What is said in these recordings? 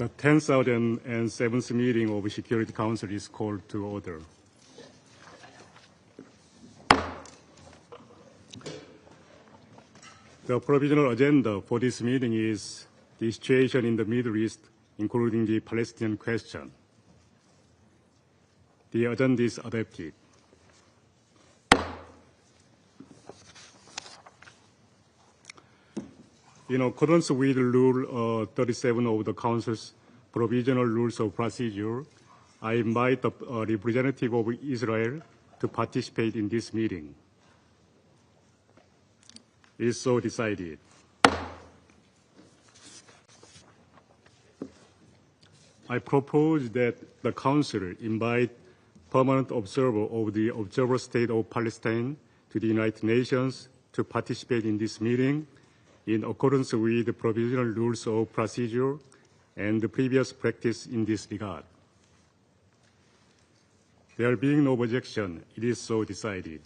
The 10,007th meeting of the Security Council is called to order. The provisional agenda for this meeting is the situation in the Middle East, including the Palestinian question. The agenda is adopted. In accordance with Rule 37 of the Council's Provisional Rules of Procedure, I invite a representative of Israel to participate in this meeting. It is so decided. I propose that the Council invite permanent observer of the Observer State of Palestine to the United Nations to participate in this meeting in accordance with the provisional rules of procedure and the previous practice in this regard. There being no objection, it is so decided.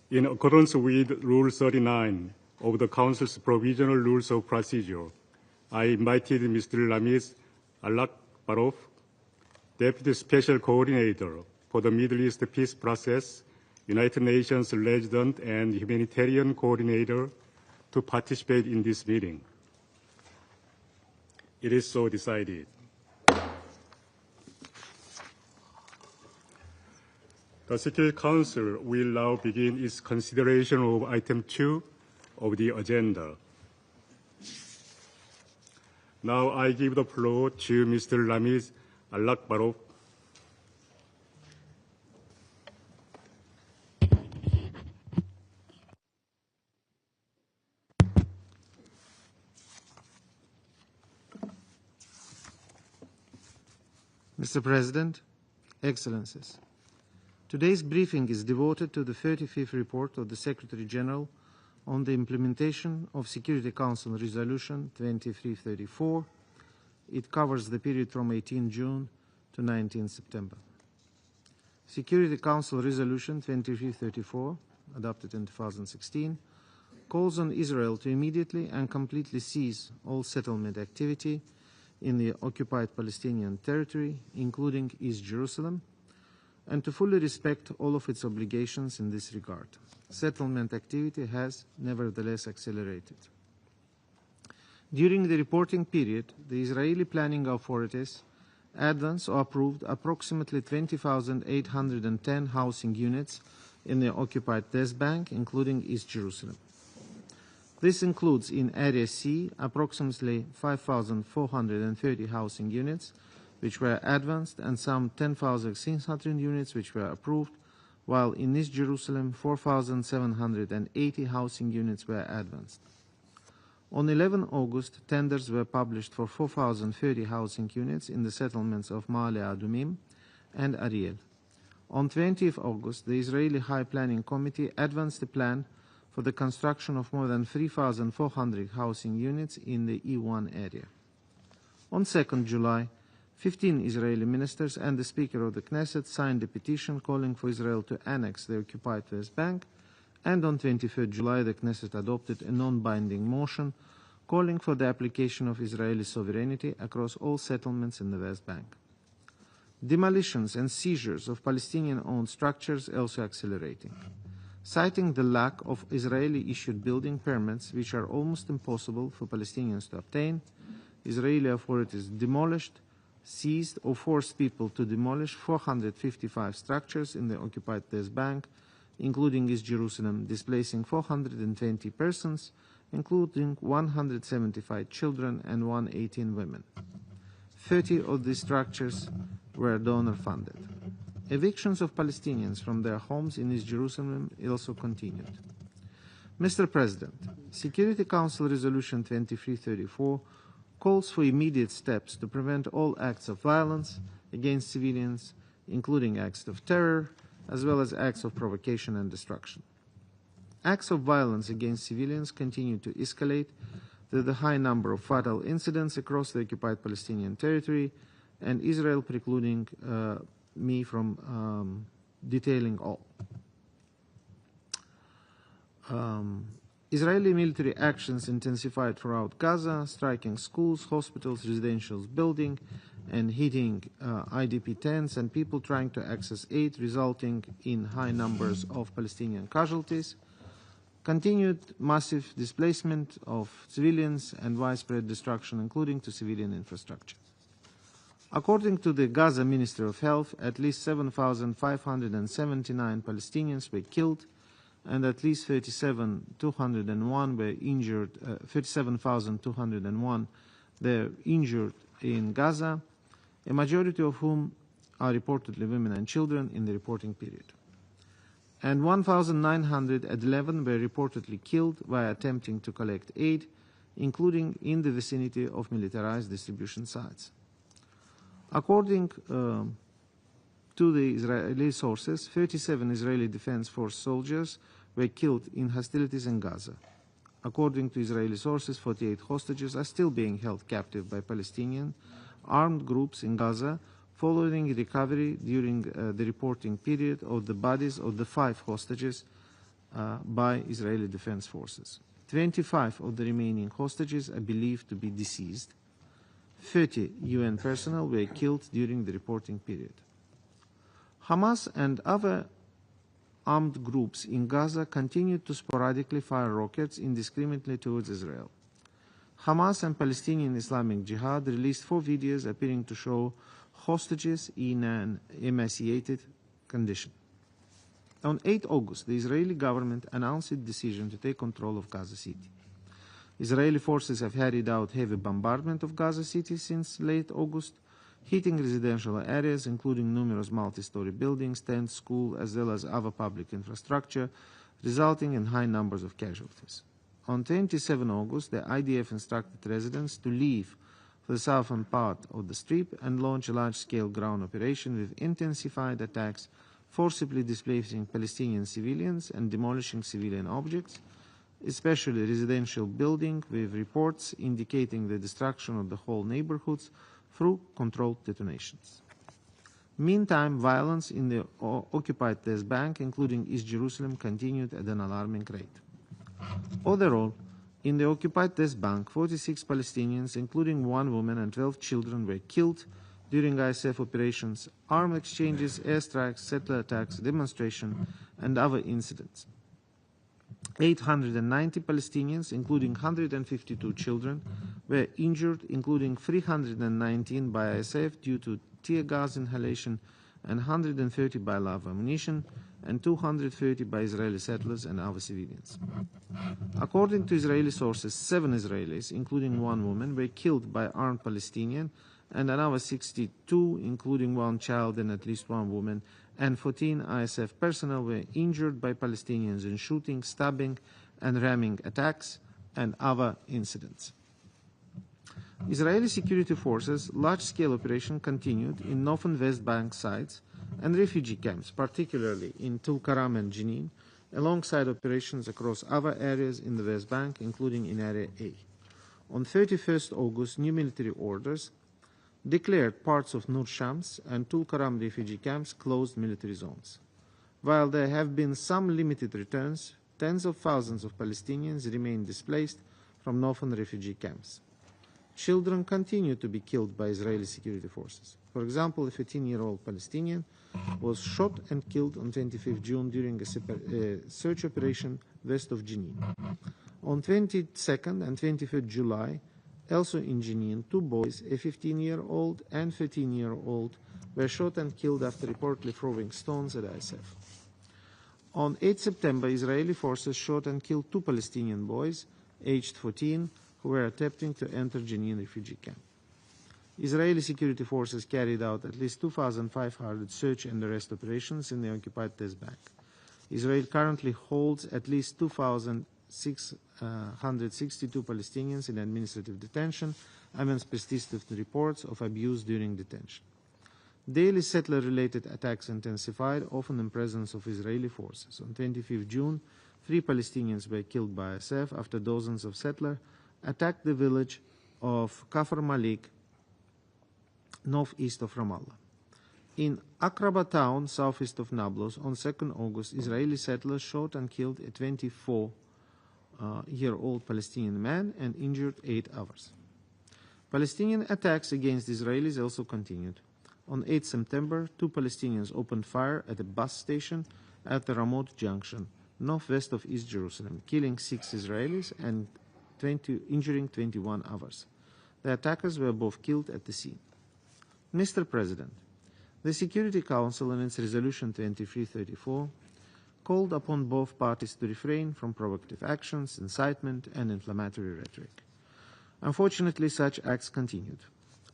In accordance with Rule 39 of the Council's Provisional Rules of Procedure, I invited Mr. Ramiz Alakbarov, Deputy Special Coordinator for the Middle East Peace Process, United Nations Resident and Humanitarian Coordinator, to participate in this meeting. It is so decided. The Security Council will now begin its consideration of Item 2 of the agenda. Now I give the floor to Mr. Ramiz Alakbarov. Mr. President, Excellencies, today's briefing is devoted to the 35th report of the Secretary General on the implementation of Security Council Resolution 2334. It covers the period from 18 June to 19 September. Security Council Resolution 2334, adopted in 2016, calls on Israel to immediately and completely cease all settlement activity in the occupied Palestinian territory, including East Jerusalem, and to fully respect all of its obligations in this regard. Settlement activity has nevertheless accelerated. During the reporting period, the Israeli planning authorities advanced or approved approximately 20,810 housing units in the occupied West Bank, including East Jerusalem. This includes in Area C approximately 5,430 housing units, which were advanced, and some 10,600 units which were approved, while in East Jerusalem 4,780 housing units were advanced. On 11 August, tenders were published for 4,030 housing units in the settlements of Ma'ale Adumim and Ariel. On 20th August, the Israeli High Planning Committee advanced a plan for the construction of more than 3,400 housing units in the E1 area. On 2nd July, 15 Israeli ministers and the Speaker of the Knesset signed a petition calling for Israel to annex the occupied West Bank, and on 23rd July the Knesset adopted a non-binding motion calling for the application of Israeli sovereignty across all settlements in the West Bank. Demolitions and seizures of Palestinian-owned structures also accelerating. Citing the lack of Israeli-issued building permits, which are almost impossible for Palestinians to obtain, Israeli authorities demolished, seized or forced people to demolish 455 structures in the occupied West Bank, including East Jerusalem, displacing 420 persons, including 175 children and 118 women. 30 of these structures were donor-funded. Evictions of Palestinians from their homes in East Jerusalem also continued. Mr. President, Security Council Resolution 2334 calls for immediate steps to prevent all acts of violence against civilians, including acts of terror, as well as acts of provocation and destruction. Acts of violence against civilians continue to escalate with the high number of fatal incidents across the occupied Palestinian territory, and Israel precluding me from detailing all. Israeli military actions intensified throughout Gaza, striking schools, hospitals, residential buildings, and hitting IDP tents and people trying to access aid, resulting in high numbers of Palestinian casualties. Continued massive displacement of civilians and widespread destruction, including to civilian infrastructure. According to the Gaza Ministry of Health, at least 7,579 Palestinians were killed and at least 37,201 were injured. 37,201 were injured in Gaza, a majority of whom are reportedly women and children in the reporting period. And 1,911 were reportedly killed while attempting to collect aid, including in the vicinity of militarized distribution sites. According to the Israeli sources, 37 Israeli Defense Force soldiers were killed in hostilities in Gaza. According to Israeli sources, 48 hostages are still being held captive by Palestinian armed groups in Gaza, following recovery during the reporting period of the bodies of the 5 hostages by Israeli Defense Forces. 25 of the remaining hostages are believed to be deceased. 30 UN personnel were killed during the reporting period. Hamas and other armed groups in Gaza continued to sporadically fire rockets indiscriminately towards Israel. Hamas and Palestinian Islamic Jihad released 4 videos appearing to show hostages in an emaciated condition. On 8 August, the Israeli government announced its decision to take control of Gaza City. Israeli forces have carried out heavy bombardment of Gaza City since late August, hitting residential areas, including numerous multi-story buildings, tents, schools, as well as other public infrastructure, resulting in high numbers of casualties. On 27 August, the IDF instructed residents to leave for the southern part of the Strip and launch a large-scale ground operation with intensified attacks, forcibly displacing Palestinian civilians and demolishing civilian objects, especially residential buildings, with reports indicating the destruction of the whole neighborhoods through controlled detonations. Meantime, violence in the occupied West Bank, including East Jerusalem, continued at an alarming rate. Overall, in the occupied West Bank, 46 Palestinians, including 1 woman and 12 children, were killed during ISF operations, armed exchanges, airstrikes, settler attacks, demonstrations, and other incidents. 890 Palestinians, including 152 children, were injured, including 319 by ISF due to tear gas inhalation and 130 by live ammunition, and 230 by Israeli settlers and other civilians. According to Israeli sources, 7 Israelis, including 1 woman, were killed by armed Palestinians, and another 62, including 1 child and at least 1 woman, and 14 ISF personnel were injured by Palestinians in shooting, stabbing, and ramming attacks and other incidents. Israeli security forces' large-scale operation continued in northern West Bank sites and refugee camps, particularly in Tulkarem and Jenin, alongside operations across other areas in the West Bank, including in Area A. On 31st August, new military orders declared parts of Nur Shams and Tulkarem refugee camps closed military zones. While there have been some limited returns, tens of thousands of Palestinians remain displaced from northern refugee camps. Children continue to be killed by Israeli security forces. For example, a 13-year-old Palestinian was shot and killed on 25th June during a search operation west of Jenin. On 22nd and 23rd July, also in Jenin, 2 boys, a 15-year-old and 13-year-old, were shot and killed after reportedly throwing stones at ISF. On 8 September, Israeli forces shot and killed 2 Palestinian boys, aged 14, who were attempting to enter Jenin refugee camp. Israeli security forces carried out at least 2,500 search and arrest operations in the occupied West Bank. Israel currently holds at least 2,662 Palestinians in administrative detention amidst persistent reports of abuse during detention. Daily settler-related attacks intensified, often in presence of Israeli forces. On 25th June, 3 Palestinians were killed by ISF after dozens of settlers attacked the village of Kafr Malik, northeast of Ramallah. In Akraba town, southeast of Nablus, on 2nd August, Israeli settlers shot and killed a 24-year-old Palestinian man and injured 8 others. Palestinian attacks against Israelis also continued. On 8 September, 2 Palestinians opened fire at a bus station at the Ramot Junction, northwest of East Jerusalem, killing 6 Israelis and injuring 21 others. The attackers were both killed at the scene. Mr. President, the Security Council in its Resolution 2334 called upon both parties to refrain from provocative actions, incitement, and inflammatory rhetoric. Unfortunately, such acts continued.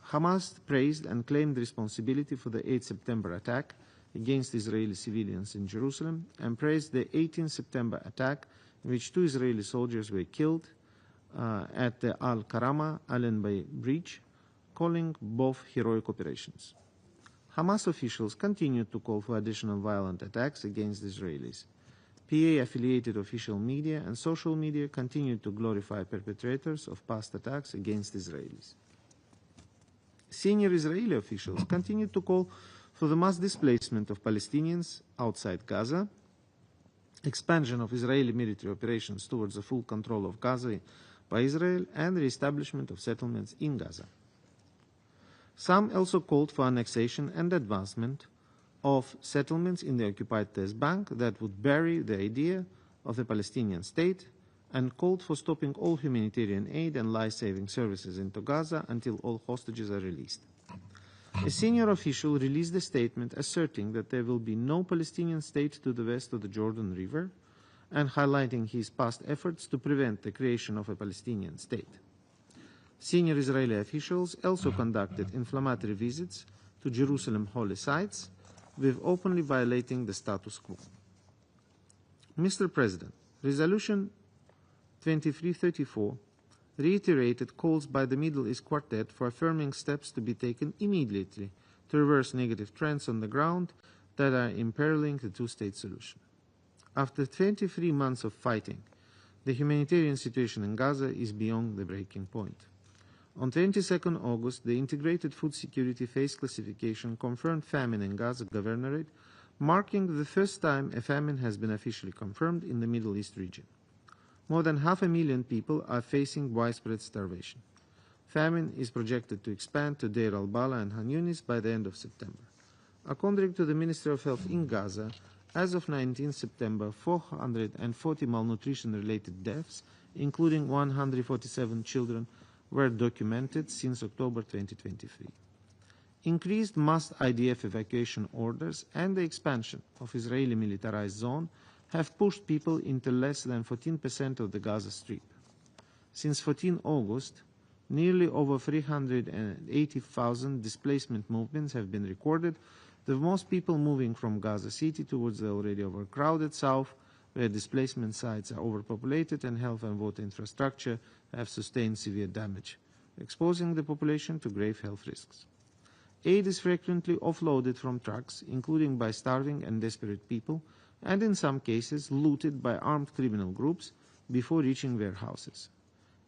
Hamas praised and claimed responsibility for the 8 September attack against Israeli civilians in Jerusalem and praised the 18 September attack in which 2 Israeli soldiers were killed at the Al-Karama Allenby Bridge, calling both heroic operations. Hamas officials continued to call for additional violent attacks against Israelis. PA-affiliated official media and social media continued to glorify perpetrators of past attacks against Israelis. Senior Israeli officials continued to call for the mass displacement of Palestinians outside Gaza, expansion of Israeli military operations towards the full control of Gaza by Israel, and the establishment of settlements in Gaza. Some also called for annexation and advancement of settlements in the occupied West Bank that would bury the idea of the Palestinian state, and called for stopping all humanitarian aid and life-saving services into Gaza until all hostages are released. A senior official released a statement asserting that there will be no Palestinian state to the west of the Jordan River, and highlighting his past efforts to prevent the creation of a Palestinian state. Senior Israeli officials also conducted inflammatory visits to Jerusalem holy sites, with openly violating the status quo. Mr. President, Resolution 2334 reiterated calls by the Middle East Quartet for affirming steps to be taken immediately to reverse negative trends on the ground that are imperiling the two-state solution. After 23 months of fighting, the humanitarian situation in Gaza is beyond the breaking point. On 22nd August, the Integrated Food Security Phase Classification confirmed famine in Gaza Governorate, marking the first time a famine has been officially confirmed in the Middle East region. More than 500,000 people are facing widespread starvation. Famine is projected to expand to Deir al-Bala and Han Yunis by the end of September. According to the Ministry of Health in Gaza, as of 19 September, 440 malnutrition-related deaths, including 147 children, were documented since October 2023. Increased mass IDF evacuation orders and the expansion of Israeli militarized zone have pushed people into less than 14% of the Gaza Strip. Since 14 August, nearly over 380,000 displacement movements have been recorded, with most people moving from Gaza City towards the already overcrowded south, where displacement sites are overpopulated and health and water infrastructure have sustained severe damage, exposing the population to grave health risks. Aid is frequently offloaded from trucks, including by starving and desperate people, and in some cases looted by armed criminal groups before reaching warehouses.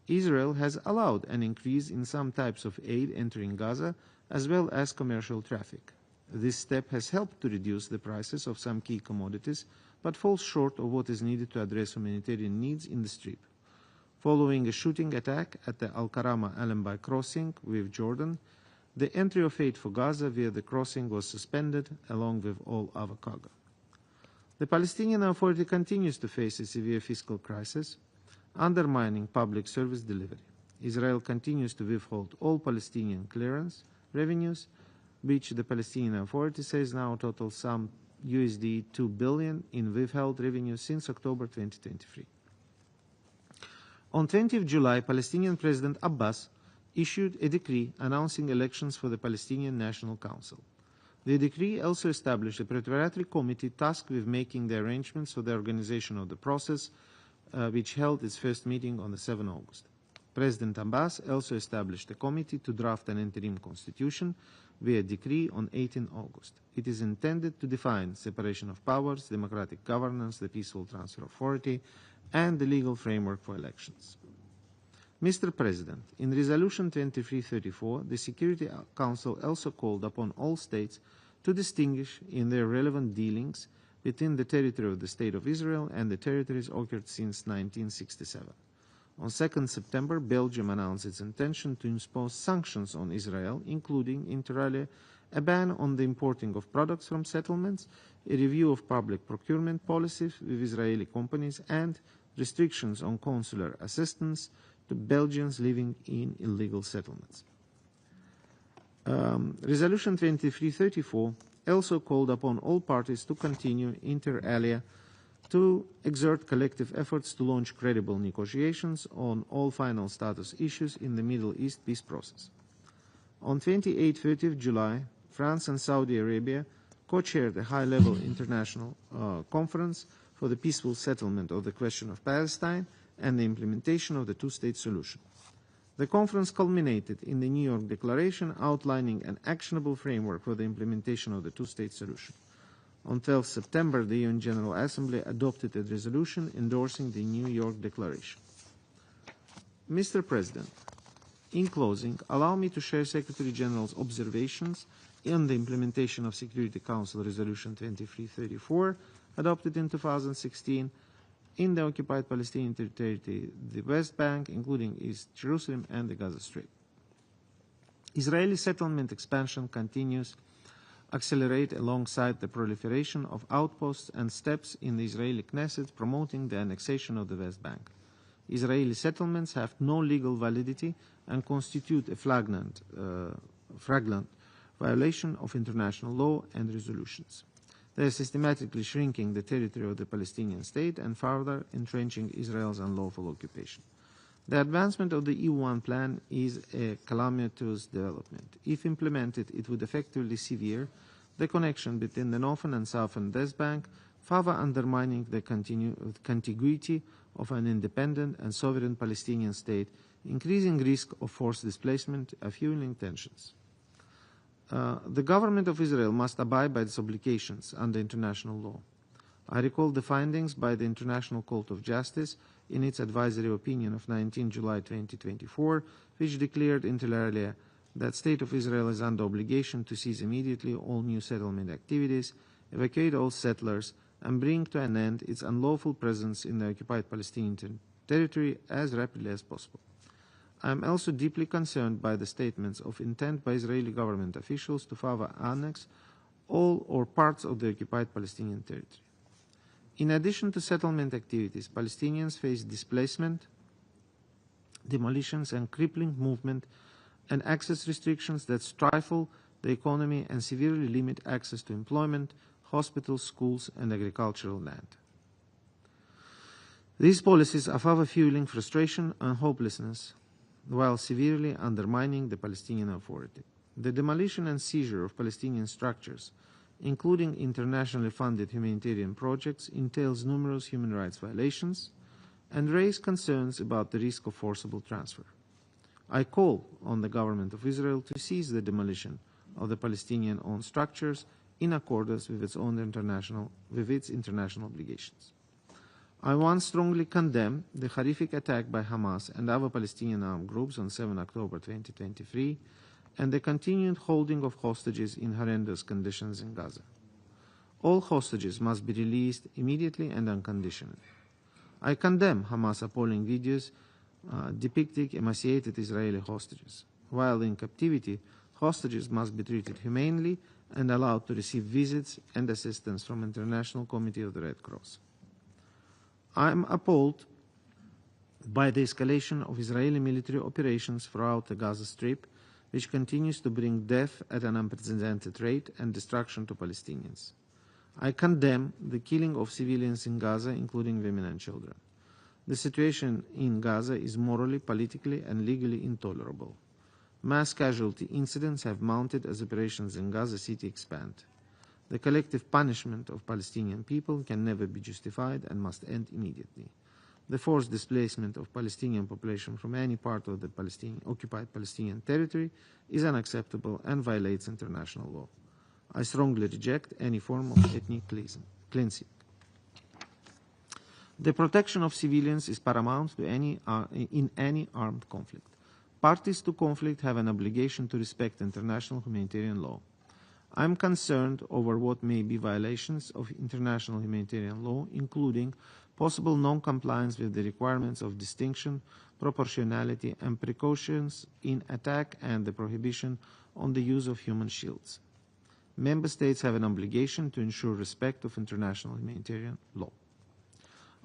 Israel has allowed an increase in some types of aid entering Gaza, as well as commercial traffic. This step has helped to reduce the prices of some key commodities, but falls short of what is needed to address humanitarian needs in the Strip. Following a shooting attack at the Al-Karama Allenby crossing with Jordan, the entry of aid for Gaza via the crossing was suspended, along with all other cargo. The Palestinian Authority continues to face a severe fiscal crisis, undermining public service delivery. Israel continues to withhold all Palestinian clearance revenues, which the Palestinian Authority says now total some USD 2 billion in withheld revenue since October 2023. On 20th July, Palestinian President Abbas issued a decree announcing elections for the Palestinian National Council. The decree also established a preparatory committee tasked with making the arrangements for the organization of the process, which held its first meeting on the 7th August. President Abbas also established a committee to draft an interim constitution via decree on 18 August. It is intended to define separation of powers, democratic governance, the peaceful transfer of authority, and the legal framework for elections. Mr. President, in Resolution 2334, the Security Council also called upon all states to distinguish in their relevant dealings between the territory of the State of Israel and the territories occupied since 1967. On 2 September, Belgium announced its intention to impose sanctions on Israel, including, inter alia, a ban on the importing of products from settlements, a review of public procurement policies with Israeli companies, and restrictions on consular assistance to Belgians living in illegal settlements. Resolution 2334 also called upon all parties to continue, inter alia, to exert collective efforts to launch credible negotiations on all final status issues in the Middle East peace process. On 28-30 July, France and Saudi Arabia co-chaired a high-level international conference for the peaceful settlement of the question of Palestine and the implementation of the two-state solution. The conference culminated in the New York Declaration outlining an actionable framework for the implementation of the two-state solution. On 12 September, the UN General Assembly adopted a resolution endorsing the New York Declaration. Mr. President, in closing, allow me to share Secretary General's observations on the implementation of Security Council Resolution 2334, adopted in 2016, in the occupied Palestinian territory, the West Bank, including East Jerusalem and the Gaza Strip. Israeli settlement expansion continues accelerate alongside the proliferation of outposts and steps in the Israeli Knesset promoting the annexation of the West Bank. Israeli settlements have no legal validity and constitute a flagrant violation of international law and resolutions. They are systematically shrinking the territory of the Palestinian state and further entrenching Israel's unlawful occupation. The advancement of the EU1 plan is a calamitous development. If implemented, it would effectively sever the connection between the northern and southern West Bank, further undermining the contiguity of an independent and sovereign Palestinian state, increasing risk of forced displacement and fueling tensions. The government of Israel must abide by its obligations under international law. I recall the findings by the International Court of Justice in its advisory opinion of 19 July 2024, which declared inter alia that State of Israel is under obligation to cease immediately all new settlement activities, evacuate all settlers, and bring to an end its unlawful presence in the occupied Palestinian territory as rapidly as possible. I am also deeply concerned by the statements of intent by Israeli government officials to further annex all or parts of the occupied Palestinian territory. In addition to settlement activities, Palestinians face displacement, demolitions, and crippling movement and access restrictions that stifle the economy and severely limit access to employment, hospitals, schools, and agricultural land. These policies are further fueling frustration and hopelessness, while severely undermining the Palestinian Authority. The demolition and seizure of Palestinian structures, including internationally funded humanitarian projects, entails numerous human rights violations and raises concerns about the risk of forcible transfer. I call on the government of Israel to cease the demolition of the Palestinian-owned structures in accordance with its international obligations. I once strongly condemn the horrific attack by Hamas and other Palestinian armed groups on 7 October 2023 and the continued holding of hostages in horrendous conditions in Gaza. All hostages must be released immediately and unconditionally. I condemn Hamas' appalling videos depicting emaciated Israeli hostages. While in captivity, hostages must be treated humanely and allowed to receive visits and assistance from the International Committee of the Red Cross. I am appalled by the escalation of Israeli military operations throughout the Gaza Strip, which continues to bring death at an unprecedented rate and destruction to Palestinians. I condemn the killing of civilians in Gaza, including women and children. The situation in Gaza is morally, politically, and legally intolerable. Mass casualty incidents have mounted as operations in Gaza City expand. The collective punishment of Palestinian people can never be justified and must end immediately. The forced displacement of Palestinian population from any part of the occupied Palestinian territory is unacceptable and violates international law. I strongly reject any form of ethnic cleansing. The protection of civilians is paramount to in any armed conflict. Parties to conflict have an obligation to respect international humanitarian law. I am concerned over what may be violations of international humanitarian law, including possible non-compliance with the requirements of distinction, proportionality, and precautions in attack, and the prohibition on the use of human shields. Member States have an obligation to ensure respect of international humanitarian law.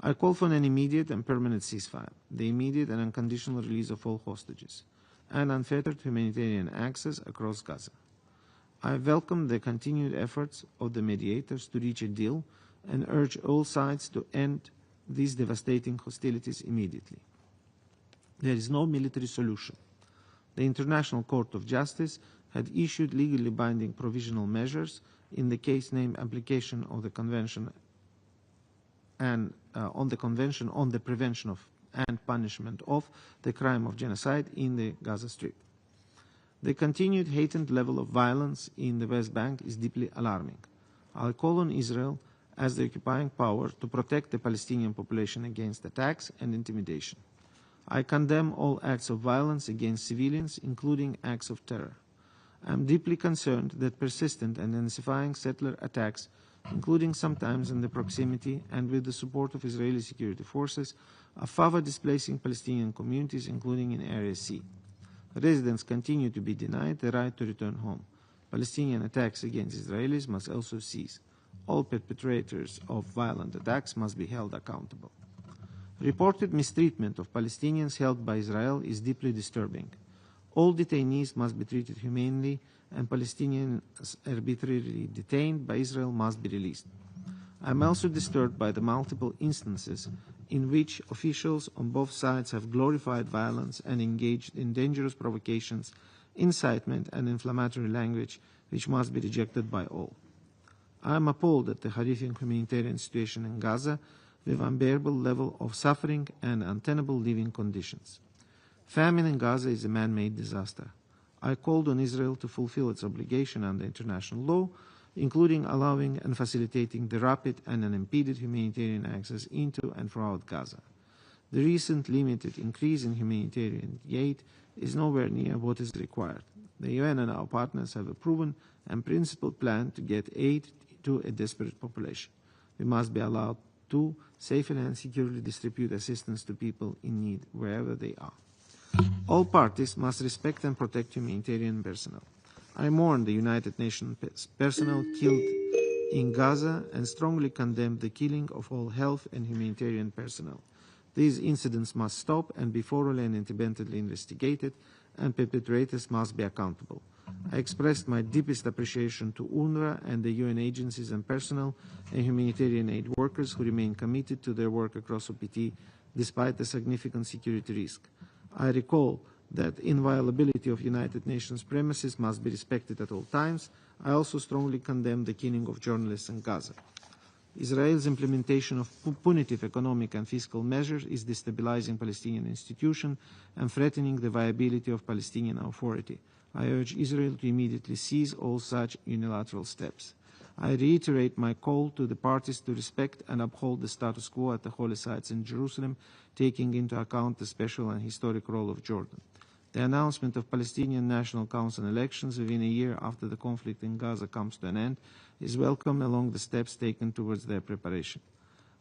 I call for an immediate and permanent ceasefire, the immediate and unconditional release of all hostages, and unfettered humanitarian access across Gaza. I welcome the continued efforts of the mediators to reach a deal and urge all sides to end these devastating hostilities immediately. There is no military solution. The International Court of Justice had issued legally binding provisional measures in the case named application of the Convention and on the Convention on the Prevention of and Punishment of the Crime of Genocide in the Gaza Strip. The continued heightened level of violence in the West Bank is deeply alarming. I call on Israel as the occupying power to protect the Palestinian population against attacks and intimidation. I condemn all acts of violence against civilians, including acts of terror. I am deeply concerned that persistent and intensifying settler attacks, including sometimes in the proximity and with the support of Israeli security forces, are further displacing Palestinian communities, including in Area C. Residents continue to be denied the right to return home. Palestinian attacks against Israelis must also cease. All perpetrators of violent attacks must be held accountable. Reported mistreatment of Palestinians held by Israel is deeply disturbing. All detainees must be treated humanely, and Palestinians arbitrarily detained by Israel must be released. I am also disturbed by the multiple instances in which officials on both sides have glorified violence and engaged in dangerous provocations, incitement, and inflammatory language, which must be rejected by all. I am appalled at the horrific humanitarian situation in Gaza, with unbearable level of suffering and untenable living conditions. Famine in Gaza is a man-made disaster. I called on Israel to fulfill its obligation under international law, including allowing and facilitating the rapid and unimpeded humanitarian access into and throughout Gaza. The recent limited increase in humanitarian aid is nowhere near what is required. The UN and our partners have a proven and principled plan to get aid to a desperate population. We must be allowed to safely and securely distribute assistance to people in need wherever they are. All parties must respect and protect humanitarian personnel. I mourn the United Nations personnel killed in Gaza and strongly condemn the killing of all health and humanitarian personnel. These incidents must stop and be thoroughly and independently investigated, and perpetrators must be accountable. I expressed my deepest appreciation to UNRWA and the UN agencies and personnel and humanitarian aid workers who remain committed to their work across OPT despite the significant security risk. I recall that inviolability of United Nations premises must be respected at all times. I also strongly condemn the killing of journalists in Gaza. Israel's implementation of punitive economic and fiscal measures is destabilizing Palestinian institutions and threatening the viability of Palestinian Authority. I urge Israel to immediately cease all such unilateral steps. I reiterate my call to the parties to respect and uphold the status quo at the holy sites in Jerusalem, taking into account the special and historic role of Jordan. The announcement of Palestinian National Council elections within a year after the conflict in Gaza comes to an end is welcome along the steps taken towards their preparation.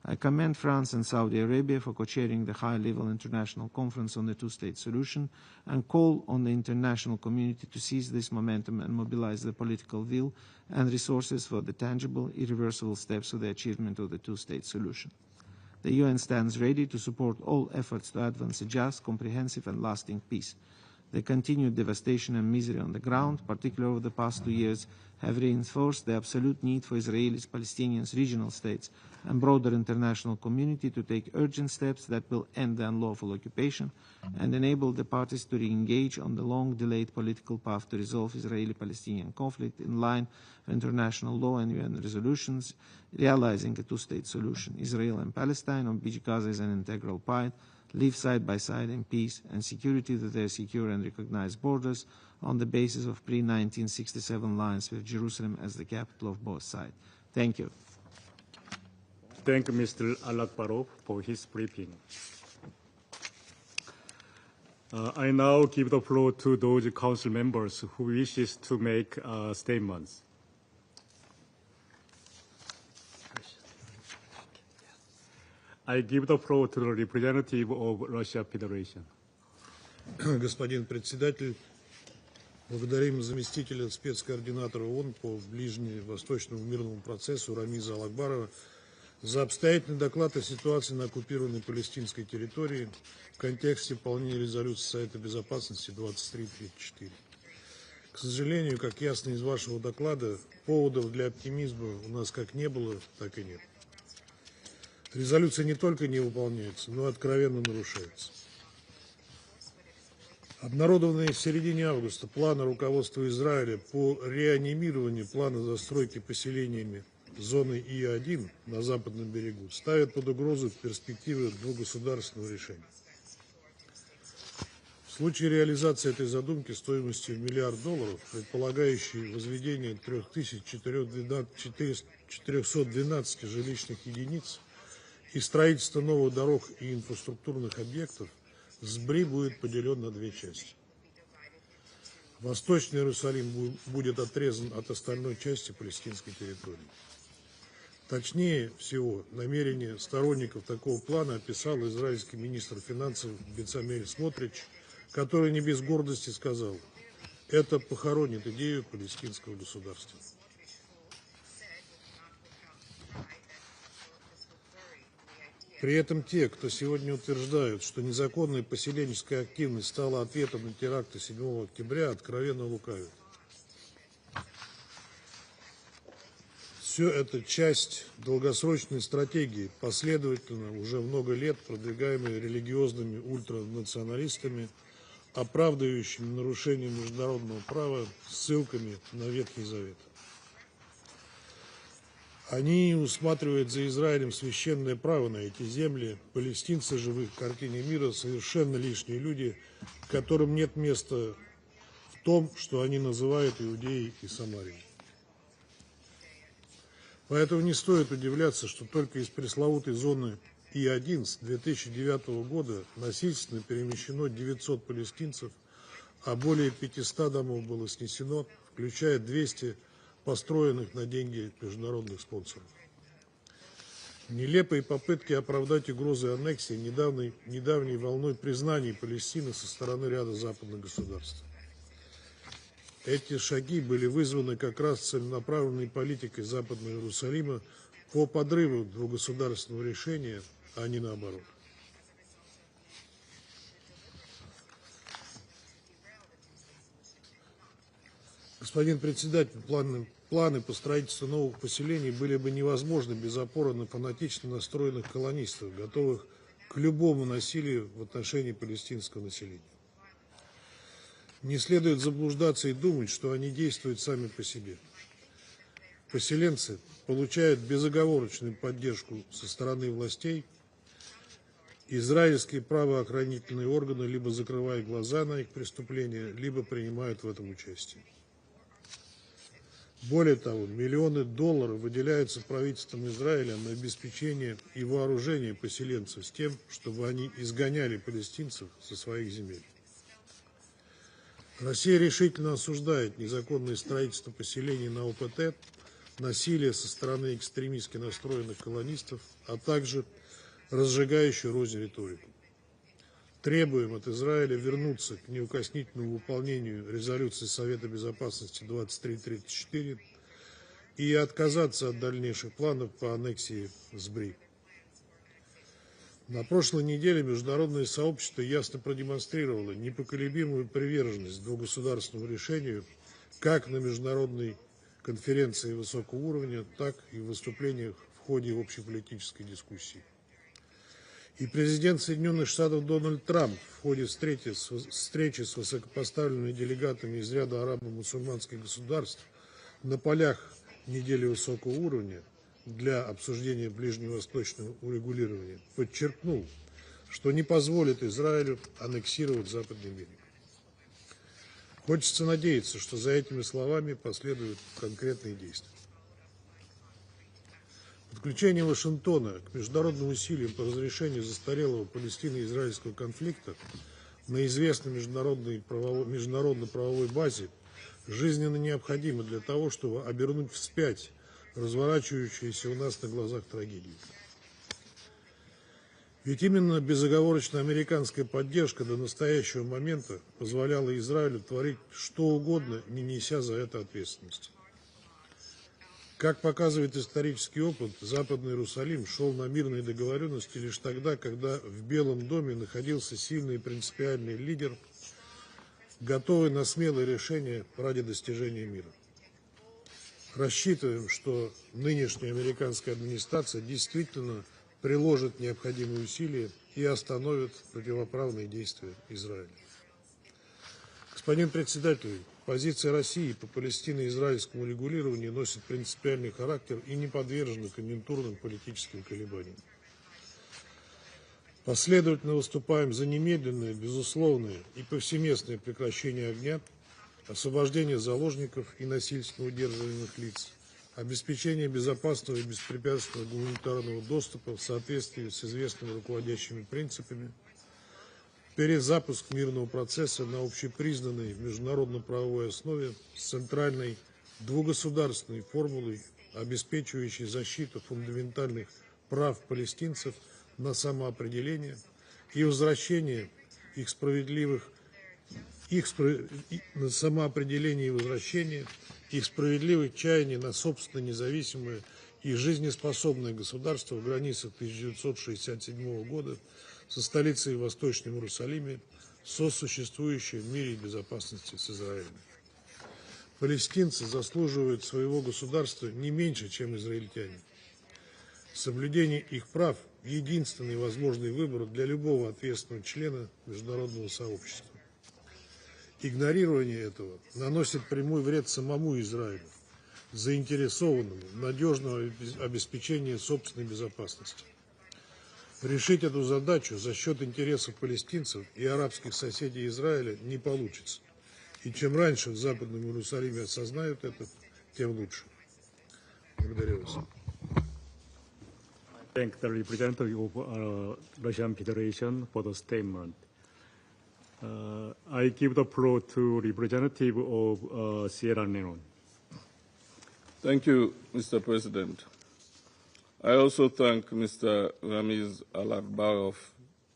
I commend France and Saudi Arabia for co-chairing the high-level international conference on the two-state solution and call on the international community to seize this momentum and mobilize the political will and resources for the tangible, irreversible steps to the achievement of the two-state solution. The UN stands ready to support all efforts to advance a just, comprehensive and lasting peace. The continued devastation and misery on the ground, particularly over the past 2 years, have reinforced the absolute need for Israelis, Palestinians, regional states, and broader international community to take urgent steps that will end the unlawful occupation and enable the parties to re-engage on the long-delayed political path to resolve Israeli-Palestinian conflict in line with international law and UN resolutions, realizing a two-state solution. Israel and Palestine, of which Gaza is an integral part, live side by side in peace and security to their secure and recognized borders on the basis of pre-1967 lines with Jerusalem as the capital of both sides. Thank you. Thank you, Mr. Alakbarov, for his briefing. I now give the floor to those council members who wishes to make statements. I give the floor to the representative of Russia Federation. Господин председатель, благодарим заместителя спецкоординатора ООН по ближневосточному мирному процессу Рамиза Алакбарова за обстоятельный доклад о ситуации на оккупированной палестинской территории в контексте выполнения резолюции Совета Безопасности 2334. К сожалению, как ясно из вашего доклада, поводов для оптимизма у нас как не было, так и нет. Резолюция не только не выполняется, но и откровенно нарушается. Обнародованные в середине августа планы руководства Израиля по реанимированию плана застройки поселениями зоны И-1 на западном берегу ставят под угрозу перспективы двухгосударственного решения. В случае реализации этой задумки стоимостью $1 миллиард, предполагающей возведение 3412 жилищных единиц и строительство новых дорог и инфраструктурных объектов, СБРИ будет поделен на две части. Восточный Иерусалим будет отрезан от остальной части палестинской территории. Точнее всего, намерение сторонников такого плана описал израильский министр финансов Бецалель Смотрич, который не без гордости сказал: это похоронит идею палестинского государства. При этом те, кто сегодня утверждают, что незаконная поселенческая активность стала ответом на теракты 7 октября, откровенно лукавят. Все это часть долгосрочной стратегии, последовательно уже много лет продвигаемой религиозными ультранационалистами, оправдывающими нарушение международного права ссылками на Ветхий Завет. Они усматривают за Израилем священное право на эти земли. Палестинцы же в их картине мира совершенно лишние люди, которым нет места в том, что они называют Иудеей и Самарией. Поэтому не стоит удивляться, что только из пресловутой зоны И-1 с 2009 года насильственно перемещено 900 палестинцев, а более 500 домов было снесено, включая 200 построенных на деньги международных спонсоров. Нелепые попытки оправдать угрозы аннексии недавней волной признаний Палестины со стороны ряда западных государств. Эти шаги были вызваны как раз целенаправленной политикой Западного Иерусалима по подрыву двухгосударственного решения, а не наоборот. Господин председатель, планы по строительству новых поселений были бы невозможны без опоры на фанатично настроенных колонистов, готовых к любому насилию в отношении палестинского населения. Не следует заблуждаться и думать, что они действуют сами по себе. Поселенцы получают безоговорочную поддержку со стороны властей. Израильские правоохранительные органы либо закрывают глаза на их преступления, либо принимают в этом участие. Более того, миллионы долларов выделяются правительством Израиля на обеспечение и вооружение поселенцев с тем, чтобы они изгоняли палестинцев со своих земель. Россия решительно осуждает незаконное строительство поселений на ОПТ, насилие со стороны экстремистски настроенных колонистов, а также разжигающую рознь риторику. Требуем от Израиля вернуться к неукоснительному выполнению резолюции Совета Безопасности 2334 и отказаться от дальнейших планов по аннексии СБРИ. На прошлой неделе международное сообщество ясно продемонстрировало непоколебимую приверженность двухгосударственному решению как на международной конференции высокого уровня, так и в выступлениях в ходе общеполитической дискуссии. И президент Соединенных Штатов Дональд Трамп в ходе встречи с высокопоставленными делегатами из ряда арабо-мусульманских государств на полях недели высокого уровня для обсуждения ближневосточного урегулирования подчеркнул, что не позволит Израилю аннексировать Западный берег. Хочется надеяться, что за этими словами последуют конкретные действия. Подключение Вашингтона к международным усилиям по разрешению застарелого палестино-израильского конфликта на известной международно-правовой базе жизненно необходимо для того, чтобы обернуть вспять разворачивающуюся у нас на глазах трагедию. Ведь именно безоговорочная американская поддержка до настоящего момента позволяла Израилю творить что угодно, не неся за это ответственности. Как показывает исторический опыт, Западный Иерусалим шел на мирные договоренности лишь тогда, когда в Белом доме находился сильный и принципиальный лидер, готовый на смелые решения ради достижения мира. Рассчитываем, что нынешняя американская администрация действительно приложит необходимые усилия и остановит противоправные действия Израиля. Господин председатель, позиция России по палестино-израильскому регулированию носит принципиальный характер и не подвержена конъюнктурным политическим колебаниям. Последовательно выступаем за немедленное, безусловное и повсеместное прекращение огня, освобождение заложников и насильственно удерживаемых лиц, обеспечение безопасного и беспрепятственного гуманитарного доступа в соответствии с известными руководящими принципами, перезапуск мирного процесса на общепризнанной международно-правовой основе с центральной двугосударственной формулой, обеспечивающей защиту фундаментальных прав палестинцев на самоопределение и возвращение их справедливых чаяний на собственное независимое и жизнеспособное государство в границах 1967 года со столицей в Восточном Иерусалиме, сосуществующей в мире и безопасности с Израилем. Палестинцы заслуживают своего государства не меньше, чем израильтяне. Соблюдение их прав – единственный возможный выбор для любого ответственного члена международного сообщества. Игнорирование этого наносит прямой вред самому Израилю, заинтересованному в надежном обеспечении собственной безопасности. Решить эту задачу за счет интересов палестинцев и арабских соседей Израиля не получится. И чем раньше в Западном Иерусалиме осознают это, тем лучше. Благодарю вас. Thank the representative of Russian Federation for the statement. I give the floor to representative of Sierra Leone. Thank you, Mr. President. I also thank Mr. Ramiz Al-Akbarov,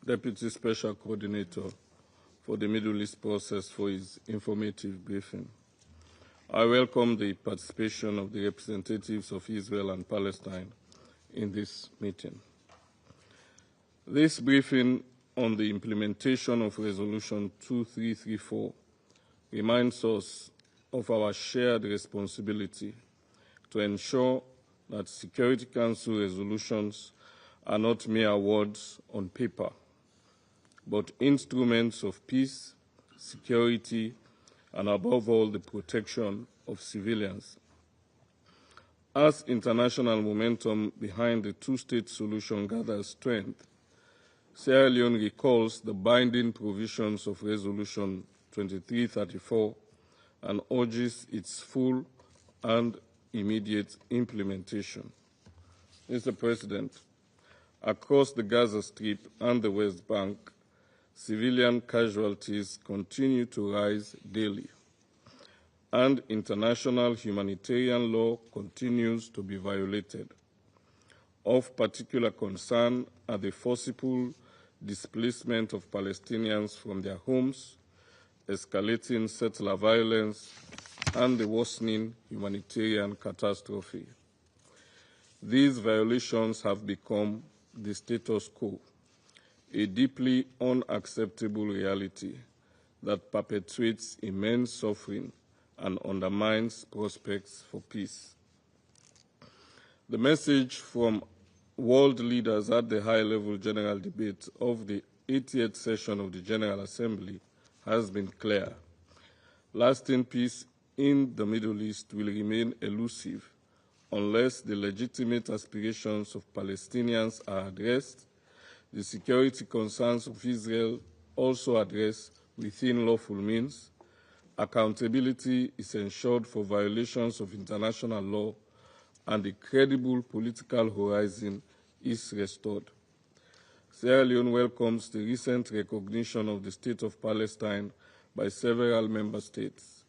Deputy Special Coordinator for the Middle East process, for his informative briefing. I welcome the participation of the representatives of Israel and Palestine in this meeting. This briefing on the implementation of Resolution 2334 reminds us of our shared responsibility to ensure that Security Council resolutions are not mere words on paper, but instruments of peace, security, and above all, the protection of civilians. As international momentum behind the two-state solution gathers strength, Sierra Leone recalls the binding provisions of Resolution 2334 and urges its full and immediate implementation. Mr. President, across the Gaza Strip and the West Bank, civilian casualties continue to rise daily, and international humanitarian law continues to be violated. Of particular concern are the forcible displacement of Palestinians from their homes, escalating settler violence, and the worsening humanitarian catastrophe. These violations have become the status quo, a deeply unacceptable reality that perpetuates immense suffering and undermines prospects for peace. The message from world leaders at the high-level general debate of the 80th session of the General Assembly has been clear. Lasting peace in the Middle East will remain elusive unless the legitimate aspirations of Palestinians are addressed, the security concerns of Israel also addressed within lawful means, accountability is ensured for violations of international law, and a credible political horizon is restored. Sierra Leone welcomes the recent recognition of the State of Palestine by several member states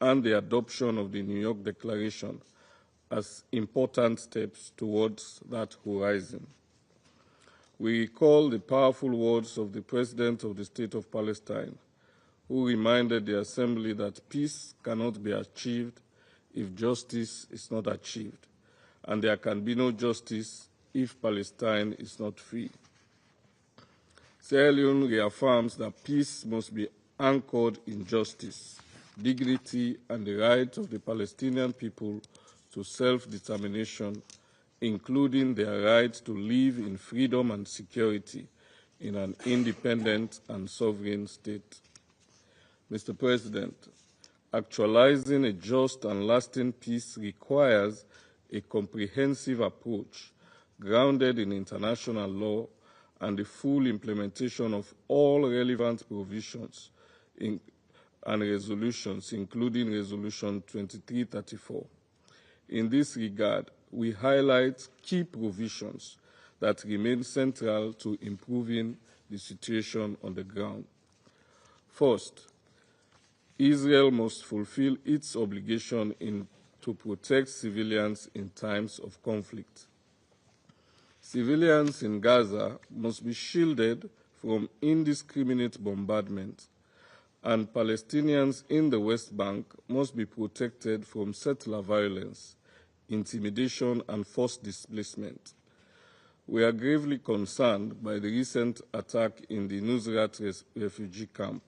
and the adoption of the New York Declaration as important steps towards that horizon. We recall the powerful words of the President of the State of Palestine, who reminded the Assembly that peace cannot be achieved if justice is not achieved, and there can be no justice if Palestine is not free. Sierra Leone reaffirms that peace must be anchored in justice, dignity, and the right of the Palestinian people to self-determination, including their right to live in freedom and security in an independent and sovereign state. Mr. President, actualizing a just and lasting peace requires a comprehensive approach grounded in international law and the full implementation of all relevant provisions and resolutions, including Resolution 2334. In this regard, we highlight key provisions that remain central to improving the situation on the ground. First, Israel must fulfill its obligation to protect civilians in times of conflict. Civilians in Gaza must be shielded from indiscriminate bombardment, and Palestinians in the West Bank must be protected from settler violence, intimidation, and forced displacement. We are gravely concerned by the recent attack in the Nusrat refugee camp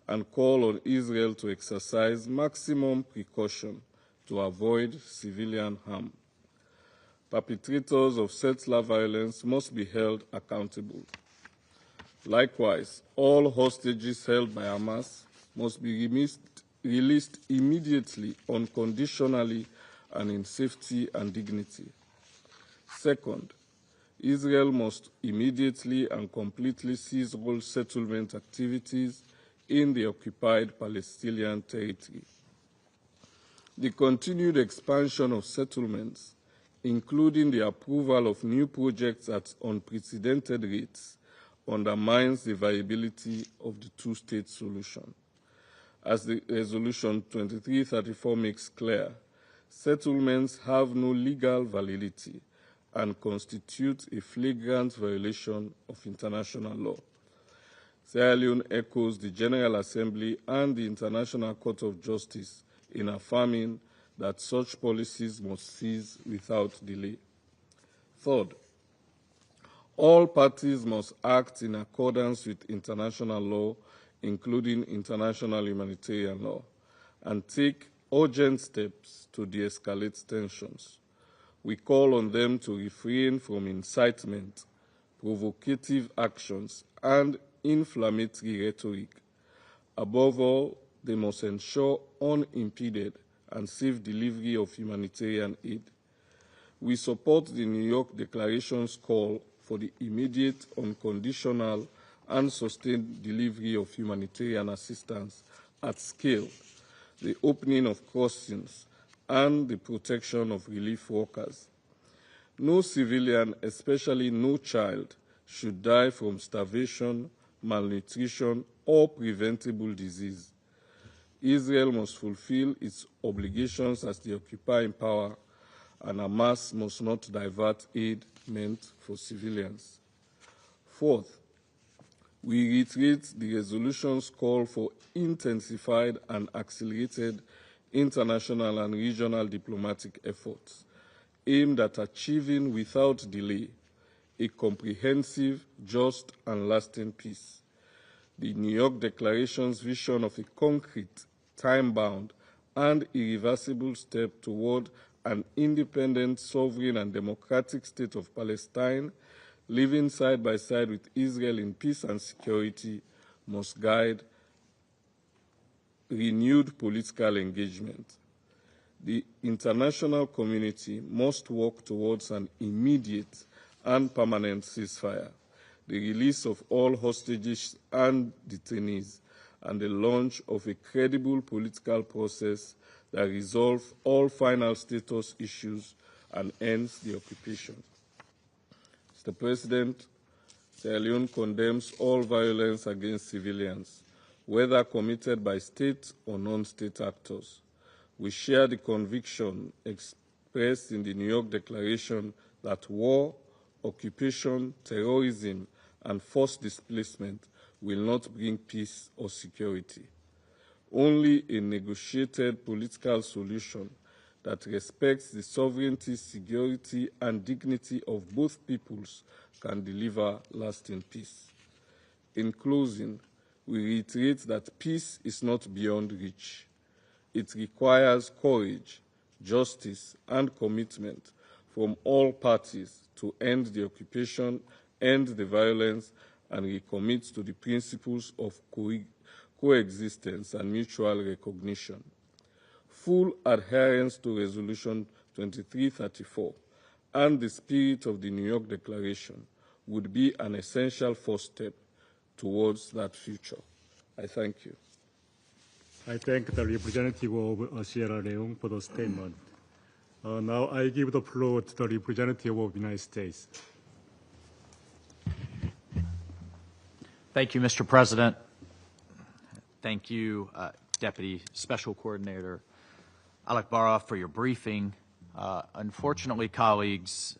and call on Israel to exercise maximum precaution to avoid civilian harm. Perpetrators of settler violence must be held accountable. Likewise, all hostages held by Hamas must be released immediately, unconditionally, and in safety and dignity. Second, Israel must immediately and completely cease all settlement activities in the occupied Palestinian territory. The continued expansion of settlements, including the approval of new projects at unprecedented rates, undermines the viability of the two-state solution. As the Resolution 2334 makes clear, settlements have no legal validity and constitute a flagrant violation of international law. Sierra Leone echoes the General Assembly and the International Court of Justice in affirming that such policies must cease without delay. Third, all parties must act in accordance with international law, including international humanitarian law, and take urgent steps to de-escalate tensions. We call on them to refrain from incitement, provocative actions, and inflammatory rhetoric. Above all, they must ensure unimpeded and safe delivery of humanitarian aid. We support the New York Declaration's call for the immediate, unconditional, and sustained delivery of humanitarian assistance at scale, the opening of crossings, and the protection of relief workers. No civilian, especially no child, should die from starvation, malnutrition, or preventable disease. Israel must fulfill its obligations as the occupying power, and Hamas must not divert aid meant for civilians. Fourth, we reiterate the resolution's call for intensified and accelerated international and regional diplomatic efforts aimed at achieving without delay a comprehensive, just, and lasting peace. The New York Declaration's vision of a concrete, time-bound, and irreversible step toward an independent, sovereign, and democratic state of Palestine, living side by side with Israel in peace and security, must guide renewed political engagement. The international community must work towards an immediate and permanent ceasefire, the release of all hostages and detainees, and the launch of a credible political process that resolves all final status issues and ends the occupation. Mr. President, Sierra Leone condemns all violence against civilians, whether committed by state or non-state actors. We share the conviction expressed in the New York Declaration that war, occupation, terrorism, and forced displacement will not bring peace or security. Only a negotiated political solution that respects the sovereignty, security, and dignity of both peoples can deliver lasting peace. In closing, we reiterate that peace is not beyond reach. It requires courage, justice, and commitment from all parties to end the occupation, end the violence, and recommit to the principles of coexistence and mutual recognition. Full adherence to Resolution 2334 and the spirit of the New York Declaration would be an essential first step towards that future. I thank you. I thank the representative of Sierra Leone for the statement. Now I give the floor to the representative of the United States. Thank you, Mr. President. Thank you, Deputy Special Coordinator Alakbarov, for your briefing. Unfortunately, colleagues,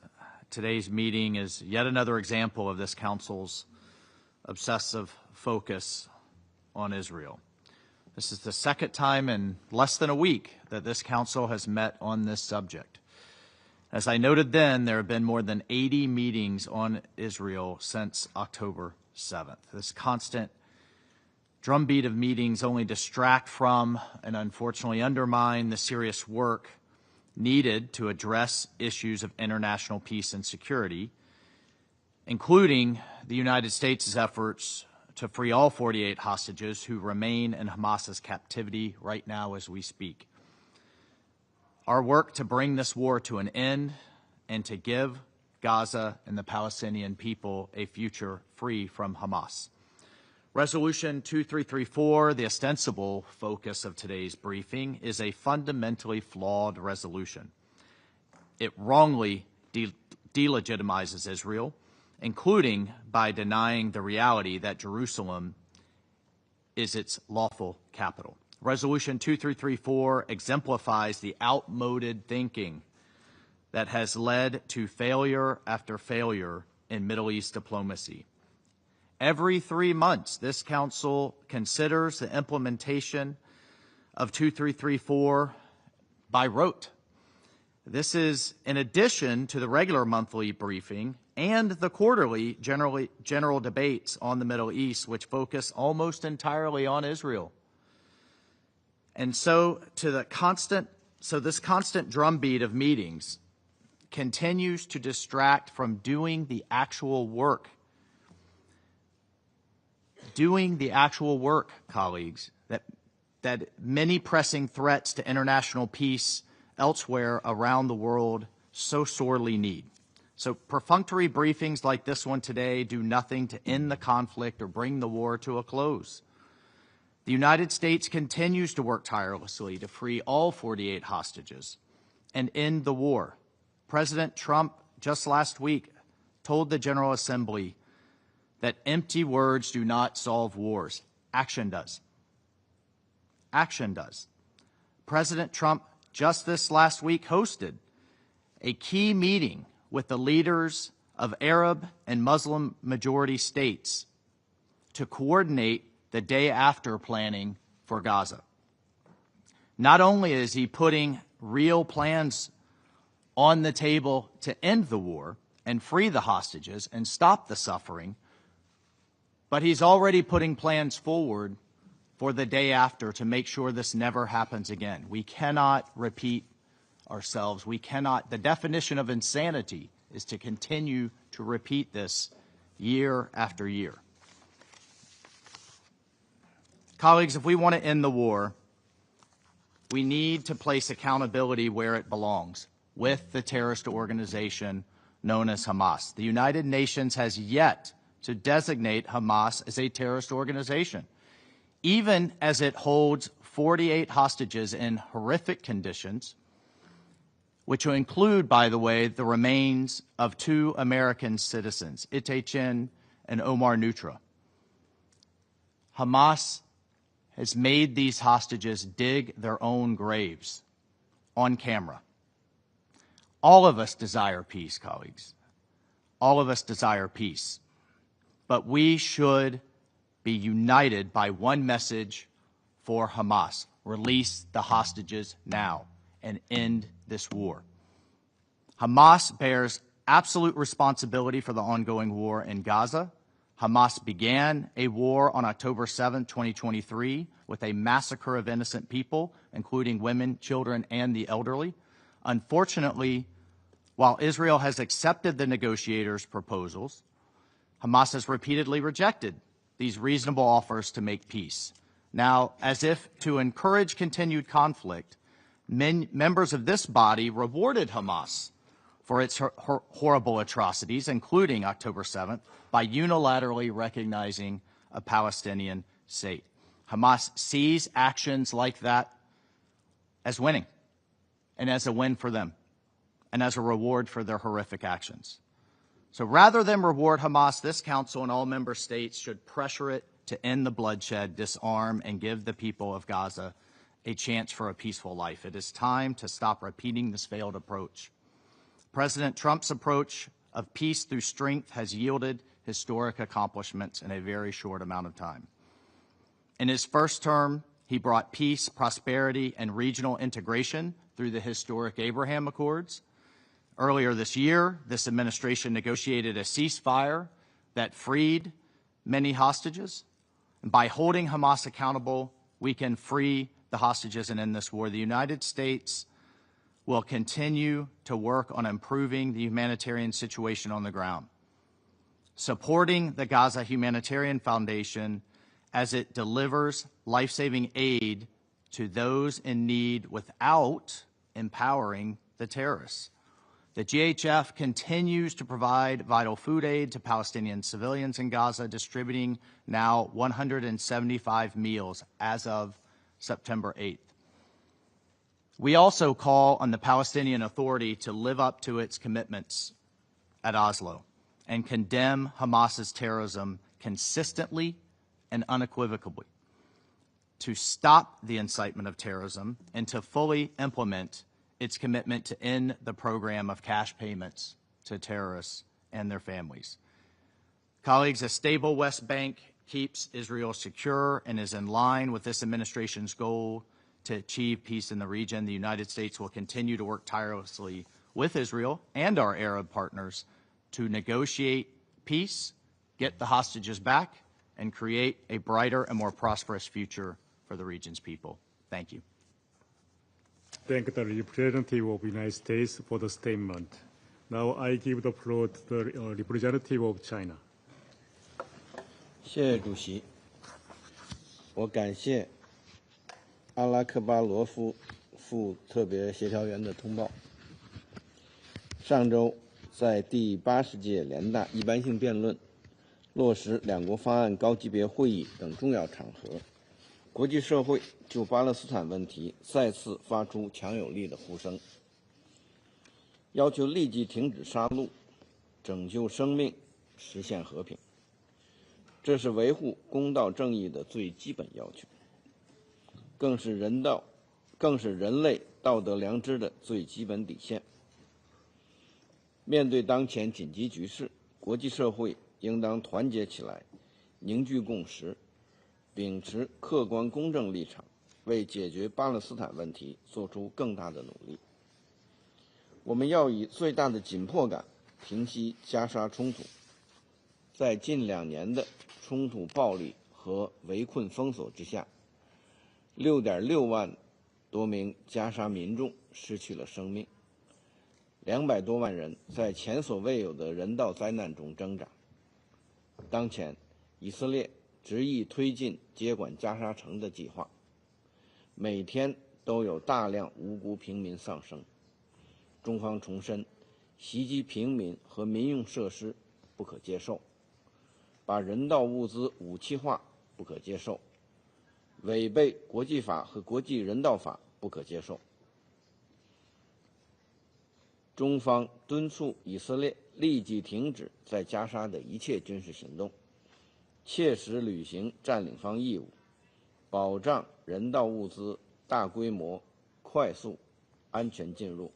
today's meeting is yet another example of this Council's obsessive focus on Israel. This is the second time in less than a week that this Council has met on this subject. As I noted then, there have been more than 80 meetings on Israel since October 7th. This constant drumbeat of meetings only distract from and unfortunately undermine the serious work needed to address issues of international peace and security, including the United States' efforts to free all 48 hostages who remain in Hamas's captivity right now as we speak. Our work to bring this war to an end and to give Gaza and the Palestinian people a future free from Hamas. Resolution 2334, the ostensible focus of today's briefing, is a fundamentally flawed resolution. It wrongly delegitimizes Israel, including by denying the reality that Jerusalem is its lawful capital. Resolution 2334 exemplifies the outmoded thinking that has led to failure after failure in Middle East diplomacy. Every 3 months, this Council considers the implementation of 2334 by rote. This is in addition to the regular monthly briefing and the quarterly general debates on the Middle East, which focus almost entirely on Israel. And so this constant drumbeat of meetings continues to distract from doing the actual work. Doing the actual work, colleagues, that many pressing threats to international peace elsewhere around the world so sorely need. So perfunctory briefings like this one today do nothing to end the conflict or bring the war to a close. The United States continues to work tirelessly to free all 48 hostages and end the war. President Trump just last week told the General Assembly that empty words do not solve wars. Action does. Action does. President Trump just this last week hosted a key meeting with the leaders of Arab and Muslim majority states to coordinate the day after planning for Gaza. Not only is he putting real plans on the table to end the war and free the hostages and stop the suffering, but he's already putting plans forward for the day after to make sure this never happens again. We cannot repeat ourselves. We cannot. The definition of insanity is to continue to repeat this year after year. Colleagues, if we want to end the war, we need to place accountability where it belongs, with the terrorist organization known as Hamas. The United Nations has yet to designate Hamas as a terrorist organization, even as it holds 48 hostages in horrific conditions, which will include, by the way, the remains of 2 American citizens, Itachin and Omar Nutra. Hamas has made these hostages dig their own graves on camera. All of us desire peace, colleagues. all of us desire peace, but we should be united by one message for Hamas: release the hostages now and end this war. Hamas bears absolute responsibility for the ongoing war in Gaza. Hamas began a war on October 7, 2023, with a massacre of innocent people, including women, children, and the elderly. Unfortunately, while Israel has accepted the negotiators' proposals, Hamas has repeatedly rejected these reasonable offers to make peace. Now, as if to encourage continued conflict, members of this body rewarded Hamas for its horrible atrocities, including October 7th, by unilaterally recognizing a Palestinian state. Hamas sees actions like that as winning, and as a win for them, and as a reward for their horrific actions. So rather than reward Hamas, this Council and all member states should pressure it to end the bloodshed, disarm, and give the people of Gaza a chance for a peaceful life. It is time to stop repeating this failed approach. President Trump's approach of peace through strength has yielded historic accomplishments in a very short amount of time. In his first term, he brought peace, prosperity, and regional integration through the historic Abraham Accords. Earlier this year, this administration negotiated a ceasefire that freed many hostages. And by holding Hamas accountable, we can free the hostages and end this war. The United States will continue to work on improving the humanitarian situation on the ground, supporting the Gaza Humanitarian Foundation as it delivers life-saving aid to those in need without empowering the terrorists. The GHF continues to provide vital food aid to Palestinian civilians in Gaza, distributing now 175 meals as of September 8th. We also call on the Palestinian Authority to live up to its commitments at Oslo and condemn Hamas's terrorism consistently and unequivocally, to stop the incitement of terrorism and to fully implement its commitment to end the program of cash payments to terrorists and their families. Colleagues, a stable West Bank keeps Israel secure and is in line with this administration's goal to achieve peace in the region. The United States will continue to work tirelessly with Israel and our Arab partners to negotiate peace, get the hostages back, and create a brighter and more prosperous future for the region's people. Thank you. Thank the representative of the United States for the statement. Now I give the floor to the representative of China. 谢谢主席，我感谢阿拉克巴罗夫副特别协调员的通报。上周在第80届联大一般性辩论、落实两国方案高级别会议等重要场合，国际社会就巴勒斯坦问题再次发出强有力的呼声，要求立即停止杀戮，拯救生命，实现和平。这是维护公道正义的最基本要求，更是人类道德良知的最基本底线。面对当前紧急局势，国际社会应当团结起来，凝聚共识，秉持客观公正立场，为解决巴勒斯坦问题做出更大的努力。我们要以最大的紧迫感平息加沙冲突。在近2年的冲突暴力和围困封锁之下，6.6万多名加沙民众失去了生命，200多万人在前所未有的人道灾难中挣扎。当前，以色列执意推进接管加沙城的计划，每天都有大量无辜平民丧生。中方重申，袭击平民和民用设施不可接受，把人道物资武器化不可接受，违背国际法和国际人道法不可接受。中方敦促以色列立即停止在加沙的一切军事行动，切实履行占领方义务，保障人道物资大规模、快速、安全进入，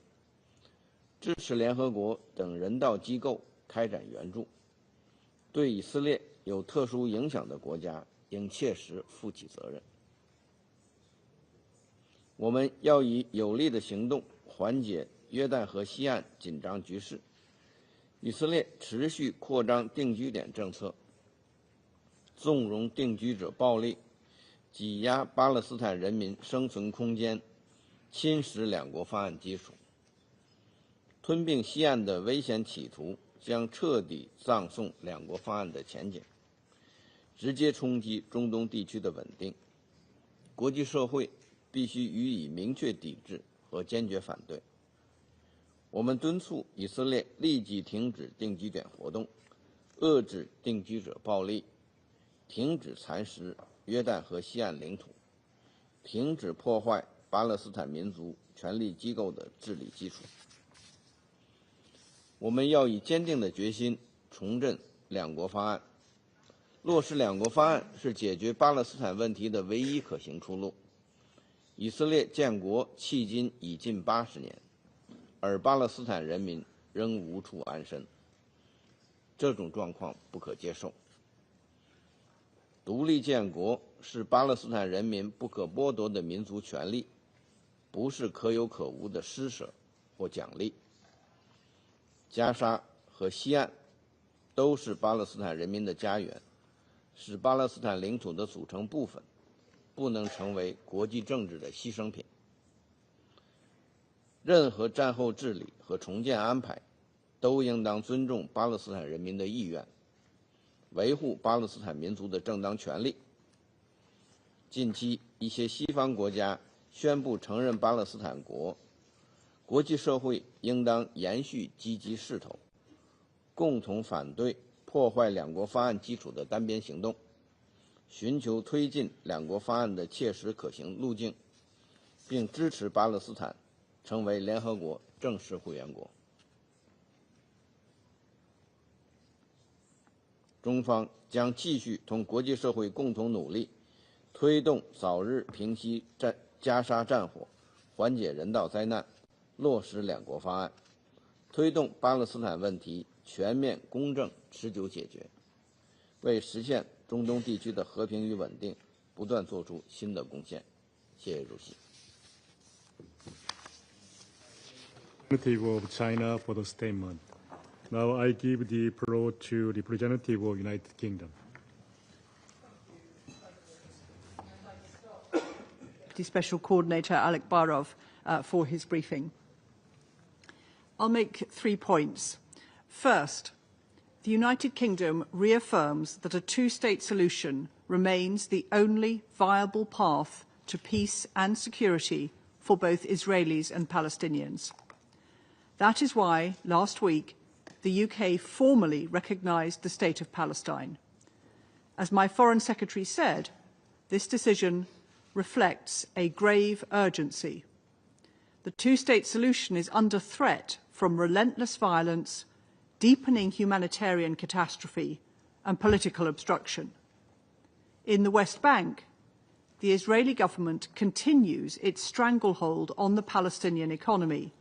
支持联合国等人道机构开展援助。对以色列有特殊影响的国家应切实负起责任。我们要以有力的行动缓解约旦河西岸紧张局势。以色列持续扩张定居点政策，纵容定居者暴力，挤压巴勒斯坦人民生存空间，侵蚀两国方案基础。吞并西岸的危险企图将彻底葬送两国方案的前景，直接冲击中东地区的稳定。国际社会必须予以明确抵制和坚决反对。我们敦促以色列立即停止定居点活动，遏制定居者暴力，停止蚕食约旦河西岸领土，停止破坏巴勒斯坦民族权力机构的治理基础。我们要以坚定的决心重振两国方案。落实两国方案是解决巴勒斯坦问题的唯一可行出路。以色列建国迄今已近80年，而巴勒斯坦人民仍无处安身，这种状况不可接受。独立建国是巴勒斯坦人民不可剥夺的民族权利，不是可有可无的施舍或奖励。加沙和西岸都是巴勒斯坦人民的家园，是巴勒斯坦领土的组成部分，不能成为国际政治的牺牲品。任何战后治理和重建安排都应当尊重巴勒斯坦人民的意愿，维护巴勒斯坦民族的正当权利。近期一些西方国家宣布承认巴勒斯坦国，国际社会应当延续积极势头，共同反对破坏两国方案基础的单边行动，寻求推进两国方案的切实可行路径，并支持巴勒斯坦成为联合国正式会员国。中方将继续同国际社会共同努力，推动早日平息加沙战火，缓解人道灾难，落实两国方案，推动巴勒斯坦问题全面、公正、持久解决，为实现中东地区的和平与稳定不断做出新的贡献。谢谢主席。Representative of China for the statement. Now I give the floor to Representative of United Kingdom. Deputy Special Coordinator Alek Barov for his briefing. I'll make 3 points. First, the United Kingdom reaffirms that a two-state solution remains the only viable path to peace and security for both Israelis and Palestinians. That is why, last week, the UK formally recognised the State of Palestine. As my Foreign Secretary said, this decision reflects a grave urgency. The two-state solution is under threat from relentless violence, deepening humanitarian catastrophe, and political obstruction. In the West Bank, the Israeli government continues its stranglehold on the Palestinian economy,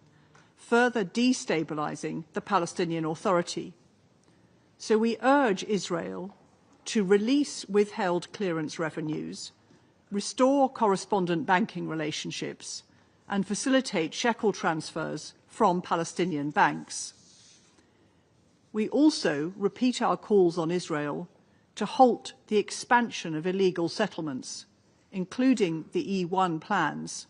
further destabilising the Palestinian Authority. So we urge Israel to release withheld clearance revenues, restore correspondent banking relationships, and facilitate shekel transfers from Palestinian banks. We also repeat our calls on Israel to halt the expansion of illegal settlements, including the E1 plans,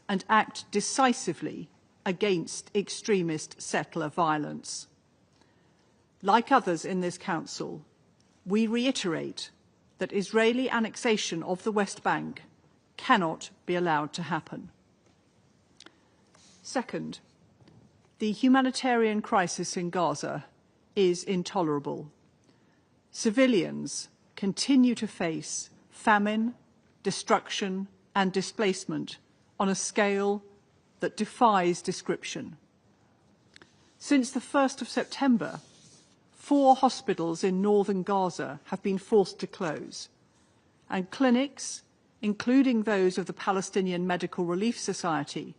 and act decisively against extremist settler violence. Like others in this Council, we reiterate that Israeli annexation of the West Bank cannot be allowed to happen. Second, the humanitarian crisis in Gaza is intolerable. Civilians continue to face famine, destruction and displacement on a scale that defies description. Since the 1st of September, 4 hospitals in northern Gaza have been forced to close, and clinics, including those of the Palestinian Medical Relief Society,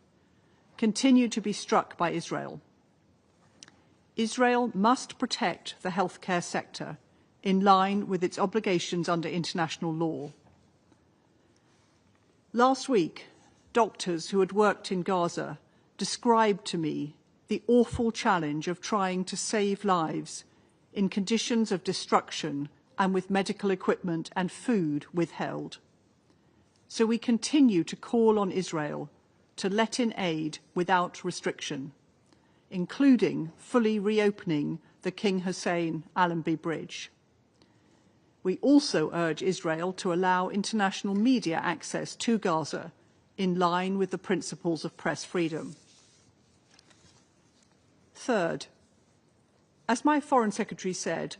continue to be struck by Israel. Israel must protect the healthcare sector in line with its obligations under international law. Last week, doctors who had worked in Gaza described to me the awful challenge of trying to save lives in conditions of destruction and with medical equipment and food withheld. So we continue to call on Israel to let in aid without restriction, including fully reopening the King Hussein Allenby Bridge. We also urge Israel to allow international media access to Gaza in line with the principles of press freedom. Third, as my Foreign Secretary said,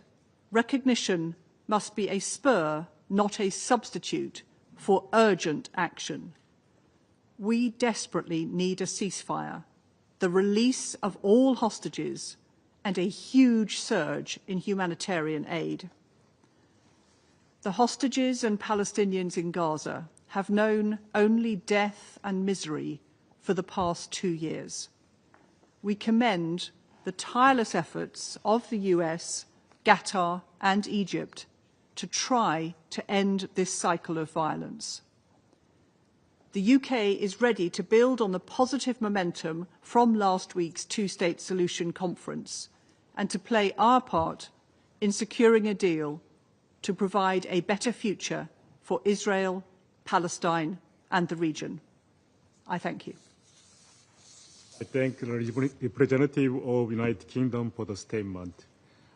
recognition must be a spur, not a substitute, for urgent action. We desperately need a ceasefire, the release of all hostages, and a huge surge in humanitarian aid. The hostages and Palestinians in Gaza have known only death and misery for the past 2 years. We commend the tireless efforts of the US, Qatar and Egypt to try to end this cycle of violence. The UK is ready to build on the positive momentum from last week's two-state solution conference and to play our part in securing a deal to provide a better future for Israel, Palestine and the region. I thank you. I thank the representative of United Kingdom for the statement.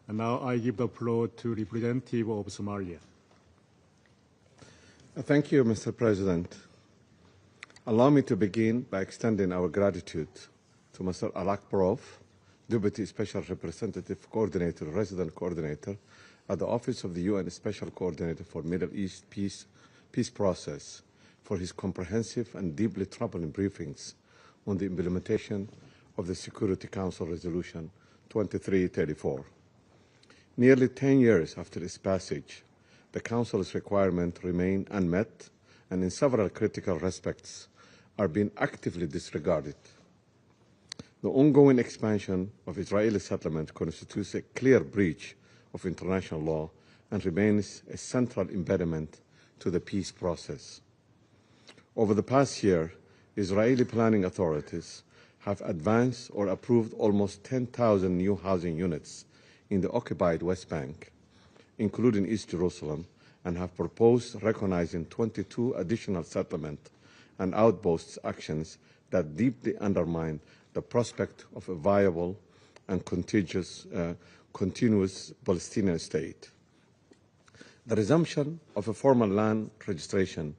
And now I give the floor to representative of Somalia. Thank you, Mr. President. Allow me to begin by extending our gratitude to Mr. Alak Barov, Deputy Special Representative Coordinator, Resident Coordinator at the Office of the UN Special Coordinator for Middle East Peace Process, for his comprehensive and deeply troubling briefings on the implementation of the Security Council Resolution 2334. Nearly 10 years after its passage, the Council's requirements remain unmet and in several critical respects are being actively disregarded. The ongoing expansion of Israeli settlement constitutes a clear breach of international law and remains a central impediment to the peace process. Over the past year, Israeli planning authorities have advanced or approved almost 10,000 new housing units in the occupied West Bank, including East Jerusalem, and have proposed recognizing 22 additional settlement and outposts actions that deeply undermine the prospect of a viable and continuous Palestinian state. The resumption of a formal land registration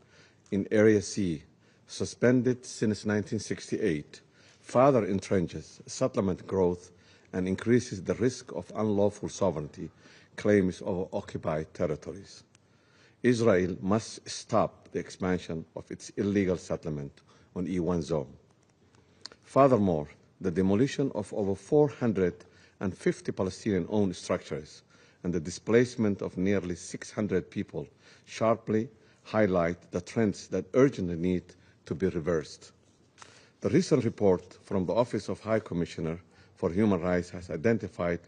in Area C, suspended since 1968, further entrenches settlement growth and increases the risk of unlawful sovereignty claims over occupied territories. Israel must stop the expansion of its illegal settlement on E1 zone. Furthermore, the demolition of over 450 Palestinian-owned structures and the displacement of nearly 600 people sharply highlight the trends that urgently need to be reversed. The recent report from the Office of High Commissioner for Human Rights has identified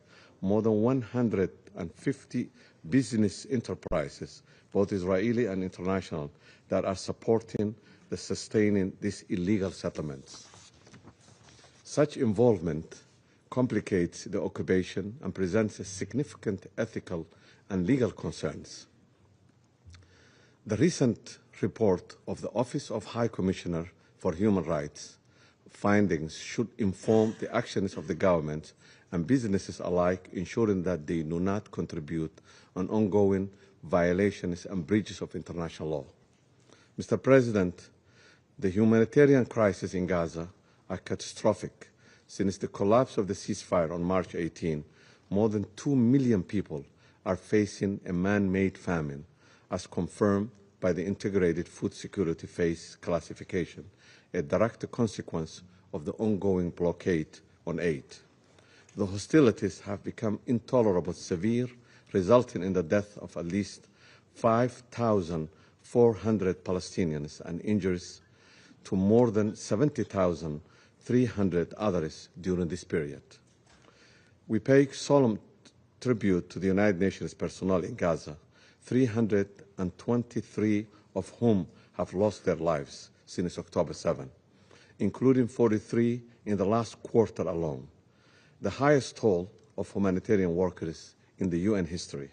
more than 150 business enterprises, both Israeli and international, that are supporting the sustaining these illegal settlements. Such involvement complicates the occupation and presents a significant ethical and legal concerns. The recent report of the Office of High Commissioner for Human Rights findings should inform the actions of the government and businesses alike, ensuring that they do not contribute on ongoing violations and breaches of international law. Mr. President, the humanitarian crisis in Gaza are catastrophic. Since the collapse of the ceasefire on March 18, more than 2 million people are facing a man-made famine, as confirmed by the Integrated Food Security Phase classification, a direct consequence of the ongoing blockade on aid. The hostilities have become intolerably severe, resulting in the death of at least 5,400 Palestinians and injuries to more than 70,300 others during this period. We pay solemn tribute to the United Nations personnel in Gaza, 323 of whom have lost their lives since October 7, including 43 in the last quarter alone, the highest toll of humanitarian workers in the UN history.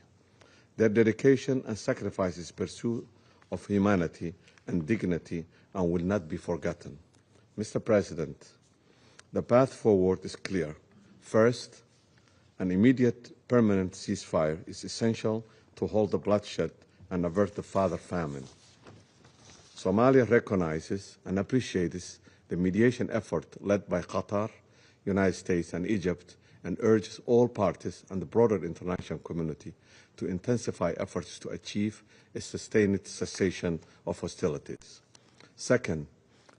Their dedication and sacrifices pursuit of humanity and dignity and will not be forgotten. Mr. President, the path forward is clear. First, an immediate permanent ceasefire is essential to halt the bloodshed and avert the further famine. Somalia recognizes and appreciates the mediation effort led by Qatar, United States, and Egypt, and urges all parties and the broader international community to intensify efforts to achieve a sustained cessation of hostilities. Second,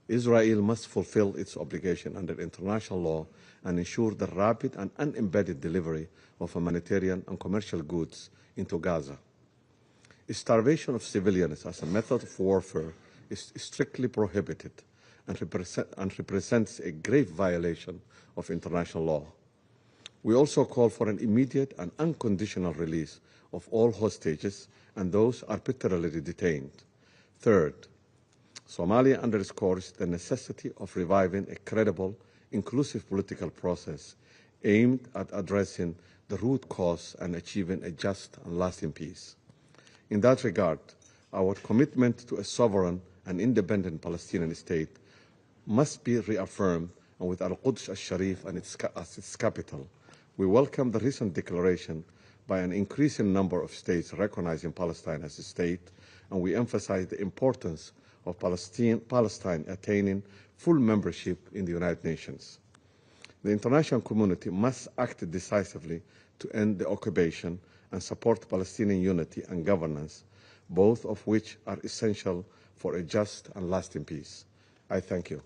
Israel must fulfill its obligation under international law and ensure the rapid and unembedded delivery of humanitarian and commercial goods into Gaza. Starvation of civilians as a method of warfare is strictly prohibited and represents a grave violation of international law. We also call for an immediate and unconditional release of all hostages and those arbitrarily detained. Third, Somalia underscores the necessity of reviving a credible, inclusive political process aimed at addressing the root cause and achieving a just and lasting peace. In that regard, our commitment to a sovereign and independent Palestinian state must be reaffirmed, and with Al-Quds al-Sharif as its capital, we welcome the recent declaration by an increasing number of states recognizing Palestine as a state, and we emphasize the importance of Palestine attaining full membership in the United Nations. The international community must act decisively to end the occupation and support Palestinian unity and governance, both of which are essential for a just and lasting peace. I thank you.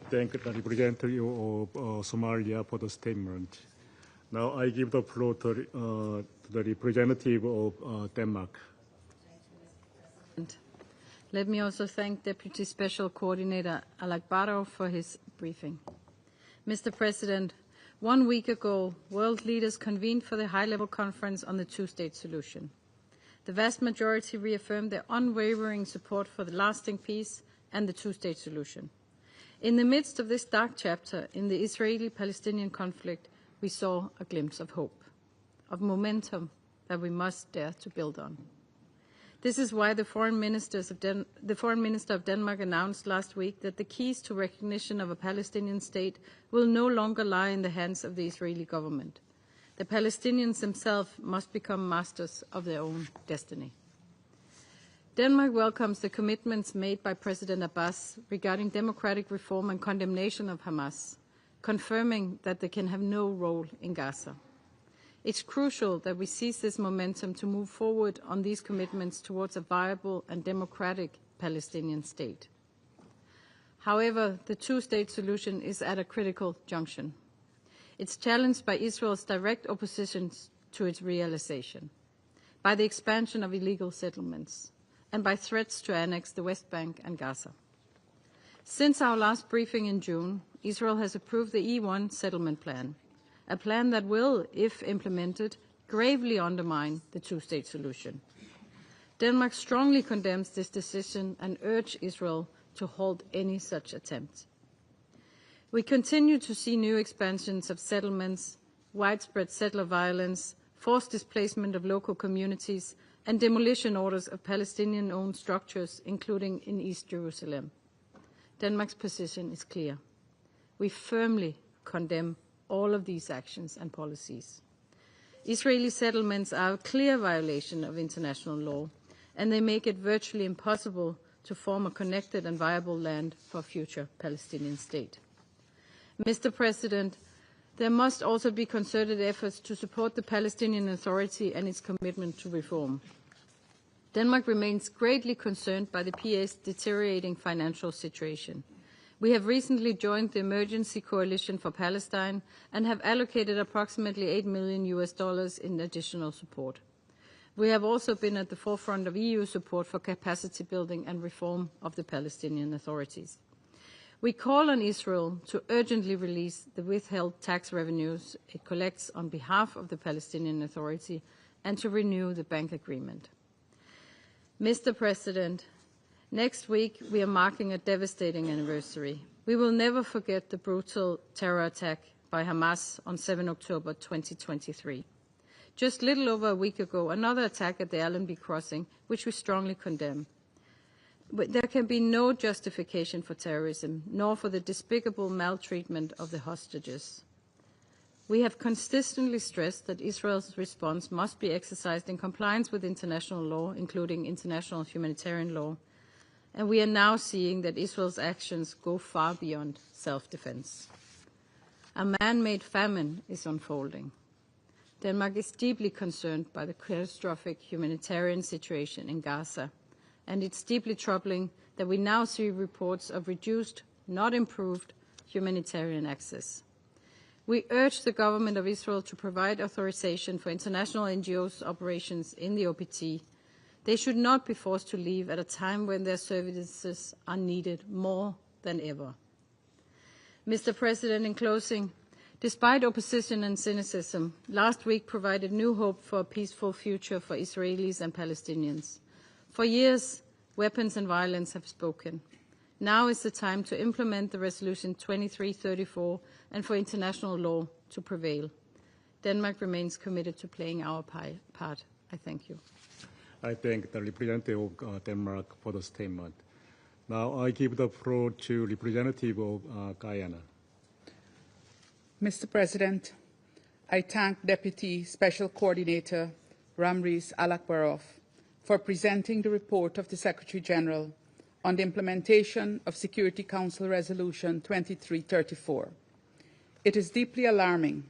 Thank the representative of Somalia for the statement. Now I give the floor to the representative of Denmark. Let me also thank Deputy Special Coordinator Alak Barov for his briefing. Mr. President, 1 week ago, world leaders convened for the high-level conference on the two-state solution. The vast majority reaffirmed their unwavering support for the lasting peace and the two-state solution. In the midst of this dark chapter in the Israeli-Palestinian conflict, we saw a glimpse of hope, of momentum that we must dare to build on. This is why the Foreign Minister of Denmark announced last week that the keys to recognition of a Palestinian state will no longer lie in the hands of the Israeli government. The Palestinians themselves must become masters of their own destiny. Denmark welcomes the commitments made by President Abbas regarding democratic reform and condemnation of Hamas, confirming that they can have no role in Gaza. It's crucial that we seize this momentum to move forward on these commitments towards a viable and democratic Palestinian state. However, the two-state solution is at a critical junction. It's challenged by Israel's direct opposition to its realization, by the expansion of illegal settlements, and by threats to annex the West Bank and Gaza. Since our last briefing in June, Israel has approved the E1 settlement plan, a plan that will, if implemented, gravely undermine the two-state solution. Denmark strongly condemns this decision and urges Israel to halt any such attempt. We continue to see new expansions of settlements, widespread settler violence, forced displacement of local communities, and demolition orders of Palestinian-owned structures, including in East Jerusalem. Denmark's position is clear. We firmly condemn all of these actions and policies. Israeli settlements are a clear violation of international law, and they make it virtually impossible to form a connected and viable land for a future Palestinian state. Mr. President, there must also be concerted efforts to support the Palestinian Authority and its commitment to reform. Denmark remains greatly concerned by the PA's deteriorating financial situation. We have recently joined the Emergency Coalition for Palestine and have allocated approximately $8 million in additional support. We have also been at the forefront of EU support for capacity building and reform of the Palestinian authorities. We call on Israel to urgently release the withheld tax revenues it collects on behalf of the Palestinian Authority and to renew the bank agreement. Mr. President, next week we are marking a devastating anniversary. We will never forget the brutal terror attack by Hamas on 7 October 2023. Just little over a week ago, another attack at the Allenby crossing, which we strongly condemn. But there can be no justification for terrorism, nor for the despicable maltreatment of the hostages. We have consistently stressed that Israel's response must be exercised in compliance with international law, including international humanitarian law, and we are now seeing that Israel's actions go far beyond self-defense. A man-made famine is unfolding. Denmark is deeply concerned by the catastrophic humanitarian situation in Gaza, and it's deeply troubling that we now see reports of reduced, not improved, humanitarian access. We urge the government of Israel to provide authorization for international NGOs' operations in the OPT. They should not be forced to leave at a time when their services are needed more than ever. Mr. President, in closing, despite opposition and cynicism, last week provided new hope for a peaceful future for Israelis and Palestinians. For years, weapons and violence have spoken. Now is the time to implement the Resolution 2334 and for international law to prevail. Denmark remains committed to playing our part. I thank you. I thank the representative of Denmark for the statement. Now I give the floor to representative of Guyana. Mr. President, I thank Deputy Special Coordinator Ramriz Alakbarov for presenting the report of the Secretary General on the implementation of Security Council Resolution 2334. It is deeply alarming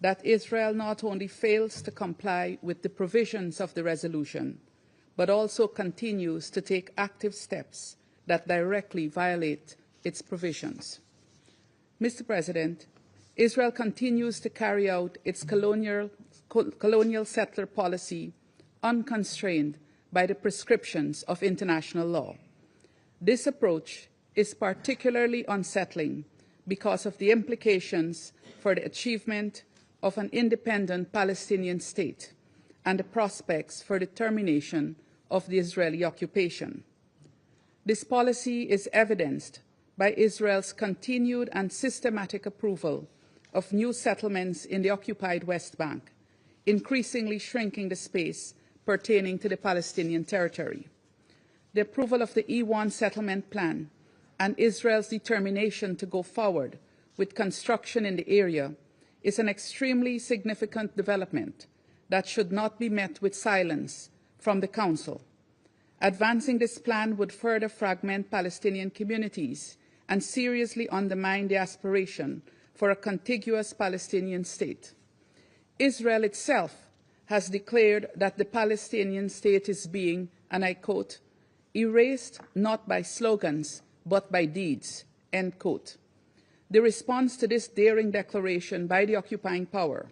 that Israel not only fails to comply with the provisions of the resolution, but also continues to take active steps that directly violate its provisions. Mr. President, Israel continues to carry out its colonial settler policy unconstrained by the prescriptions of international law. This approach is particularly unsettling because of the implications for the achievement of an independent Palestinian state and the prospects for the termination of the Israeli occupation. This policy is evidenced by Israel's continued and systematic approval of new settlements in the occupied West Bank, increasingly shrinking the space pertaining to the Palestinian territory. The approval of the E1 settlement plan and Israel's determination to go forward with construction in the area is an extremely significant development that should not be met with silence from the Council. Advancing this plan would further fragment Palestinian communities and seriously undermine the aspiration for a contiguous Palestinian state. Israel itself has declared that the Palestinian state is being, and I quote, erased not by slogans, but by deeds, end quote. The response to this daring declaration by the occupying power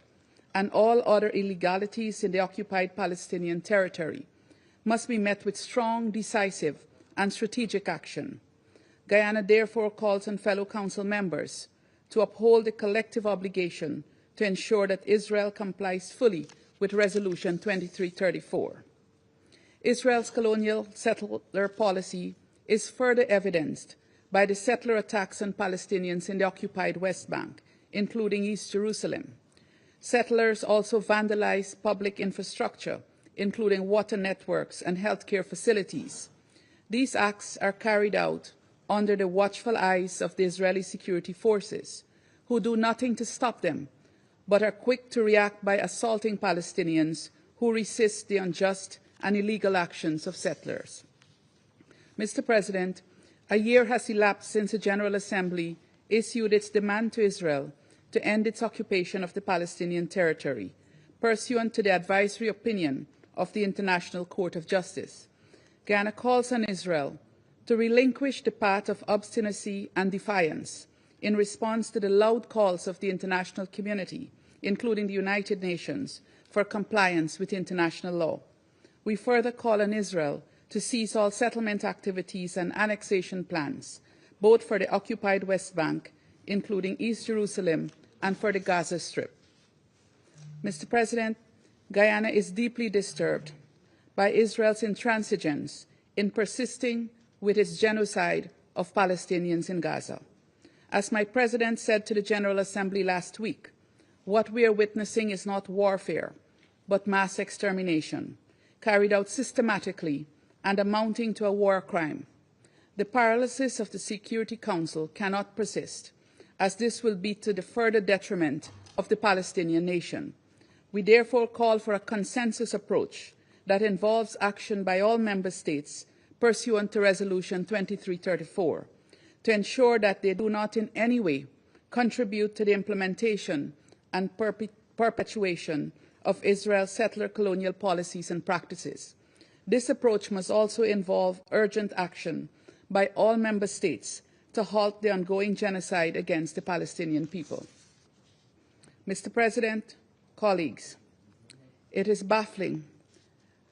and all other illegalities in the occupied Palestinian territory must be met with strong, decisive, and strategic action. Guyana therefore calls on fellow Council members to uphold the collective obligation to ensure that Israel complies fully with Resolution 2334. Israel's colonial settler policy is further evidenced by the settler attacks on Palestinians in the occupied West Bank, including East Jerusalem. Settlers also vandalize public infrastructure, including water networks and healthcare facilities. These acts are carried out under the watchful eyes of the Israeli security forces, who do nothing to stop them, but are quick to react by assaulting Palestinians who resist the unjust and illegal actions of settlers. Mr. President, a year has elapsed since the General Assembly issued its demand to Israel to end its occupation of the Palestinian territory, pursuant to the advisory opinion of the International Court of Justice. Guyana calls on Israel to relinquish the path of obstinacy and defiance in response to the loud calls of the international community, including the United Nations, for compliance with international law. We further call on Israel to cease all settlement activities and annexation plans, both for the occupied West Bank, including East Jerusalem, and for the Gaza Strip. Mr. President, Guyana is deeply disturbed by Israel's intransigence in persisting with its genocide of Palestinians in Gaza. As my President said to the General Assembly last week, what we are witnessing is not warfare, but mass extermination, carried out systematically and amounting to a war crime. The paralysis of the Security Council cannot persist, as this will be to the further detriment of the Palestinian nation. We therefore call for a consensus approach that involves action by all member states pursuant to Resolution 2334 to ensure that they do not in any way contribute to the implementation and perpetuation of Israel's settler colonial policies and practices. This approach must also involve urgent action by all member states to halt the ongoing genocide against the Palestinian people. Mr. President, colleagues, it is baffling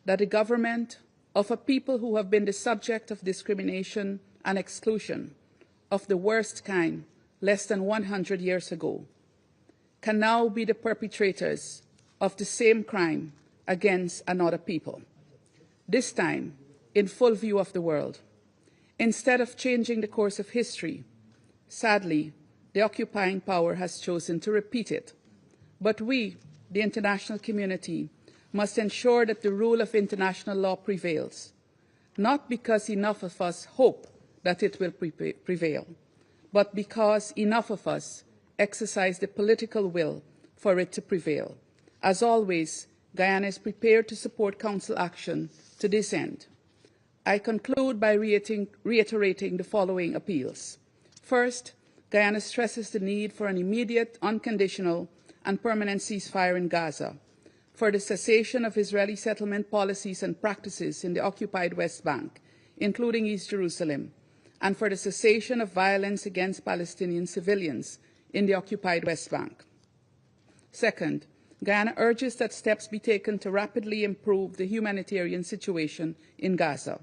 that the government of a people who have been the subject of discrimination and exclusion of the worst kind less than 100 years ago can now be the perpetrators of the same crime against another people, this time in full view of the world. Instead of changing the course of history, sadly, the occupying power has chosen to repeat it. But we, the international community, must ensure that the rule of international law prevails, not because enough of us hope that it will prevail, but because enough of us exercise the political will for it to prevail. As always, Guyana is prepared to support Council action to this end. I conclude by reiterating the following appeals. First, Guyana stresses the need for an immediate, unconditional, and permanent ceasefire in Gaza, for the cessation of Israeli settlement policies and practices in the occupied West Bank, including East Jerusalem, and for the cessation of violence against Palestinian civilians in the occupied West Bank. Second, Guyana urges that steps be taken to rapidly improve the humanitarian situation in Gaza.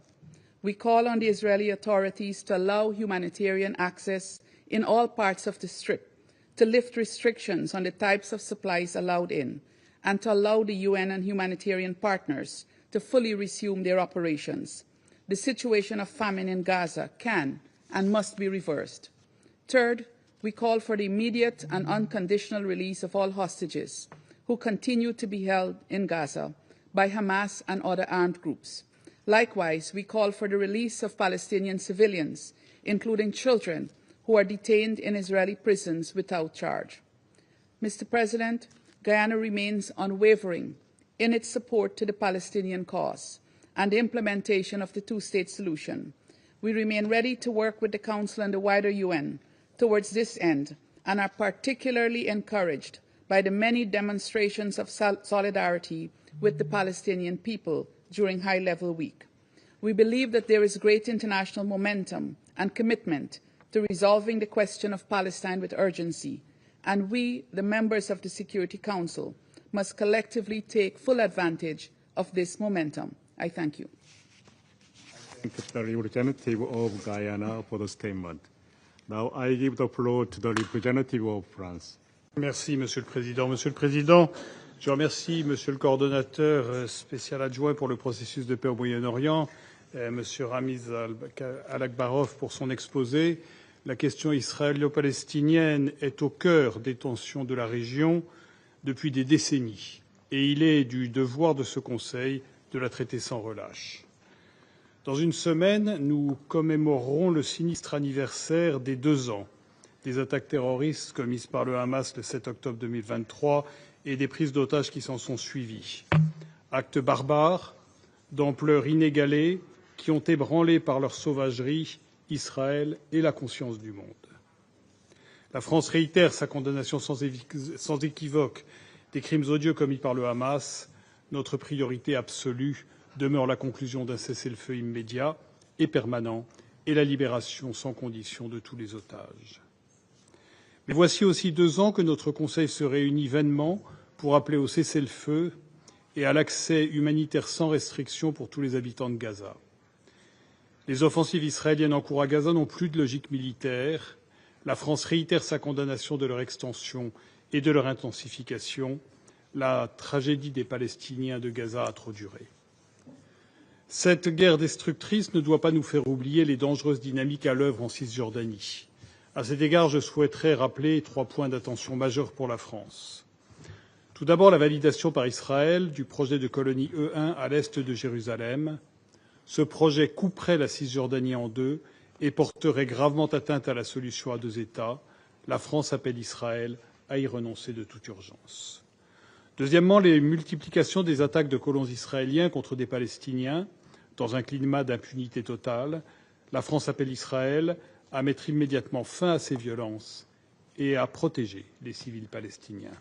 We call on the Israeli authorities to allow humanitarian access in all parts of the Strip, to lift restrictions on the types of supplies allowed in, and to allow the UN and humanitarian partners to fully resume their operations. The situation of famine in Gaza can and must be reversed. Third, we call for the immediate and unconditional release of all hostages who continue to be held in Gaza by Hamas and other armed groups. Likewise, we call for the release of Palestinian civilians, including children, who are detained in Israeli prisons without charge. Mr. President, Guyana remains unwavering in its support to the Palestinian cause and the implementation of the two-state solution. We remain ready to work with the Council and the wider UN towards this end and are particularly encouraged by the many demonstrations of solidarity with the Palestinian people during High-Level Week. We believe that there is great international momentum and commitment to resolving the question of Palestine with urgency, and we, the members of the Security Council, must collectively take full advantage of this momentum. I thank you. I thank the representative of Guyana for the statement. Now I give the floor to the representative of France. Merci, Monsieur le Président. Monsieur le Président, je remercie Monsieur le coordonnateur spécial adjoint pour le processus de paix au Moyen-Orient, Monsieur Ramiz Alakbarov, pour son exposé. La question israélo-palestinienne est au cœur des tensions de la région depuis des décennies, et il est du devoir de ce Conseil de la traiter sans relâche. Dans une semaine, nous commémorerons le sinistre anniversaire des 2 ans des attaques terroristes commises par le Hamas le 7 octobre 2023 et des prises d'otages qui s'en sont suivies. Actes barbares, d'ampleur inégalée, qui ont ébranlé par leur sauvagerie Israël et la conscience du monde. La France réitère sa condamnation sans équivoque des crimes odieux commis par le Hamas. Notre priorité absolue demeure la conclusion d'un cessez-le-feu immédiat et permanent et la libération sans condition de tous les otages. Mais voici aussi 2 ans que notre Conseil se réunit vainement pour appeler au cessez-le-feu et à l'accès humanitaire sans restriction pour tous les habitants de Gaza. Les offensives israéliennes en cours à Gaza n'ont plus de logique militaire. La France réitère sa condamnation de leur extension et de leur intensification. La tragédie des Palestiniens de Gaza a trop duré. Cette guerre destructrice ne doit pas nous faire oublier les dangereuses dynamiques à l'œuvre en Cisjordanie. À cet égard, je souhaiterais rappeler 3 points d'attention majeurs pour la France. Tout d'abord, la validation par Israël du projet de colonie E1 à l'est de Jérusalem. Ce projet couperait la Cisjordanie en deux et porterait gravement atteinte à la solution à 2 États. La France appelle Israël à y renoncer de toute urgence. Deuxièmement, les multiplications des attaques de colons israéliens contre des Palestiniens dans un climat d'impunité totale. La France appelle Israël à mettre immédiatement fin à ces violences et à protéger les civils palestiniens.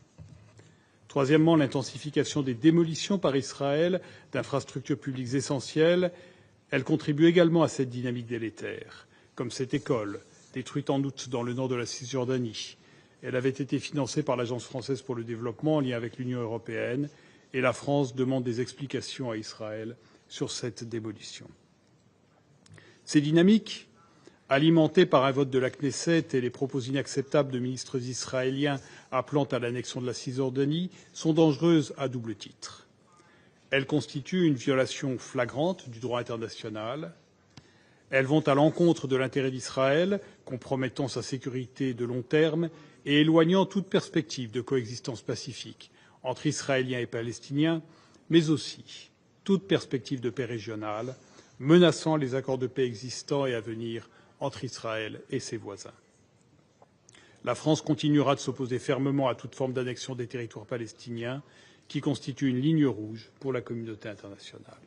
Troisièmement, l'intensification des démolitions par Israël d'infrastructures publiques essentielles. Elle contribue également à cette dynamique délétère, comme cette école, détruite en août dans le nord de la Cisjordanie. Elle avait été financée par l'Agence française pour le développement en lien avec l'Union européenne, et la France demande des explications à Israël sur cette démolition. Ces dynamiques, alimentées par un vote de la Knesset et les propos inacceptables de ministres israéliens appelant à l'annexion de la Cisjordanie, sont dangereuses à double titre. Elles constituent une violation flagrante du droit international. Elles vont à l'encontre de l'intérêt d'Israël, compromettant sa sécurité de long terme et éloignant toute perspective de coexistence pacifique entre Israéliens et Palestiniens, mais aussi toute perspective de paix régionale, menaçant les accords de paix existants et à venir entre Israël et ses voisins. La France continuera de s'opposer fermement à toute forme d'annexion des territoires palestiniens, qui constitue une ligne rouge pour la communauté internationale.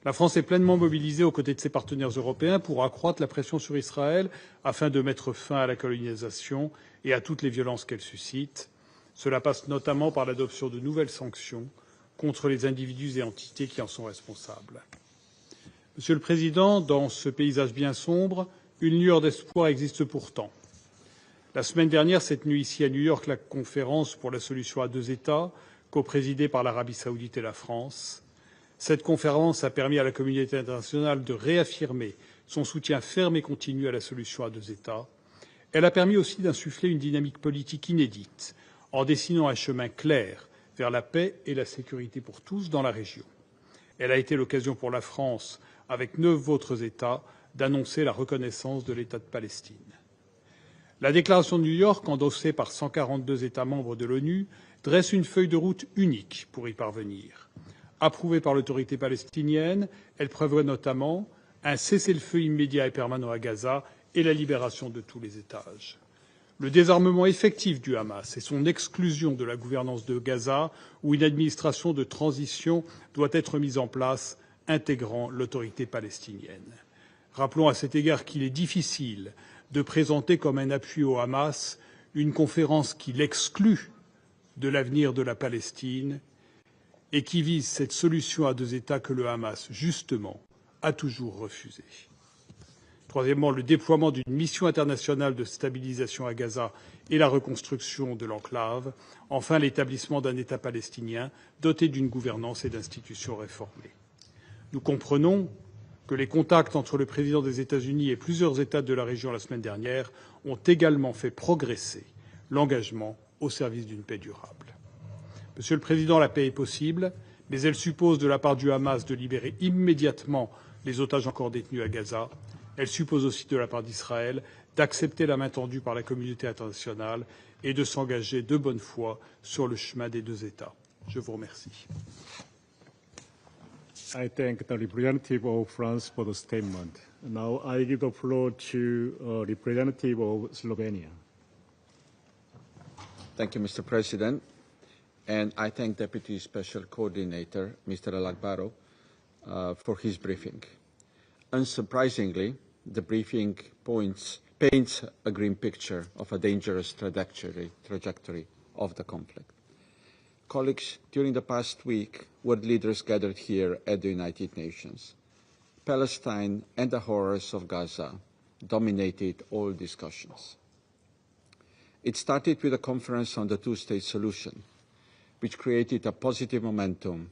La France est pleinement mobilisée aux côtés de ses partenaires européens pour accroître la pression sur Israël afin de mettre fin à la colonisation et à toutes les violences qu'elle suscite. Cela passe notamment par l'adoption de nouvelles sanctions contre les individus et entités qui en sont responsables. Monsieur le Président, dans ce paysage bien sombre, une lueur d'espoir existe pourtant. La semaine dernière s'est tenue ici à New York la conférence pour la solution à 2 États, coprésidée par l'Arabie saoudite et la France. Cette conférence a permis à la communauté internationale de réaffirmer son soutien ferme et continu à la solution à 2 États. Elle a permis aussi d'insuffler une dynamique politique inédite, en dessinant un chemin clair vers la paix et la sécurité pour tous dans la région. Elle a été l'occasion pour la France, avec 9 autres États, d'annoncer la reconnaissance de l'État de Palestine. La déclaration de New York, endossée par 142 États membres de l'ONU, dresse une feuille de route unique pour y parvenir. Approuvée par l'autorité palestinienne, elle prévoit notamment un cessez-le-feu immédiat et permanent à Gaza et la libération de tous les otages. Le désarmement effectif du Hamas et son exclusion de la gouvernance de Gaza, où une administration de transition doit être mise en place, intégrant l'autorité palestinienne. Rappelons à cet égard qu'il est difficile de présenter comme un appui au Hamas une conférence qui l'exclut de l'avenir de la Palestine et qui vise cette solution à 2 États que le Hamas, justement, a toujours refusée. Troisièmement, le déploiement d'une mission internationale de stabilisation à Gaza et la reconstruction de l'enclave. Enfin, l'établissement d'un État palestinien doté d'une gouvernance et d'institutions réformées. Nous comprenons que les contacts entre le président des États-Unis et plusieurs États de la région la semaine dernière ont également fait progresser l'engagement au service d'une paix durable. Monsieur le Président, la paix est possible, mais elle suppose de la part du Hamas de libérer immédiatement les otages encore détenus à Gaza. Elle suppose aussi de la part d'Israël d'accepter la main tendue par la communauté internationale et de s'engager de bonne foi sur le chemin des 2 États. Je vous remercie. I thank the representative of France for the statement. Now I give the floor to representative of Slovenia. Thank you, Mr. President. And I thank Deputy Special Coordinator, Mr. Alakbarov, for his briefing. Unsurprisingly, the briefing paints a grim picture of a dangerous trajectory of the conflict. Colleagues, during the past week, world leaders gathered here at the United Nations. Palestine and the horrors of Gaza dominated all discussions. It started with a conference on the two-state solution, which created a positive momentum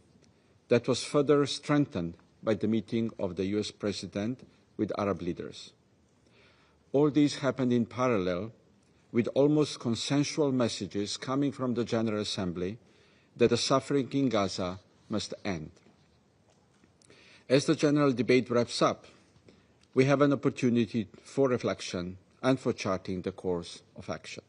that was further strengthened by the meeting of the US President with Arab leaders. All these happened in parallel with almost consensual messages coming from the General Assembly that the suffering in Gaza must end. As the general debate wraps up, we have an opportunity for reflection and for charting the course of action.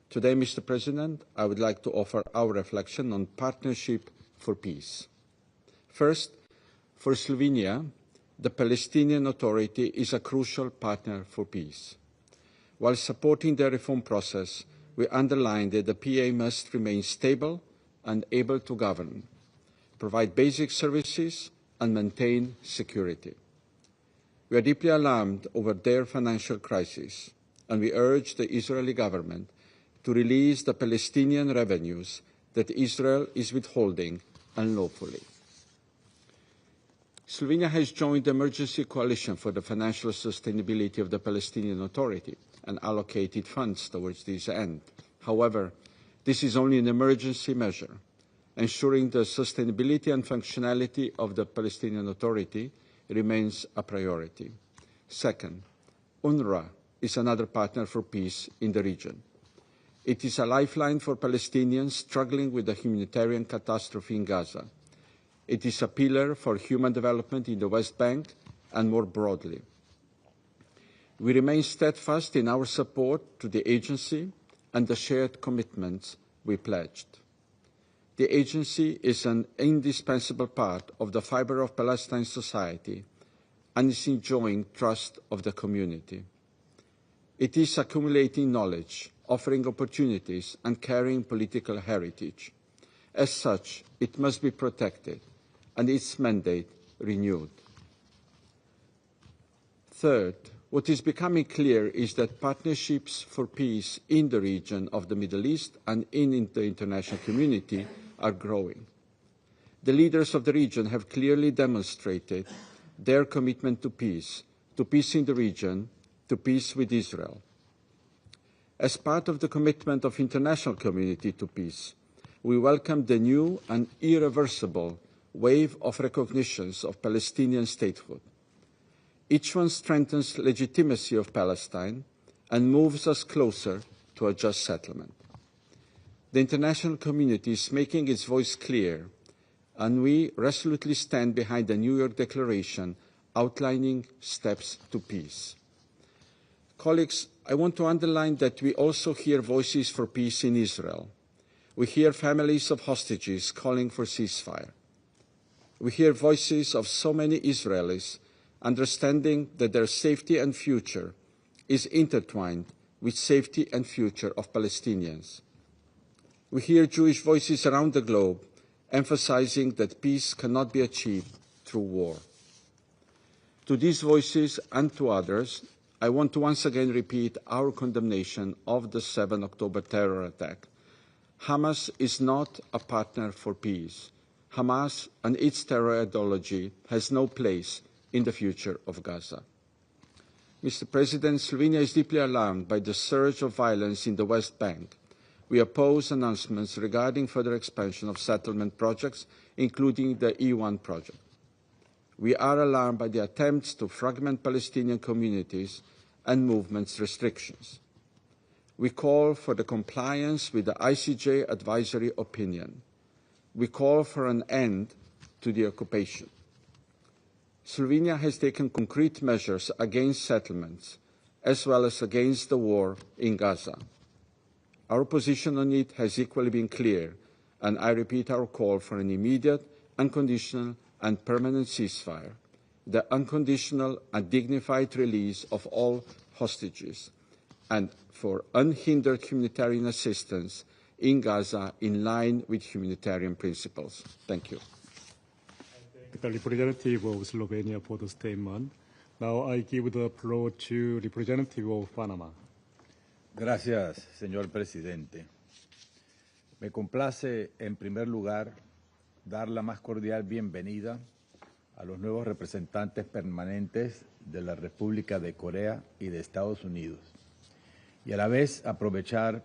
Today, Mr. President, I would like to offer our reflection on partnership for peace. First, for Slovenia, the Palestinian Authority is a crucial partner for peace. While supporting the reform process, we underline that the PA must remain stable and able to govern, provide basic services, and maintain security. We are deeply alarmed over their financial crisis, and we urge the Israeli government to release the Palestinian revenues that Israel is withholding unlawfully. Slovenia has joined the Emergency Coalition for the Financial Sustainability of the Palestinian Authority and allocated funds towards this end. However, this is only an emergency measure. Ensuring the sustainability and functionality of the Palestinian Authority remains a priority. Second, UNRWA is another partner for peace in the region. It is a lifeline for Palestinians struggling with the humanitarian catastrophe in Gaza. It is a pillar for human development in the West Bank and more broadly. We remain steadfast in our support to the agency and the shared commitments we pledged. The agency is an indispensable part of the fibre of Palestine society and is enjoying trust of the community. It is accumulating knowledge, offering opportunities, and carrying political heritage. As such, it must be protected and its mandate renewed. Third, what is becoming clear is that partnerships for peace in the region of the Middle East and in the international community are growing. The leaders of the region have clearly demonstrated their commitment to peace in the region, to peace with Israel. As part of the commitment of the international community to peace, we welcome the new and irreversible wave of recognitions of Palestinian statehood. Each one strengthens legitimacy of Palestine and moves us closer to a just settlement. The international community is making its voice clear, and we resolutely stand behind the New York Declaration outlining steps to peace. Colleagues, I want to underline that we also hear voices for peace in Israel. We hear families of hostages calling for ceasefire. We hear voices of so many Israelis understanding that their safety and future is intertwined with safety and future of Palestinians. We hear Jewish voices around the globe emphasizing that peace cannot be achieved through war. To these voices and to others, I want to once again repeat our condemnation of the 7 October terror attack. Hamas is not a partner for peace. Hamas and its terror ideology has no place in the future of Gaza. Mr. President, Slovenia is deeply alarmed by the surge of violence in the West Bank. We oppose announcements regarding further expansion of settlement projects, including the E1 project. We are alarmed by the attempts to fragment Palestinian communities and movements restrictions. We call for the compliance with the ICJ advisory opinion. We call for an end to the occupation. Slovenia has taken concrete measures against settlements, as well as against the war in Gaza. Our position on it has equally been clear, and I repeat our call for an immediate, unconditional, and permanent ceasefire, the unconditional and dignified release of all hostages, and for unhindered humanitarian assistance in Gaza in line with humanitarian principles. Thank you. The representative of Slovenia for the statement. Now I give the floor to representative of Panama. Gracias, señor presidente. Me complace, en primer lugar, dar la más cordial bienvenida a los nuevos representantes permanentes de la República de Corea y de Estados Unidos, y a la vez aprovechar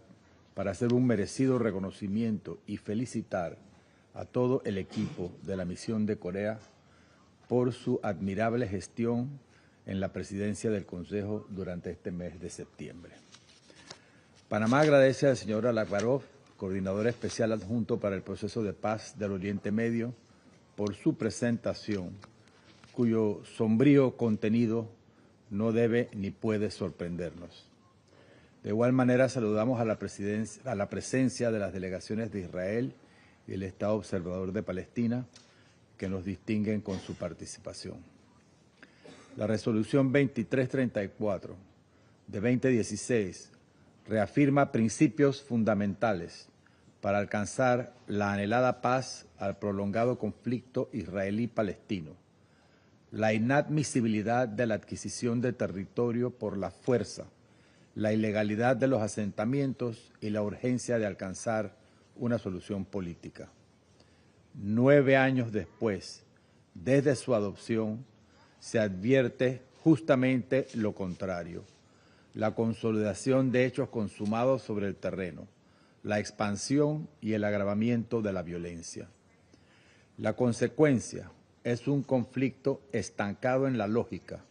para hacer un merecido reconocimiento y felicitar a todo el equipo de la misión de Corea por su admirable gestión en la presidencia del Consejo durante este mes de septiembre. Panamá agradece al señor Alakbarov, coordinador especial adjunto para el proceso de paz del Oriente Medio, por su presentación, cuyo sombrío contenido no debe ni puede sorprendernos. De igual manera, saludamos a la presencia de las delegaciones de Israel y el Estado Observador de Palestina, que nos distinguen con su participación. La resolución 2334 de 2016 reafirma principios fundamentales para alcanzar la anhelada paz al prolongado conflicto israelí-palestino, la inadmisibilidad de la adquisición de territorio por la fuerza, la ilegalidad de los asentamientos y la urgencia de alcanzar una solución política. 9 años después, desde su adopción, se advierte justamente lo contrario: la consolidación de hechos consumados sobre el terreno, la expansión y el agravamiento de la violencia. La consecuencia es un conflicto estancado en la lógica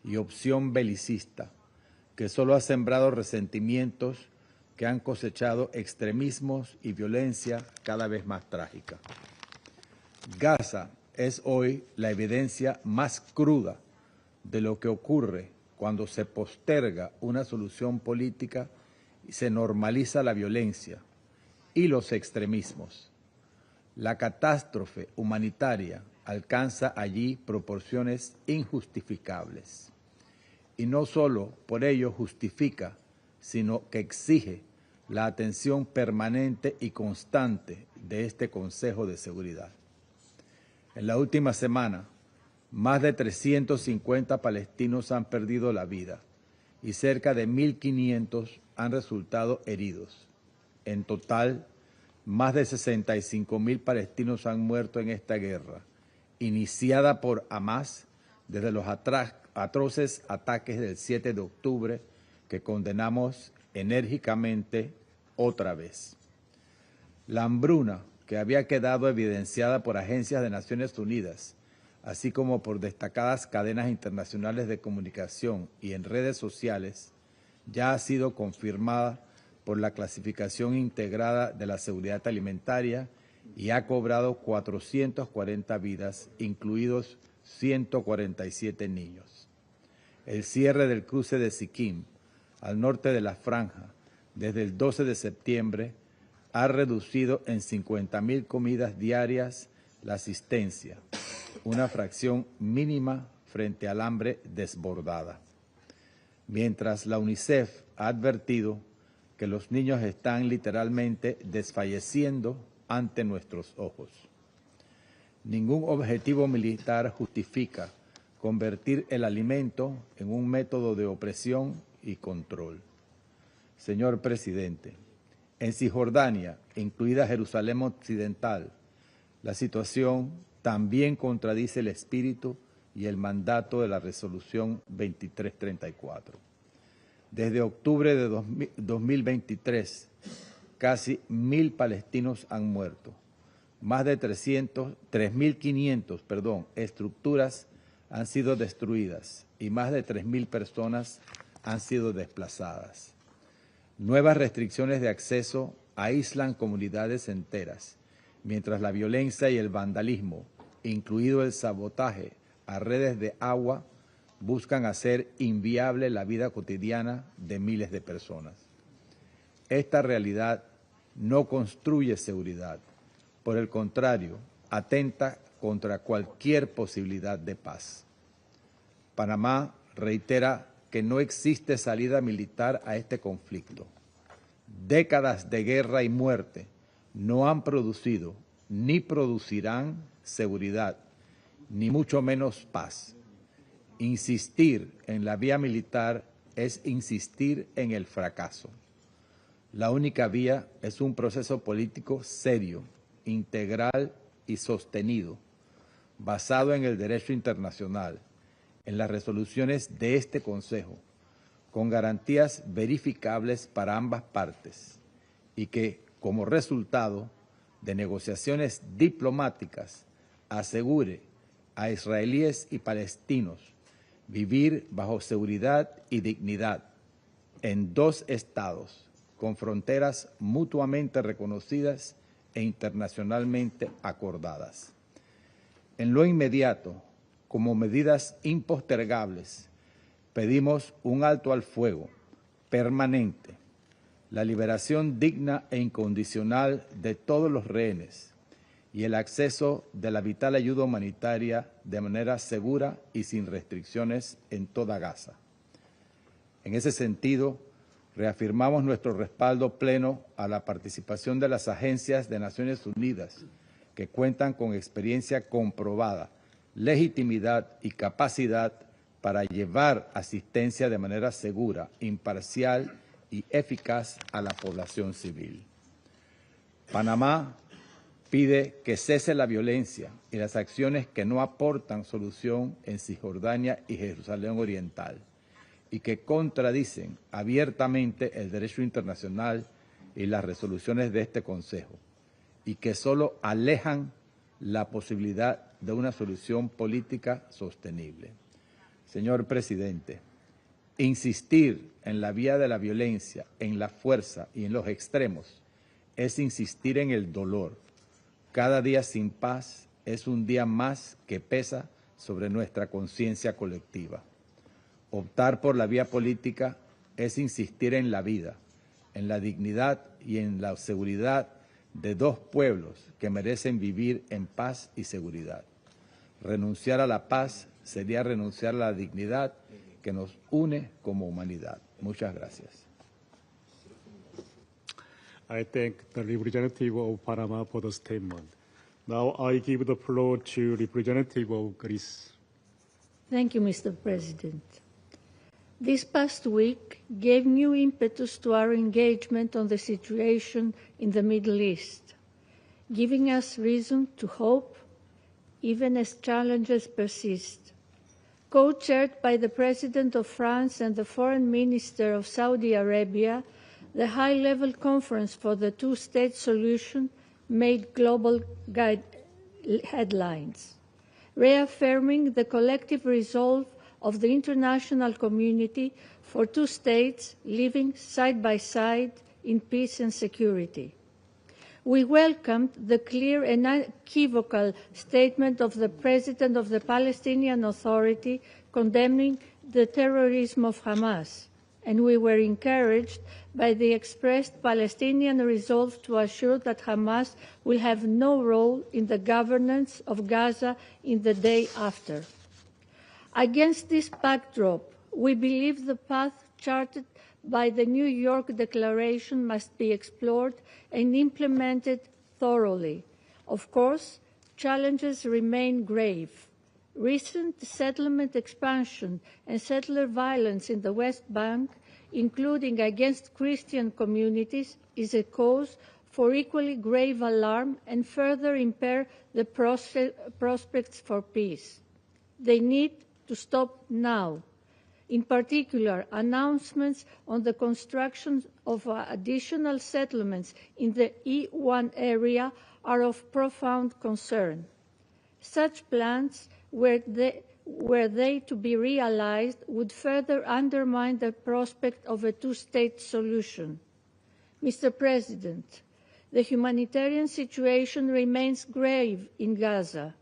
y opción belicista, que solo ha sembrado resentimientos que han cosechado extremismos y violencia cada vez más trágica. Gaza es hoy la evidencia más cruda de lo que ocurre cuando se posterga una solución política y se normaliza la violencia y los extremismos. La catástrofe humanitaria alcanza allí proporciones injustificables. Y no solo por ello justifica, sino que exige la atención permanente y constante de este Consejo de Seguridad. En la última semana, más de 350 palestinos han perdido la vida y cerca de 1.500 han resultado heridos. En total, más de 65.000 palestinos han muerto en esta guerra, iniciada por Hamas desde los atroces ataques del 7 de octubre que condenamos enérgicamente otra vez. La hambruna que había quedado evidenciada por agencias de Naciones Unidas, así como por destacadas cadenas internacionales de comunicación y en redes sociales, ya ha sido confirmada por la clasificación integrada de la seguridad alimentaria y ha cobrado 440 vidas, incluidos 147 niños. El cierre del cruce de Sikkim, al norte de la franja, desde el 12 de septiembre, ha reducido en 50.000 comidas diarias la asistencia, una fracción mínima frente al hambre desbordada. Mientras la UNICEF ha advertido que los niños están literalmente desfalleciendo ante nuestros ojos. Ningún objetivo militar justifica convertir el alimento en un método de opresión y control. Señor presidente, en Cisjordania, incluida Jerusalén Occidental, la situación también contradice el espíritu y el mandato de la resolución 2334. Desde octubre de 2023, casi 1.000 palestinos han muerto. Más de 3.500 estructuras han sido destruidas y más de 3.000 personas han sido desplazadas. Nuevas restricciones de acceso aíslan comunidades enteras, mientras la violencia y el vandalismo, incluido el sabotaje a redes de agua, buscan hacer inviable la vida cotidiana de miles de personas. Esta realidad no construye seguridad, por el contrario, atenta contra cualquier posibilidad de paz. Panamá reitera que no existe salida militar a este conflicto. Décadas de guerra y muerte no han producido ni producirán seguridad, ni mucho menos paz. Insistir en la vía militar es insistir en el fracaso. La única vía es un proceso político serio, integral y sostenido, basado en el derecho internacional, en las resoluciones de este Consejo, con garantías verificables para ambas partes y que, como resultado de negociaciones diplomáticas, asegure a israelíes y palestinos vivir bajo seguridad y dignidad en dos estados con fronteras mutuamente reconocidas e internacionalmente acordadas. En lo inmediato, como medidas impostergables, pedimos un alto al fuego permanente, la liberación digna e incondicional de todos los rehenes y el acceso de la vital ayuda humanitaria de manera segura y sin restricciones en toda Gaza. En ese sentido, reafirmamos nuestro respaldo pleno a la participación de las agencias de Naciones Unidas que cuentan con experiencia comprobada, legitimidad y capacidad para llevar asistencia de manera segura, imparcial y eficaz a la población civil. Panamá pide que cese la violencia y las acciones que no aportan solución en Cisjordania y Jerusalén Oriental y que contradicen abiertamente el derecho internacional y las resoluciones de este Consejo y que solo alejan la posibilidad de una solución política sostenible. Señor Presidente, insistir en la vía de la violencia, en la fuerza y en los extremos es insistir en el dolor. Cada día sin paz es un día más que pesa sobre nuestra conciencia colectiva. Optar por la vía política es insistir en la vida, en la dignidad y en la seguridad de dos pueblos que merecen vivir en paz y seguridad. Renunciar a la paz sería renunciar a la dignidad que nos une como humanidad. Muchas gracias. I thank the representative of Panama for the statement. Now I give the floor to representative of Greece. Thank you, Mr. President. This past week gave new impetus to our engagement on the situation in the Middle East, giving us reason to hope even as challenges persist. Co-chaired by the President of France and the Foreign Minister of Saudi Arabia, the high-level conference for the two-state solution made global headlines, reaffirming the collective resolve of the international community for two states living side by side in peace and security. We welcomed the clear and unequivocal statement of the President of the Palestinian Authority condemning the terrorism of Hamas, and we were encouraged by the expressed Palestinian resolve to assure that Hamas will have no role in the governance of Gaza in the day after. Against this backdrop, we believe the path charted by the New York Declaration must be explored and implemented thoroughly. Of course, challenges remain grave. Recent settlement expansion and settler violence in the West Bank, including against Christian communities, is a cause for equally grave alarm and further impair the prospects for peace. They need to stop now. In particular, announcements on the construction of additional settlements in the E1 area are of profound concern. Such plans, were they to be realized, would further undermine the prospect of a two-state solution. Mr. President, the humanitarian situation remains grave in Gaza.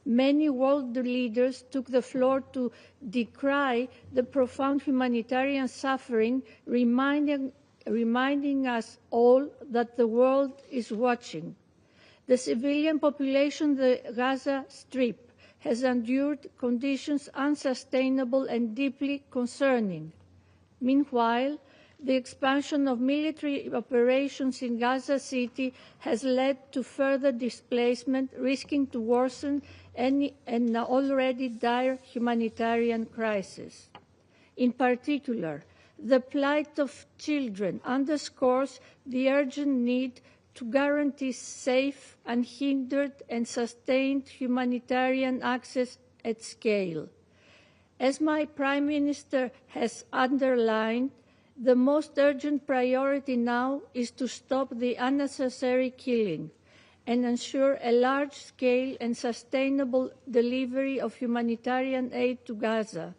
Many world leaders took the floor to decry the profound humanitarian suffering, reminding us all that the world is watching. The civilian population of the Gaza Strip has endured conditions unsustainable and deeply concerning. Meanwhile, the expansion of military operations in Gaza City has led to further displacement, risking to worsen an already dire humanitarian crisis. In particular, the plight of children underscores the urgent need to guarantee safe, unhindered, and sustained humanitarian access at scale. As my Prime Minister has underlined, the most urgent priority now is to stop the unnecessary killing and ensure a large-scale and sustainable delivery of humanitarian aid to Gaza.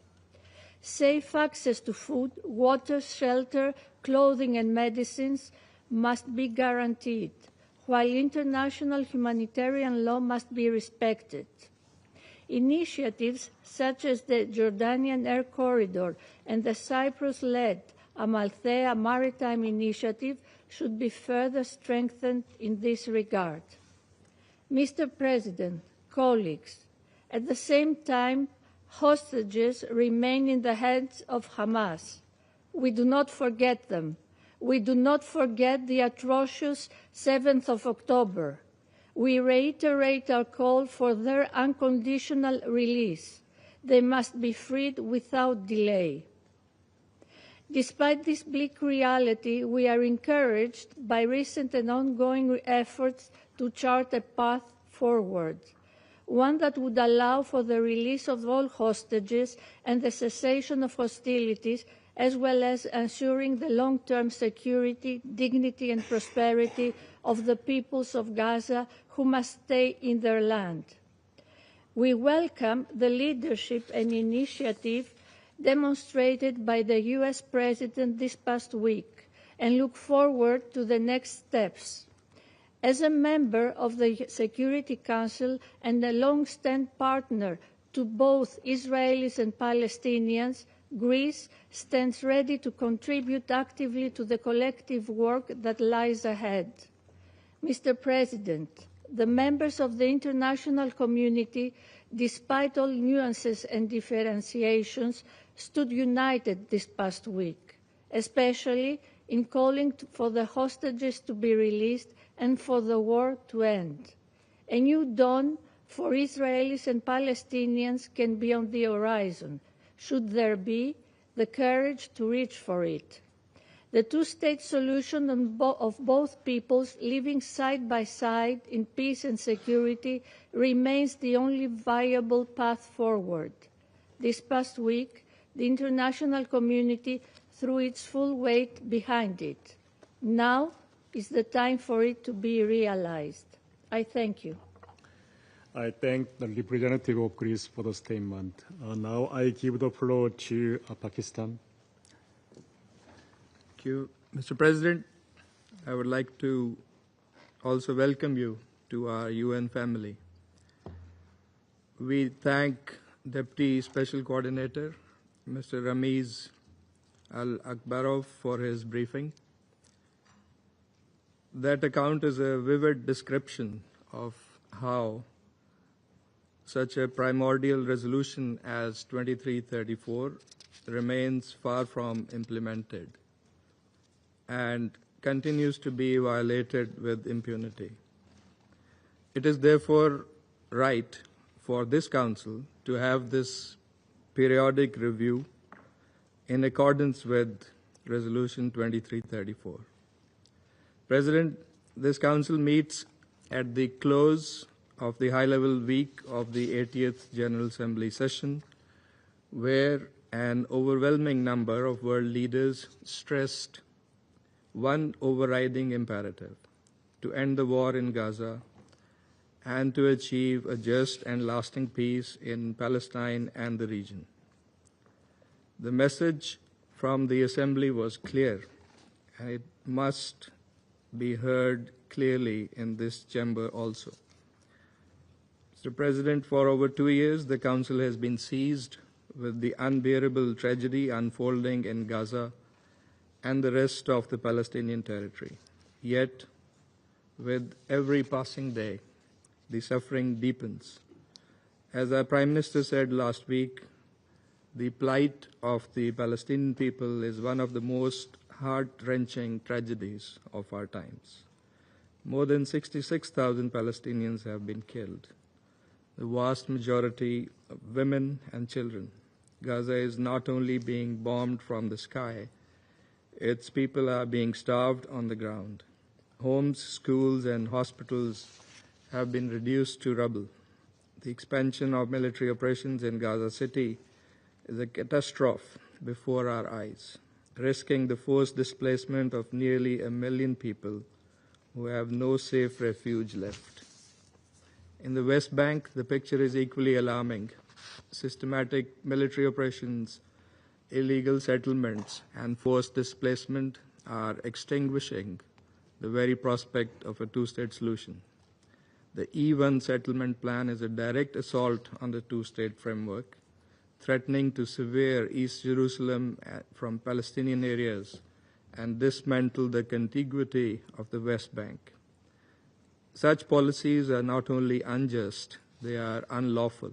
Safe access to food, water, shelter, clothing and medicines must be guaranteed, while international humanitarian law must be respected. Initiatives such as the Jordanian Air Corridor and the Cyprus-led Amalthea Maritime Initiative should be further strengthened in this regard. Mr. President, colleagues, at the same time, hostages remain in the hands of Hamas. We do not forget them. We do not forget the atrocious 7th of October. We reiterate our call for their unconditional release. They must be freed without delay. Despite this bleak reality, we are encouraged by recent and ongoing efforts to chart a path forward, one that would allow for the release of all hostages and the cessation of hostilities, as well as ensuring the long-term security, dignity and prosperity of the peoples of Gaza who must stay in their land. We welcome the leadership and initiative demonstrated by the U.S. President this past week and look forward to the next steps. As a member of the Security Council and a long-standing partner to both Israelis and Palestinians, Greece stands ready to contribute actively to the collective work that lies ahead. Mr. President, the members of the international community, despite all nuances and differentiations, stood united this past week, especially in calling for the hostages to be released and for the war to end. A new dawn for Israelis and Palestinians can be on the horizon, should there be the courage to reach for it. The two-state solution of both peoples living side by side in peace and security remains the only viable path forward. This past week, the international community threw its full weight behind it. Now is the time for it to be realized. I thank you. I thank the representative of Greece for the statement. Now I give the floor to Pakistan. Thank you. Mr. President, I would like to also welcome you to our UN family. We thank Deputy Special Coordinator, Mr. Ramiz Al-Akbarov, for his briefing. That account is a vivid description of how such a primordial resolution as 2334 remains far from implemented and continues to be violated with impunity. It is therefore right for this Council to have this periodic review in accordance with Resolution 2334. President, this Council meets at the close of the high-level week of the 80th General Assembly session, where an overwhelming number of world leaders stressed one overriding imperative: to end the war in Gaza and to achieve a just and lasting peace in Palestine and the region. The message from the Assembly was clear, and it must be heard clearly in this chamber also. Mr. President, for over 2 years, the Council has been seized with the unbearable tragedy unfolding in Gaza and the rest of the Palestinian territory. Yet, with every passing day, the suffering deepens. As our Prime Minister said last week, the plight of the Palestinian people is one of the most heart-wrenching tragedies of our times. More than 66,000 Palestinians have been killed, the vast majority of women and children. Gaza is not only being bombed from the sky, its people are being starved on the ground. Homes, schools, and hospitals have been reduced to rubble. The expansion of military operations in Gaza City is a catastrophe before our eyes, risking the forced displacement of nearly 1 million people who have no safe refuge left. In the West Bank, the picture is equally alarming. Systematic military operations, illegal settlements, and forced displacement are extinguishing the very prospect of a two-state solution. The E1 settlement plan is a direct assault on the two-state framework, threatening to sever East Jerusalem from Palestinian areas and dismantle the contiguity of the West Bank. Such policies are not only unjust, they are unlawful.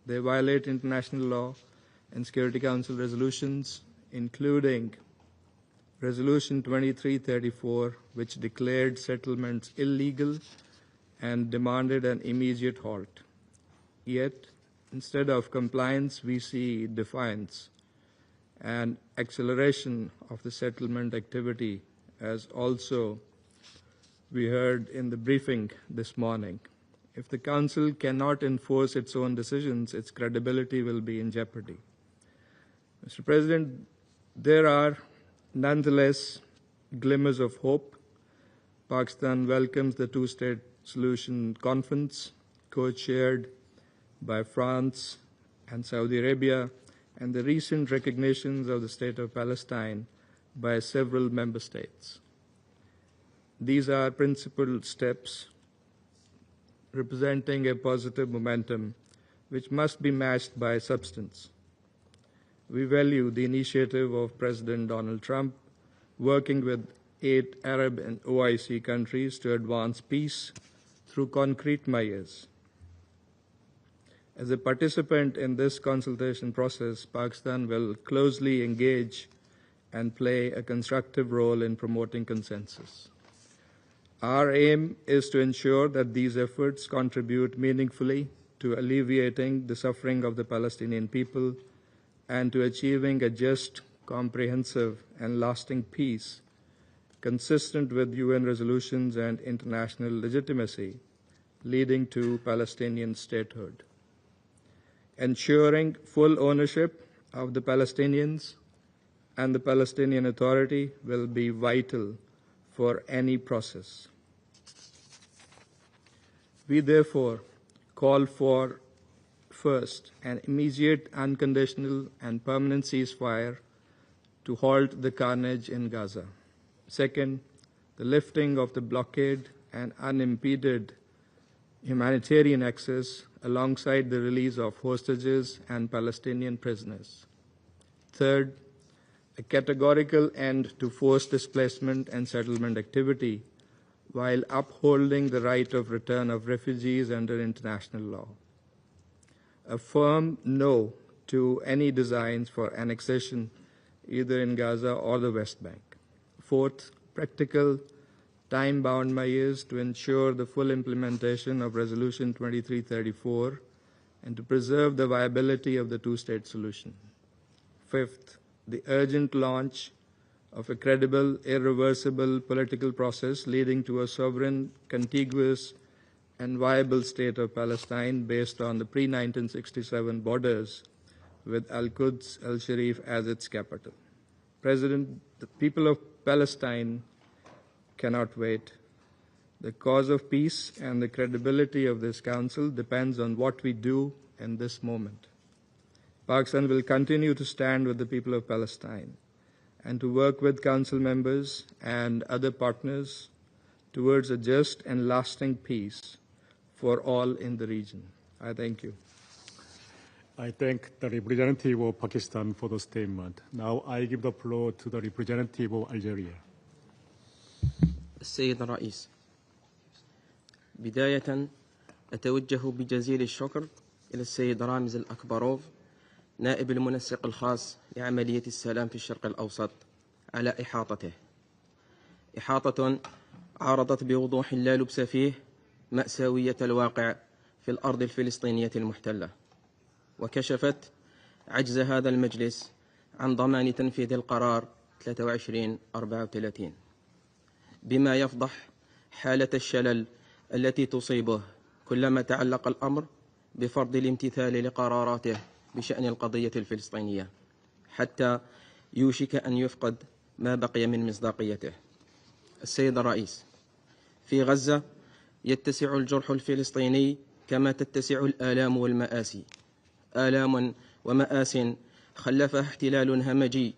They violate international law and Security Council resolutions, including Resolution 2334, which declared settlements illegal and demanded an immediate halt. Yet, instead of compliance, we see defiance and acceleration of the settlement activity, as also we heard in the briefing this morning. If the Council cannot enforce its own decisions, its credibility will be in jeopardy. Mr. President, there are nonetheless glimmers of hope. Pakistan welcomes the two-state solution conference, co-chaired by France and Saudi Arabia, and the recent recognitions of the State of Palestine by several member states. These are principled steps representing a positive momentum which must be matched by substance. We value the initiative of President Donald Trump working with 8 Arab and OIC countries to advance peace through concrete measures. As a participant in this consultation process, Pakistan will closely engage and play a constructive role in promoting consensus. Our aim is to ensure that these efforts contribute meaningfully to alleviating the suffering of the Palestinian people and to achieving a just, comprehensive, and lasting peace consistent with UN resolutions and international legitimacy, leading to Palestinian statehood. Ensuring full ownership of the Palestinians and the Palestinian Authority will be vital for any process. We therefore call for, first, an immediate, unconditional, and permanent ceasefire to halt the carnage in Gaza. Second, the lifting of the blockade and unimpeded humanitarian access alongside the release of hostages and Palestinian prisoners. Third, a categorical end to forced displacement and settlement activity while upholding the right of return of refugees under international law. A firm no to any designs for annexation either in Gaza or the West Bank. Fourth, practical, time-bound measures to ensure the full implementation of Resolution 2334 and to preserve the viability of the two-state solution. Fifth, the urgent launch of a credible, irreversible political process leading to a sovereign, contiguous, and viable state of Palestine based on the pre-1967 borders with Al-Quds, Al-Sharif as its capital. President, the people of Palestine cannot wait. The cause of peace and the credibility of this Council depends on what we do in this moment. Pakistan will continue to stand with the people of Palestine and to work with Council members and other partners towards a just and lasting peace for all in the region. I thank you. I thank the representative of Pakistan for the statement. Now I give the floor to the representative of Algeria. السيد الرئيس، بداية أتوجه بجزيل الشكر إلى السيد رامز الأكبروف نائب المنسق الخاص لعملية السلام في الشرق الأوسط على إحاطته، إحاطة عارضت بوضوح لا لبس فيه مأساوية الواقع في الأرض الفلسطينية المحتلة، وكشفت عجز هذا المجلس عن ضمان تنفيذ القرار 2334 بما يفضح حالة الشلل التي تصيبه كلما تعلق الأمر بفرض الامتثال لقراراته بشأن القضية الفلسطينية حتى يوشك أن يفقد ما بقي من مصداقيته. السيد الرئيس، في غزة يتسع الجرح الفلسطيني كما تتسع الآلام والمآسي. آلام ومآس خلفها احتلال همجي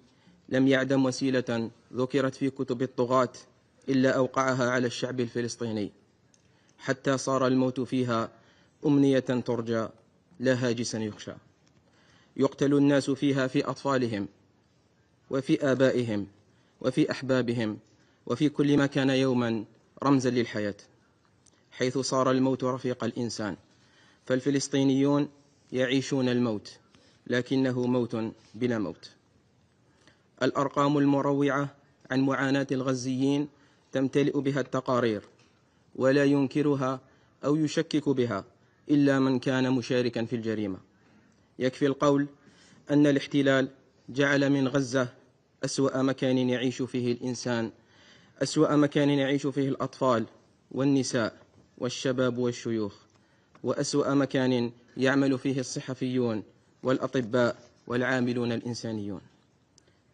لم يعدم وسيلة ذكرت في كتب الطغاة إلا أوقعها على الشعب الفلسطيني، حتى صار الموت فيها أمنية ترجى لا هاجسا يخشى. يقتل الناس فيها في أطفالهم وفي آبائهم وفي أحبابهم وفي كل ما كان يوما رمزا للحياة، حيث صار الموت رفيق الإنسان. فالفلسطينيون يعيشون الموت، لكنه موت بلا موت. الأرقام المروعة عن معاناة الغزيين تمتلئ بها التقارير، ولا ينكرها أو يشكك بها إلا من كان مشاركا في الجريمة. يكفي القول أن الاحتلال جعل من غزة أسوأ مكان يعيش فيه الإنسان، أسوأ مكان يعيش فيه الأطفال والنساء والشباب والشيوخ، وأسوأ مكان يعمل فيه الصحفيون والأطباء والعاملون الإنسانيون.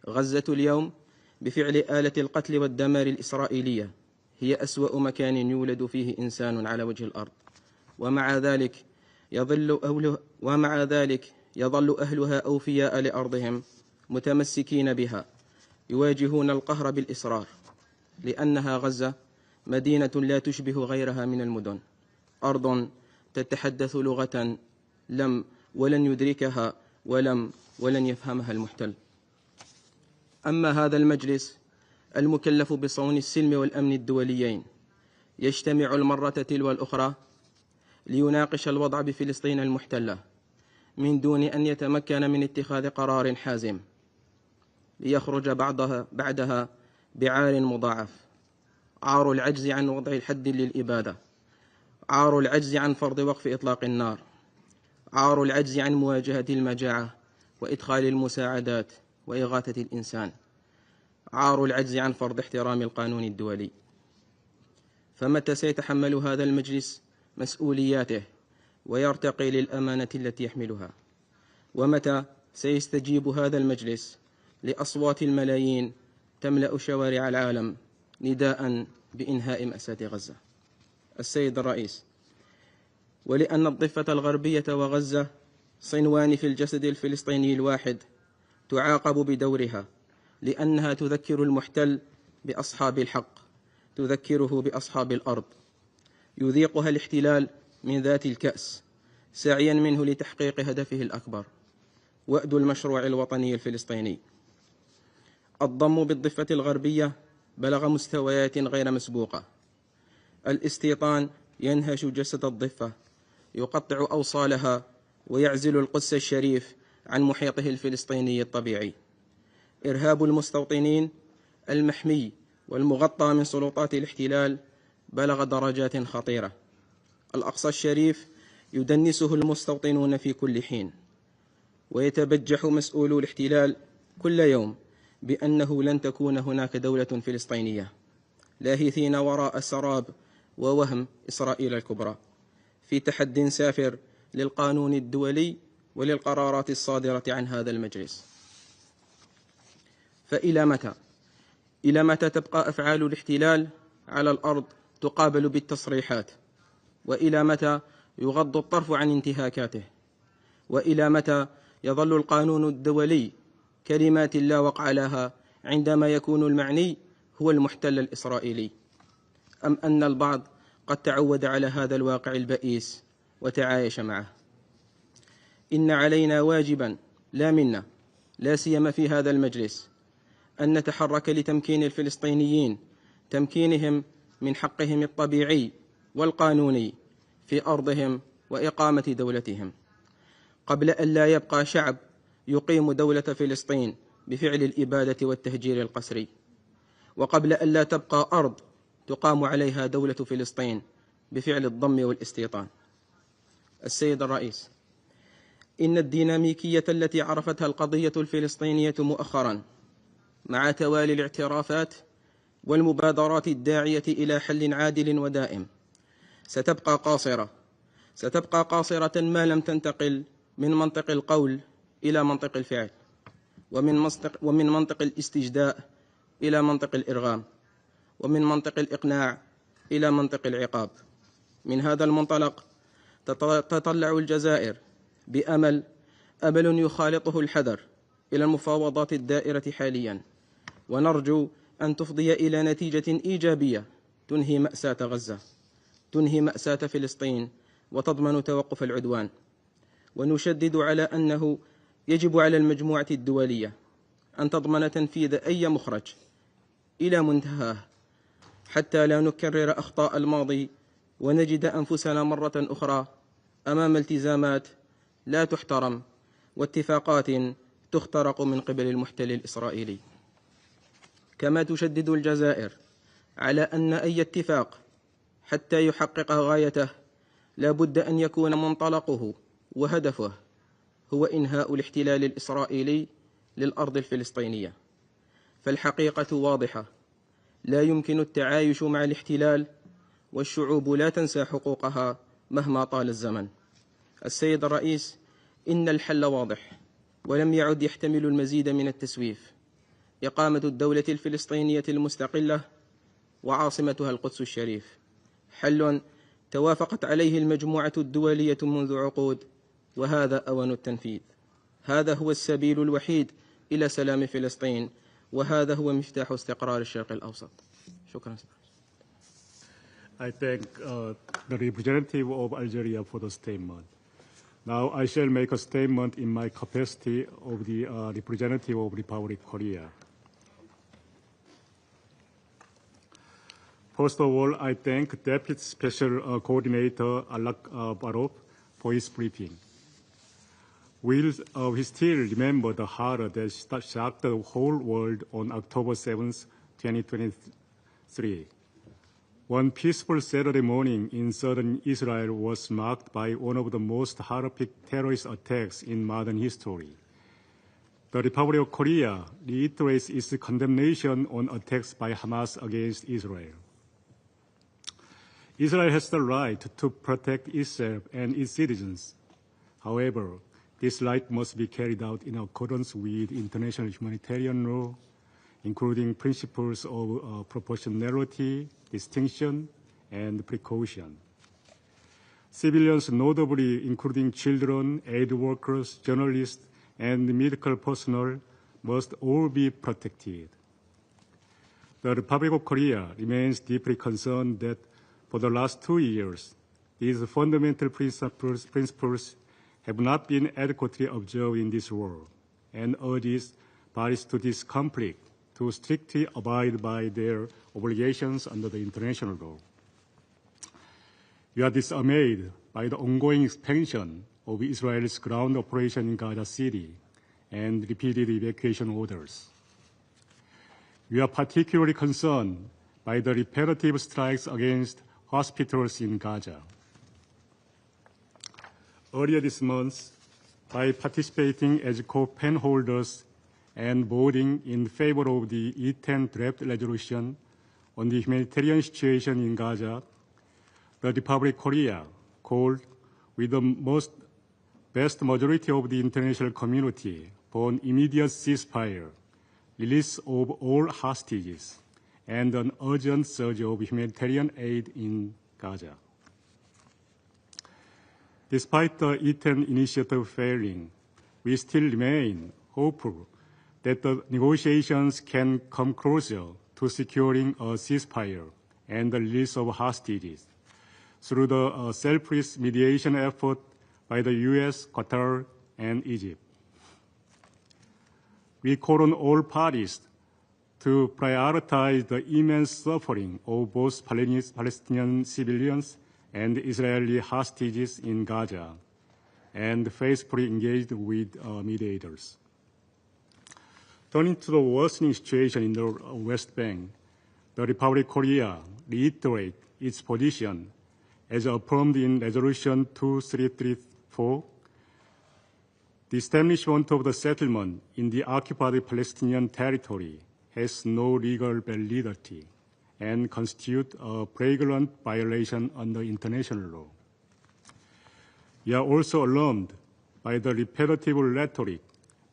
غزة اليوم بفعل آلة القتل والدمار الإسرائيلية هي أسوأ مكان يولد فيه إنسان على وجه الأرض، ومع ذلك يظل أهلها أوفياء لأرضهم متمسكين بها، يواجهون القهر بالإصرار، لأنها غزة مدينة لا تشبه غيرها من المدن، أرض تتحدث لغة ولن يدركها ولن يفهمها المحتل. أما هذا المجلس المكلف بصون السلم والأمن الدوليين يجتمع المرة تلو الأخرى ليناقش الوضع بفلسطين المحتلة من دون أن يتمكن من اتخاذ قرار حازم، ليخرج بعدها بعار مضاعف: عار العجز عن وضع الحد للإبادة، عار العجز عن فرض وقف إطلاق النار، عار العجز عن مواجهة المجاعة وإدخال المساعدات وإغاثة الإنسان، عار العجز عن فرض احترام القانون الدولي. فمتى سيتحمل هذا المجلس مسؤولياته ويرتقي للأمانة التي يحملها؟ ومتى سيستجيب هذا المجلس لأصوات الملايين تملأ شوارع العالم نداء بإنهاء مأساة غزة؟ السيد الرئيس، ولأن الضفة الغربية وغزة صنوان في الجسد الفلسطيني الواحد، تعاقب بدورها، لأنها تذكر المحتل بأصحاب الحق، تذكره بأصحاب الأرض، يذيقها الاحتلال من ذات الكأس سعيا منه لتحقيق هدفه الأكبر: وأد المشروع الوطني الفلسطيني. الضم بالضفة الغربية بلغ مستويات غير مسبوقة. الاستيطان ينهش جسد الضفة، يقطع أوصالها ويعزل القدس الشريف عن محيطه الفلسطيني الطبيعي. إرهاب المستوطنين المحمي والمغطى من سلطات الاحتلال بلغ درجات خطيرة. الأقصى الشريف يدنسه المستوطنون في كل حين، ويتبجح مسؤولو الاحتلال كل يوم بأنه لن تكون هناك دولة فلسطينية، لاهثين وراء سراب ووهم إسرائيل الكبرى، في تحد سافر للقانون الدولي وللقرارات الصادرة عن هذا المجلس. فإلى متى؟ إلى متى تبقى أفعال الاحتلال على الأرض تقابل بالتصريحات؟ وإلى متى يغض الطرف عن انتهاكاته؟ وإلى متى يظل القانون الدولي كلمات لا وقع لها عندما يكون المعني هو المحتل الإسرائيلي؟ أم أن البعض قد تعود على هذا الواقع البئيس وتعايش معه؟ إن علينا واجبا لا منا، لا سيما في هذا المجلس، أن نتحرك لتمكين الفلسطينيين، تمكينهم من حقهم الطبيعي والقانوني في أرضهم وإقامة دولتهم، قبل أن لا يبقى شعب يقيم دولة فلسطين بفعل الإبادة والتهجير القسري، وقبل أن لا تبقى أرض تقام عليها دولة فلسطين بفعل الضم والاستيطان. السيد الرئيس، إن الديناميكية التي عرفتها القضية الفلسطينية مؤخرا مع توالي الاعترافات والمبادرات الداعية إلى حل عادل ودائم ستبقى قاصرة ما لم تنتقل من منطق القول إلى منطق الفعل، ومن منطق الاستجداء إلى منطق الإرغام، ومن منطق الإقناع إلى منطق العقاب. من هذا المنطلق تتطلع الجزائر بأمل يخالطه الحذر إلى المفاوضات الدائرة حاليا، ونرجو أن تفضي إلى نتيجة إيجابية تنهي مأساة غزة، تنهي مأساة فلسطين، وتضمن توقف العدوان. ونشدد على أنه يجب على المجموعة الدولية أن تضمن تنفيذ أي مخرج إلى منتهاه حتى لا نكرر أخطاء الماضي ونجد أنفسنا مرة أخرى أمام التزامات لا تحترم واتفاقات تخترق من قبل المحتل الإسرائيلي. كما تشدد الجزائر على أن أي اتفاق حتى يحقق غايته لا بد أن يكون منطلقه وهدفه هو إنهاء الاحتلال الإسرائيلي للأرض الفلسطينية. فالحقيقة واضحة، لا يمكن التعايش مع الاحتلال، والشعوب لا تنسى حقوقها مهما طال الزمن. السيد الرئيس، إن الحل واضح ولم يعد يحتمل المزيد من التسويف: إقامة الدولة الفلسطينية المستقلة وعاصمتها القدس الشريف، حل توافقت عليه المجموعة الدولية منذ عقود، وهذا أوان التنفيذ. هذا هو السبيل الوحيد إلى سلام فلسطين، وهذا هو مفتاح استقرار الشرق الأوسط. شكرا. I thank the representative of Algeria for the statement. Now I shall make a statement in my capacity of the representative of Republic of Korea. First of all, I thank Deputy Special Coordinator Alak Barov for his briefing. We still remember the horror that shocked the whole world on October 7th, 2023. One peaceful Saturday morning in southern Israel was marked by one of the most horrific terrorist attacks in modern history. The Republic of Korea reiterates its condemnation on attacks by Hamas against Israel. Israel has the right to protect itself and its citizens. However, this right must be carried out in accordance with international humanitarian law, including principles of proportionality, distinction, and precaution. Civilians, notably including children, aid workers, journalists, and medical personnel, must all be protected. The Republic of Korea remains deeply concerned that for the last 2 years, these fundamental principles have not been adequately observed in this war, and urges parties to this conflict to strictly abide by their obligations under the international law. We are dismayed by the ongoing expansion of Israel's ground operation in Gaza City and repeated evacuation orders. We are particularly concerned by the repetitive strikes against hospitals in Gaza. Earlier this month, by participating as co-pen holders and voting in favor of the E10 draft resolution on the humanitarian situation in Gaza, the Republic of Korea called with the vast majority of the international community for an immediate ceasefire, release of all hostages, and an urgent surge of humanitarian aid in Gaza. Despite the E10 initiative failing, we still remain hopeful that the negotiations can come closer to securing a ceasefire and the release of hostages through the selfless mediation effort by the U.S., Qatar, and Egypt. We call on all parties to prioritize the immense suffering of both Palestinian civilians and Israeli hostages in Gaza, and faithfully engaged with mediators. Turning to the worsening situation in the West Bank, the Republic of Korea reiterates its position as affirmed in Resolution 2334. The establishment of the settlement in the occupied Palestinian territory has no legal validity and constitute a flagrant violation under international law. We are also alarmed by the repetitive rhetoric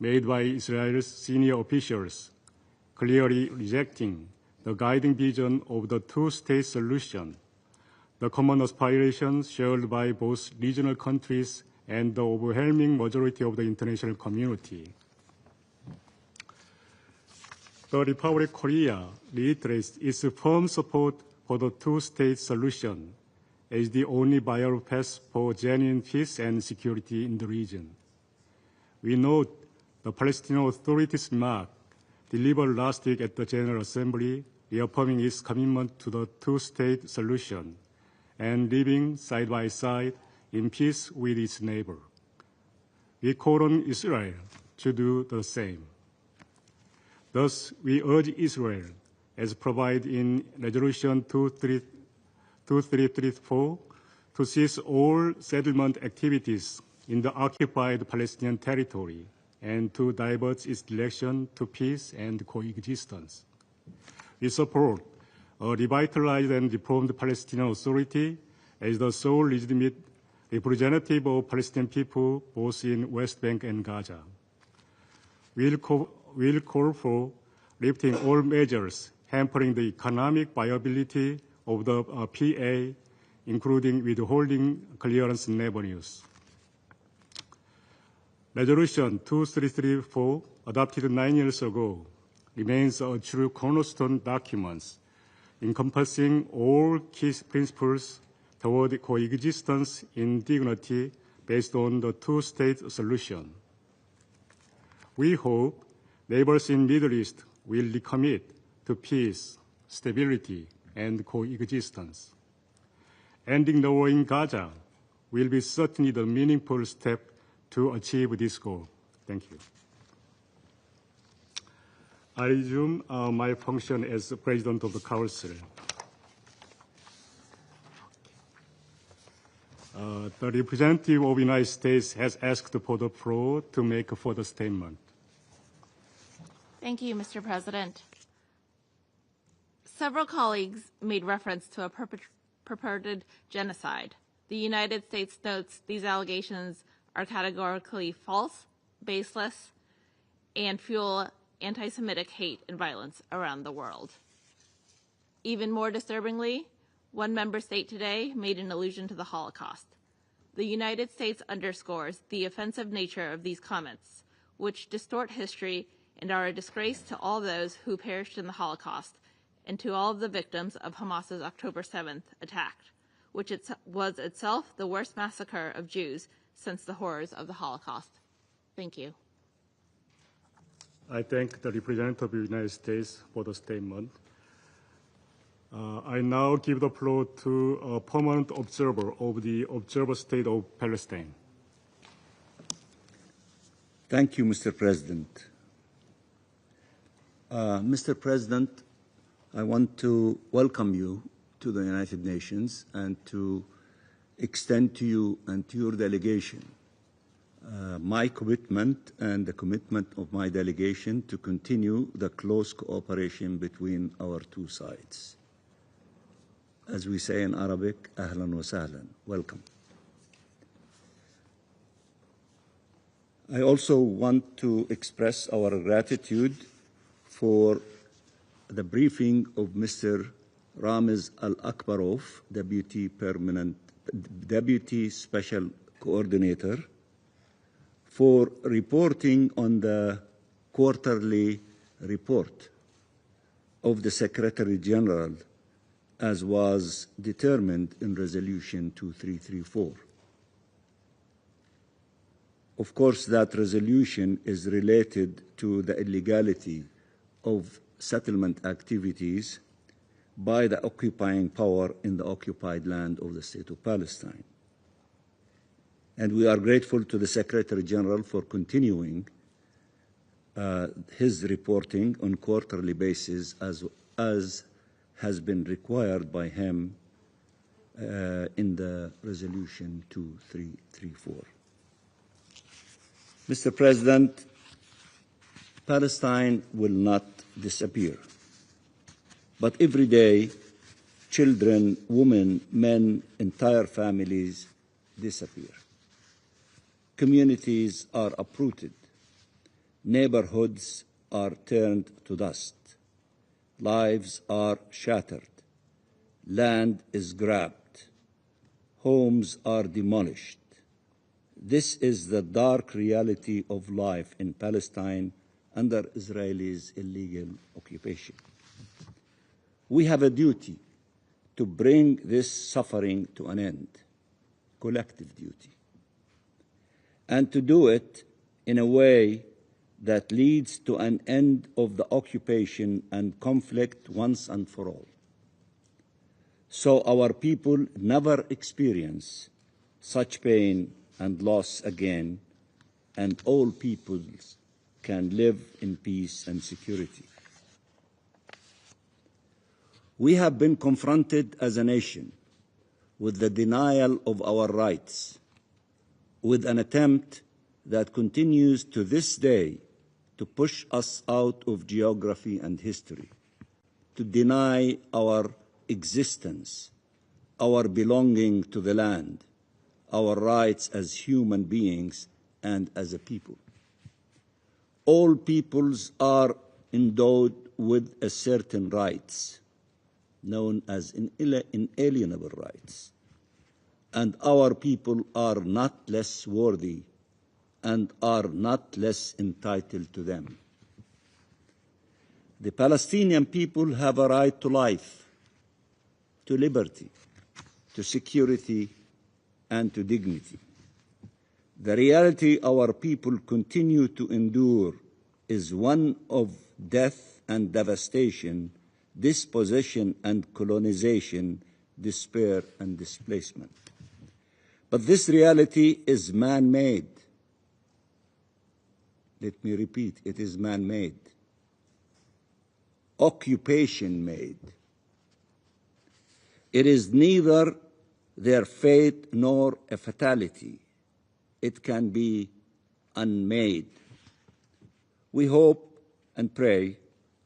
made by Israel's senior officials, clearly rejecting the guiding vision of the two-state solution, the common aspirations shared by both regional countries and the overwhelming majority of the international community. The Republic of Korea reiterates its firm support for the two-state solution as the only viable path for genuine peace and security in the region. We note the Palestinian Authority's remark delivered last week at the General Assembly, reaffirming its commitment to the two-state solution and living side by side in peace with its neighbor. We call on Israel to do the same. Thus, we urge Israel, as provided in Resolution 2334, to cease all settlement activities in the occupied Palestinian territory and to divert its direction to peace and coexistence. We support a revitalized and reformed Palestinian Authority as the sole legitimate representative of Palestinian people both in West Bank and Gaza. We'll call for lifting all measures hampering the economic viability of the PA, including withholding clearance revenues. Resolution 2334, adopted 9 years ago, remains a true cornerstone document encompassing all key principles toward coexistence in dignity based on the two-state solution. We hope neighbors in the Middle East will recommit to peace, stability, and coexistence. Ending the war in Gaza will be certainly the meaningful step to achieve this goal. Thank you. I resume my function as President of the Council. The representative of the United States has asked for the floor to make a further statement. Thank you, Mr. President. Several colleagues made reference to a purported genocide. The United States notes these allegations are categorically false, baseless, and fuel anti-Semitic hate and violence around the world. Even more disturbingly, one member state today made an allusion to the Holocaust. The United States underscores the offensive nature of these comments, which distort history and are a disgrace to all those who perished in the Holocaust and to all of the victims of Hamas's October 7th attack, which was itself the worst massacre of Jews since the horrors of the Holocaust. Thank you. I thank the representative of the United States for the statement. I now give the floor to a permanent observer of the Observer State of Palestine. Thank you, Mr. President. Mr. President, I want to welcome you to the United Nations and to extend to you and to your delegation my commitment and the commitment of my delegation to continue the close cooperation between our two sides. As we say in Arabic, ahlan wa sahlan, welcome. I also want to express our gratitude for the briefing of Mr. Ramiz Al-Akbarov, Deputy Special Coordinator, for reporting on the quarterly report of the Secretary General as was determined in Resolution 2334. Of course, that resolution is related to the illegality of settlement activities by the occupying power in the occupied land of the State of Palestine. And we are grateful to the Secretary General for continuing his reporting on quarterly basis as has been required by him in the Resolution 2334. Mr. President, Palestine will not disappear. But every day, children, women, men, entire families disappear. Communities are uprooted. Neighborhoods are turned to dust. Lives are shattered. Land is grabbed. homes are demolished. This is the dark reality of life in Palestine under Israel's illegal occupation. We have a duty to bring this suffering to an end, collective duty, and to do it in a way that leads to an end of the occupation and conflict once and for all, so our people never experience such pain and loss again, and all peoples can live in peace and security. We have been confronted as a nation with the denial of our rights, with an attempt that continues to this day to push us out of geography and history, to deny our existence, our belonging to the land, our rights as human beings and as a people. All peoples are endowed with a certain rights, known as inalienable rights, and our people are not less worthy and are not less entitled to them. The Palestinian people have a right to life, to liberty, to security, and to dignity. The reality our people continue to endure is one of death and devastation, dispossession and colonization, despair and displacement. But this reality is man-made. Let me repeat, it is man-made, occupation-made. It is neither their fate nor a fatality. It can be unmade. We hope and pray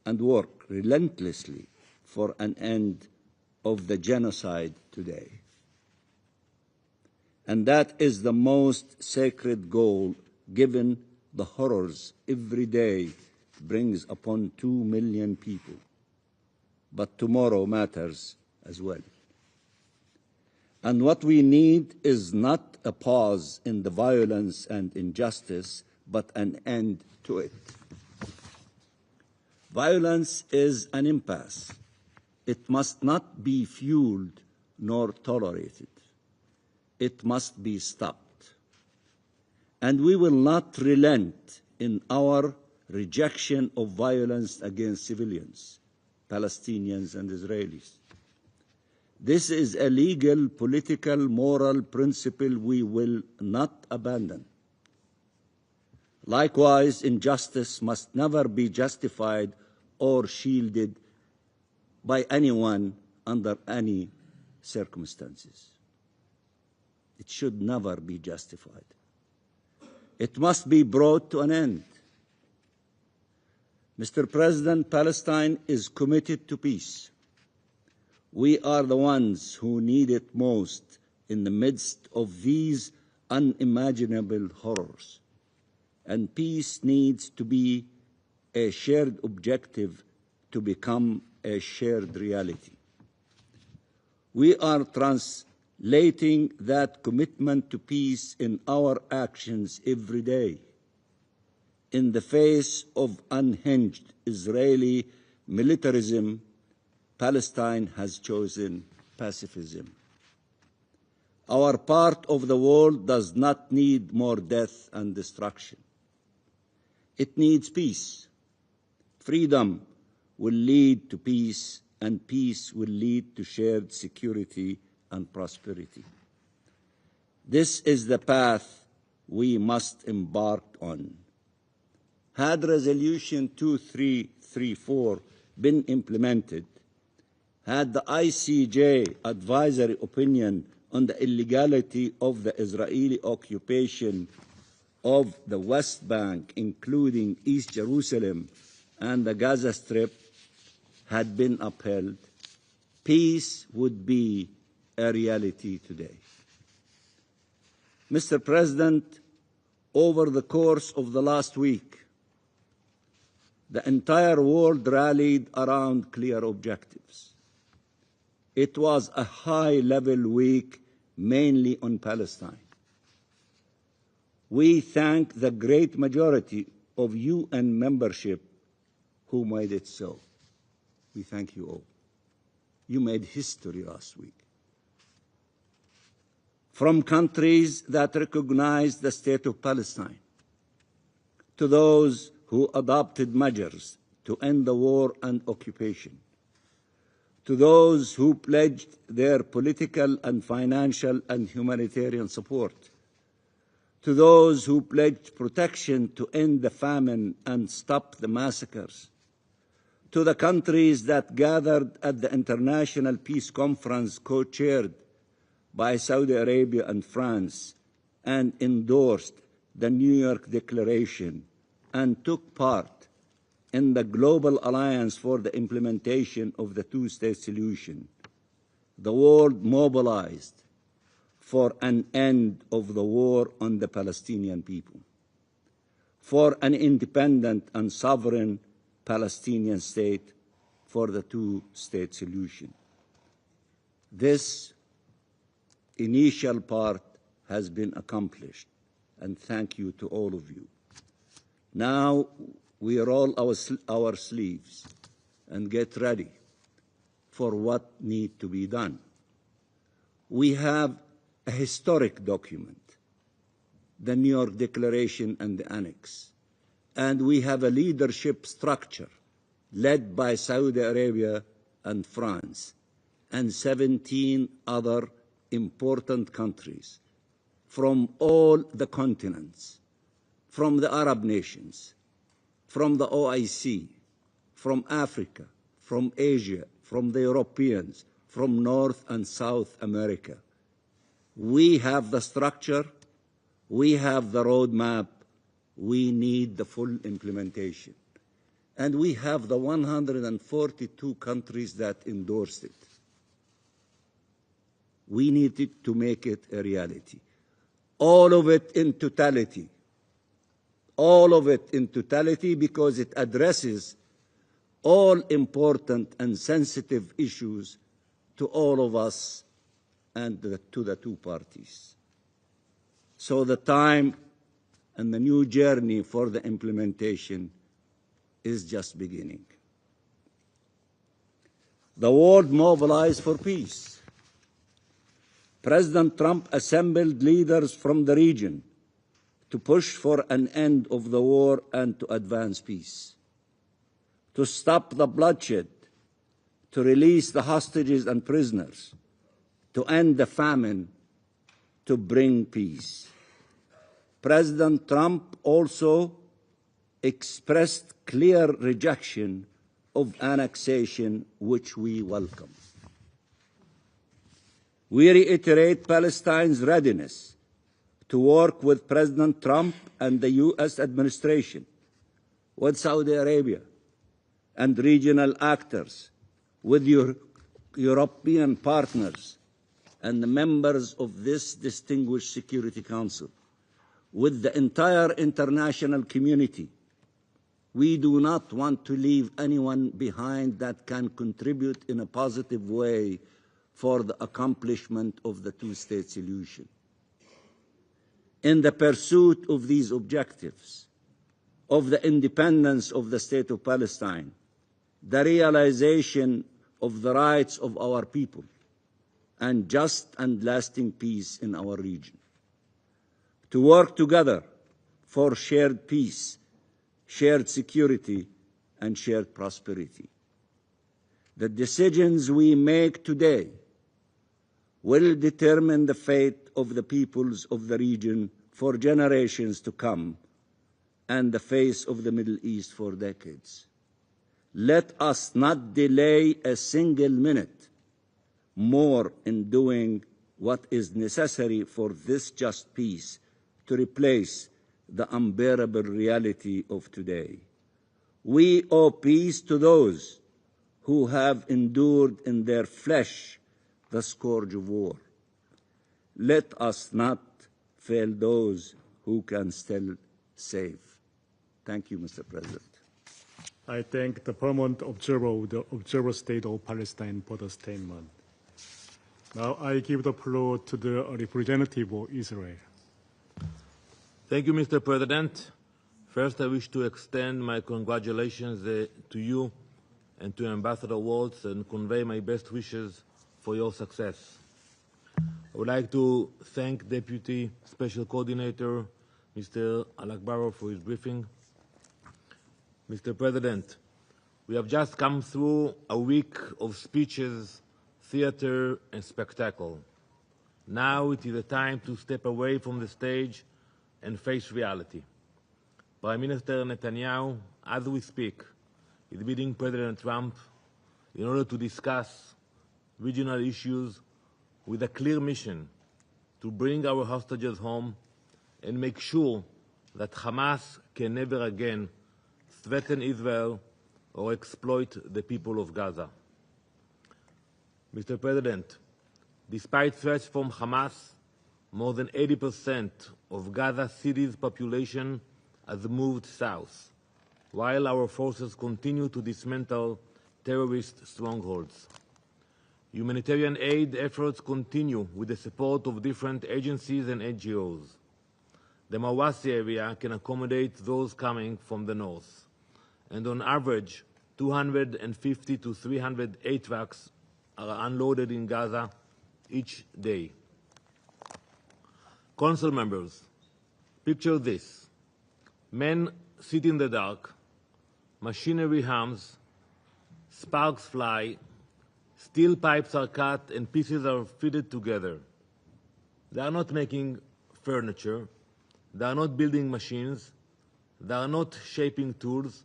and work relentlessly for an end of the genocide today. And that is the most sacred goal, given the horrors every day brings upon 2 million people. But tomorrow matters as well. And what we need is not a pause in the violence and injustice, but an end to it. Violence is an impasse. It must not be fueled nor tolerated. It must be stopped. And we will not relent in our rejection of violence against civilians, Palestinians and Israelis. This is a legal, political, moral principle we will not abandon. Likewise, injustice must never be justified or shielded by anyone under any circumstances. It should never be justified. It must be brought to an end. Mr. President, Palestine is committed to peace. We are the ones who need it most in the midst of these unimaginable horrors. And peace needs to be a shared objective to become a shared reality. We are translating that commitment to peace in our actions every day. In the face of unhinged Israeli militarism, Palestine has chosen pacifism. Our part of the world does not need more death and destruction. It needs peace. Freedom will lead to peace, and peace will lead to shared security and prosperity. This is the path we must embark on. Had Resolution 2334 been implemented, had the ICJ advisory opinion on the illegality of the Israeli occupation of the West Bank, including East Jerusalem and the Gaza Strip, had been upheld, peace would be a reality today. Mr. President, over the course of the last week, the entire world rallied around clear objectives. It was a high-level week mainly on Palestine. We thank the great majority of UN membership who made it so. We thank you all. You made history last week. From countries that recognized the state of Palestine, to those who adopted measures to end the war and occupation, to those who pledged their political and financial and humanitarian support, to those who pledged protection to end the famine and stop the massacres, to the countries that gathered at the International Peace Conference co-chaired by Saudi Arabia and France and endorsed the New York Declaration and took part in the Global Alliance for the Implementation of the Two-State Solution. The world mobilized for an end of the war on the Palestinian people, for an independent and sovereign Palestinian state, for the two-state solution. This initial part has been accomplished, and thank you to all of you. Now we roll our sleeves and get ready for what needs to be done. We have a historic document, the New York Declaration and the Annex, and we have a leadership structure led by Saudi Arabia and France and 17 other important countries from all the continents, from the Arab nations, from the OIC, from Africa, from Asia, from the Europeans, from North and South America. We have the structure, we have the roadmap, we need the full implementation. And we have the 142 countries that endorsed it. We needed to make it a reality. All of it in totality. All of it in totality, because it addresses all important and sensitive issues to all of us and to the two parties. So the time and the new journey for the implementation is just beginning. The world mobilized for peace. President Trump assembled leaders from the region to push for an end of the war and to advance peace, to stop the bloodshed, to release the hostages and prisoners, to end the famine, to bring peace. President Trump also expressed clear rejection of annexation, which we welcome. We reiterate Palestine's readiness to work with President Trump and the U.S. administration, with Saudi Arabia and regional actors, with European partners and the members of this distinguished Security Council, with the entire international community. We do not want to leave anyone behind that can contribute in a positive way for the accomplishment of the two-state solution. In the pursuit of these objectives, of the independence of the State of Palestine, the realization of the rights of our people, and just and lasting peace in our region. To work together for shared peace, shared security, and shared prosperity. The decisions we make today will determine the fate of the peoples of the region for generations to come and the face of the Middle East for decades. Let us not delay a single minute more in doing what is necessary for this just peace to replace the unbearable reality of today. We owe peace to those who have endured in their flesh the scourge of war. Let us not fail those who can still save. Thank you, Mr. President. I thank the permanent observer of the Observer State of Palestine for the statement. Now I give the floor to the representative of Israel. Thank you, Mr. President. First, I wish to extend my congratulations to you and to Ambassador Waltz and convey my best wishes for your success. I would like to thank Deputy Special Coordinator Mr. Alakbarov for his briefing. Mr. President, we have just come through a week of speeches, theater, and spectacle. Now it is a time to step away from the stage and face reality. Prime Minister Netanyahu, as we speak, is meeting President Trump in order to discuss regional issues with a clear mission to bring our hostages home and make sure that Hamas can never again threaten Israel or exploit the people of Gaza. Mr. President, despite threats from Hamas, more than 80% of Gaza City's population has moved south, while our forces continue to dismantle terrorist strongholds. Humanitarian aid efforts continue with the support of different agencies and NGOs. The Mawasi area can accommodate those coming from the north, and on average, 250 to 300 aid trucks are unloaded in Gaza each day. Council members, picture this. Men sit in the dark, machinery hums, sparks fly, steel pipes are cut and pieces are fitted together. They are not making furniture, they are not building machines, they are not shaping tools,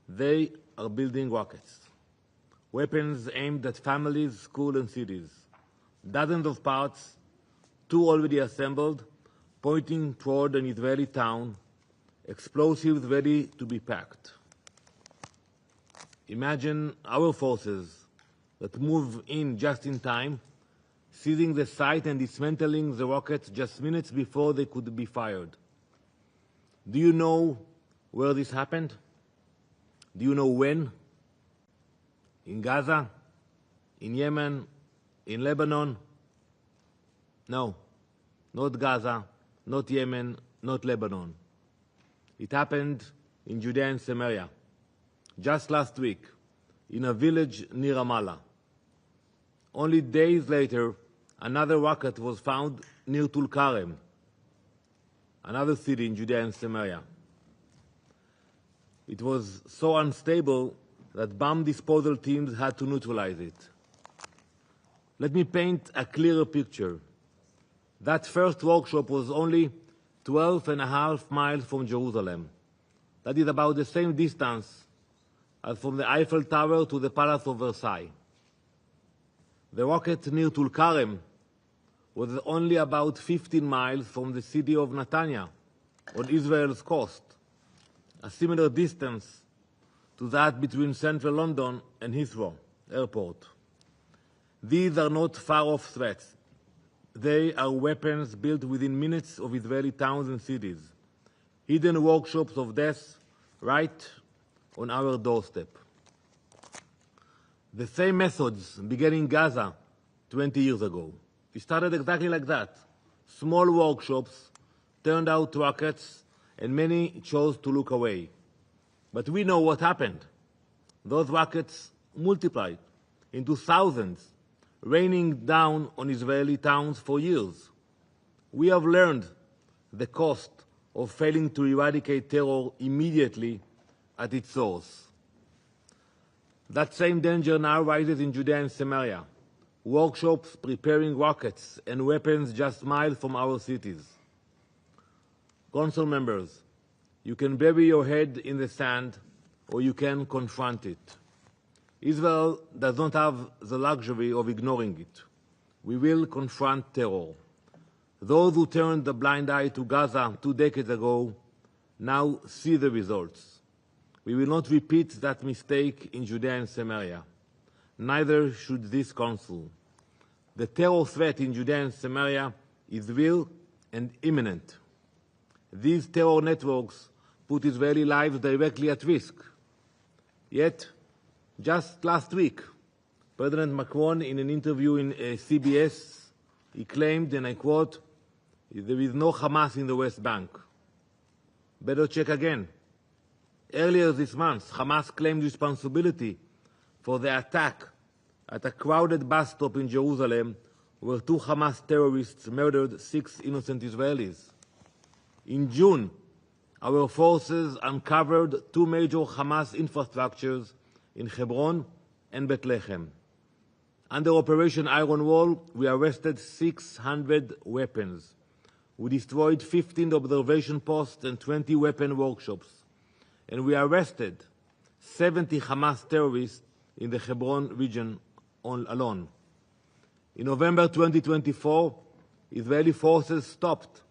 they are building rockets. Weapons aimed at families, schools and cities. Dozens of parts, 2 already assembled, pointing toward an Israeli town, explosives ready to be packed. Imagine our forces that move in just in time, seizing the site and dismantling the rockets just minutes before they could be fired. Do you know where this happened? Do you know when? In Gaza? In Yemen? In Lebanon? No, not Gaza, not Yemen, not Lebanon. It happened in Judea and Samaria, just last week, in a village near Ramallah. Only days later, another rocket was found near Tulkarem, another city in Judea and Samaria. It was so unstable that bomb disposal teams had to neutralize it. Let me paint a clearer picture. That first workshop was only 12.5 miles from Jerusalem. That is about the same distance as from the Eiffel Tower to the Palace of Versailles. The rocket near Tulkarem was only about 15 miles from the city of Netanya on Israel's coast, a similar distance to that between central London and Heathrow Airport. These are not far-off threats. They are weapons built within minutes of Israeli towns and cities, hidden workshops of death right on our doorstep. The same methods began in Gaza 20 years ago. It started exactly like that. Small workshops turned out rockets, and many chose to look away. But we know what happened. Those rockets multiplied into thousands, raining down on Israeli towns for years. We have learned the cost of failing to eradicate terror immediately at its source. That same danger now rises in Judea and Samaria, workshops preparing rockets and weapons just miles from our cities. Council members, you can bury your head in the sand or you can confront it. Israel does not have the luxury of ignoring it. We will confront terror. Those who turned a blind eye to Gaza 2 decades ago now see the results. We will not repeat that mistake in Judea and Samaria. Neither should this Council. The terror threat in Judea and Samaria is real and imminent. These terror networks put Israeli lives directly at risk. Yet, just last week, President Macron, in an interview in CBS, he claimed, and I quote, "There is no Hamas in the West Bank." Better check again. Earlier this month, Hamas claimed responsibility for the attack at a crowded bus stop in Jerusalem where 2 Hamas terrorists murdered 6 innocent Israelis. In June, our forces uncovered 2 major Hamas infrastructures in Hebron and Bethlehem. Under Operation Iron Wall, we arrested 600 weapons. We destroyed 15 observation posts and 20 weapon workshops. And we arrested 70 Hamas terrorists in the Hebron region alone. In November 2024, Israeli forces stopped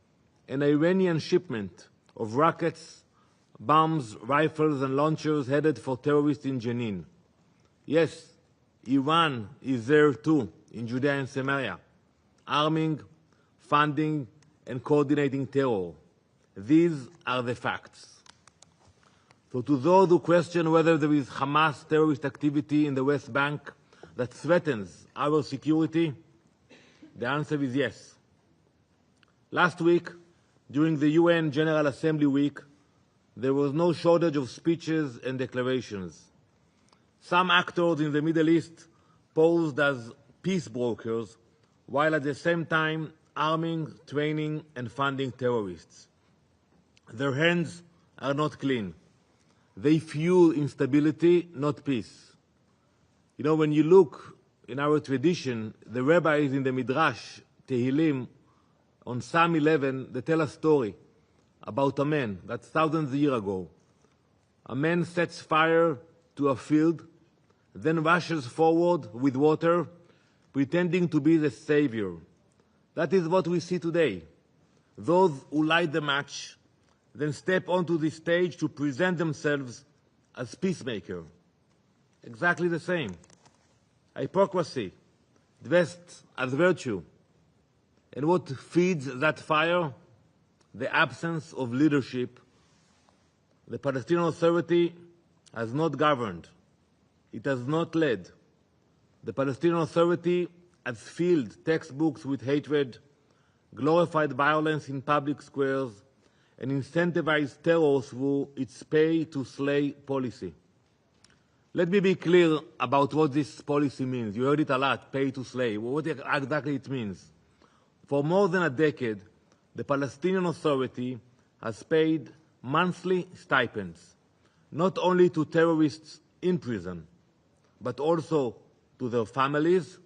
an Iranian shipment of rockets, bombs, rifles, and launchers headed for terrorists in Jenin. Yes, Iran is there too, in Judea and Samaria, arming, funding, and coordinating terror. These are the facts. So to those who question whether there is Hamas terrorist activity in the West Bank that threatens our security, the answer is yes. Last week, during the UN General Assembly Week, there was no shortage of speeches and declarations. Some actors in the Middle East posed as peace brokers, while at the same time arming, training, and funding terrorists. Their hands are not clean. They fuel instability, not peace. You know, when you look in our tradition, the rabbis in the Midrash, Tehillim, on Psalm 11, they tell a story about a man that's thousands of years ago. A man sets fire to a field, then rushes forward with water, pretending to be the savior. That is what we see today. Those who light the match then step onto the stage to present themselves as peacemaker. Exactly the same. Hypocrisy, dressed as virtue. And what feeds that fire? The absence of leadership. The Palestinian Authority has not governed. It has not led. The Palestinian Authority has filled textbooks with hatred, glorified violence in public squares, and incentivized terror through its pay-to-slay policy. Let me be clear about what this policy means. You heard it a lot, pay-to-slay. What exactly it means. For more than a decade, the Palestinian Authority has paid monthly stipends, not only to terrorists in prison, but also to their families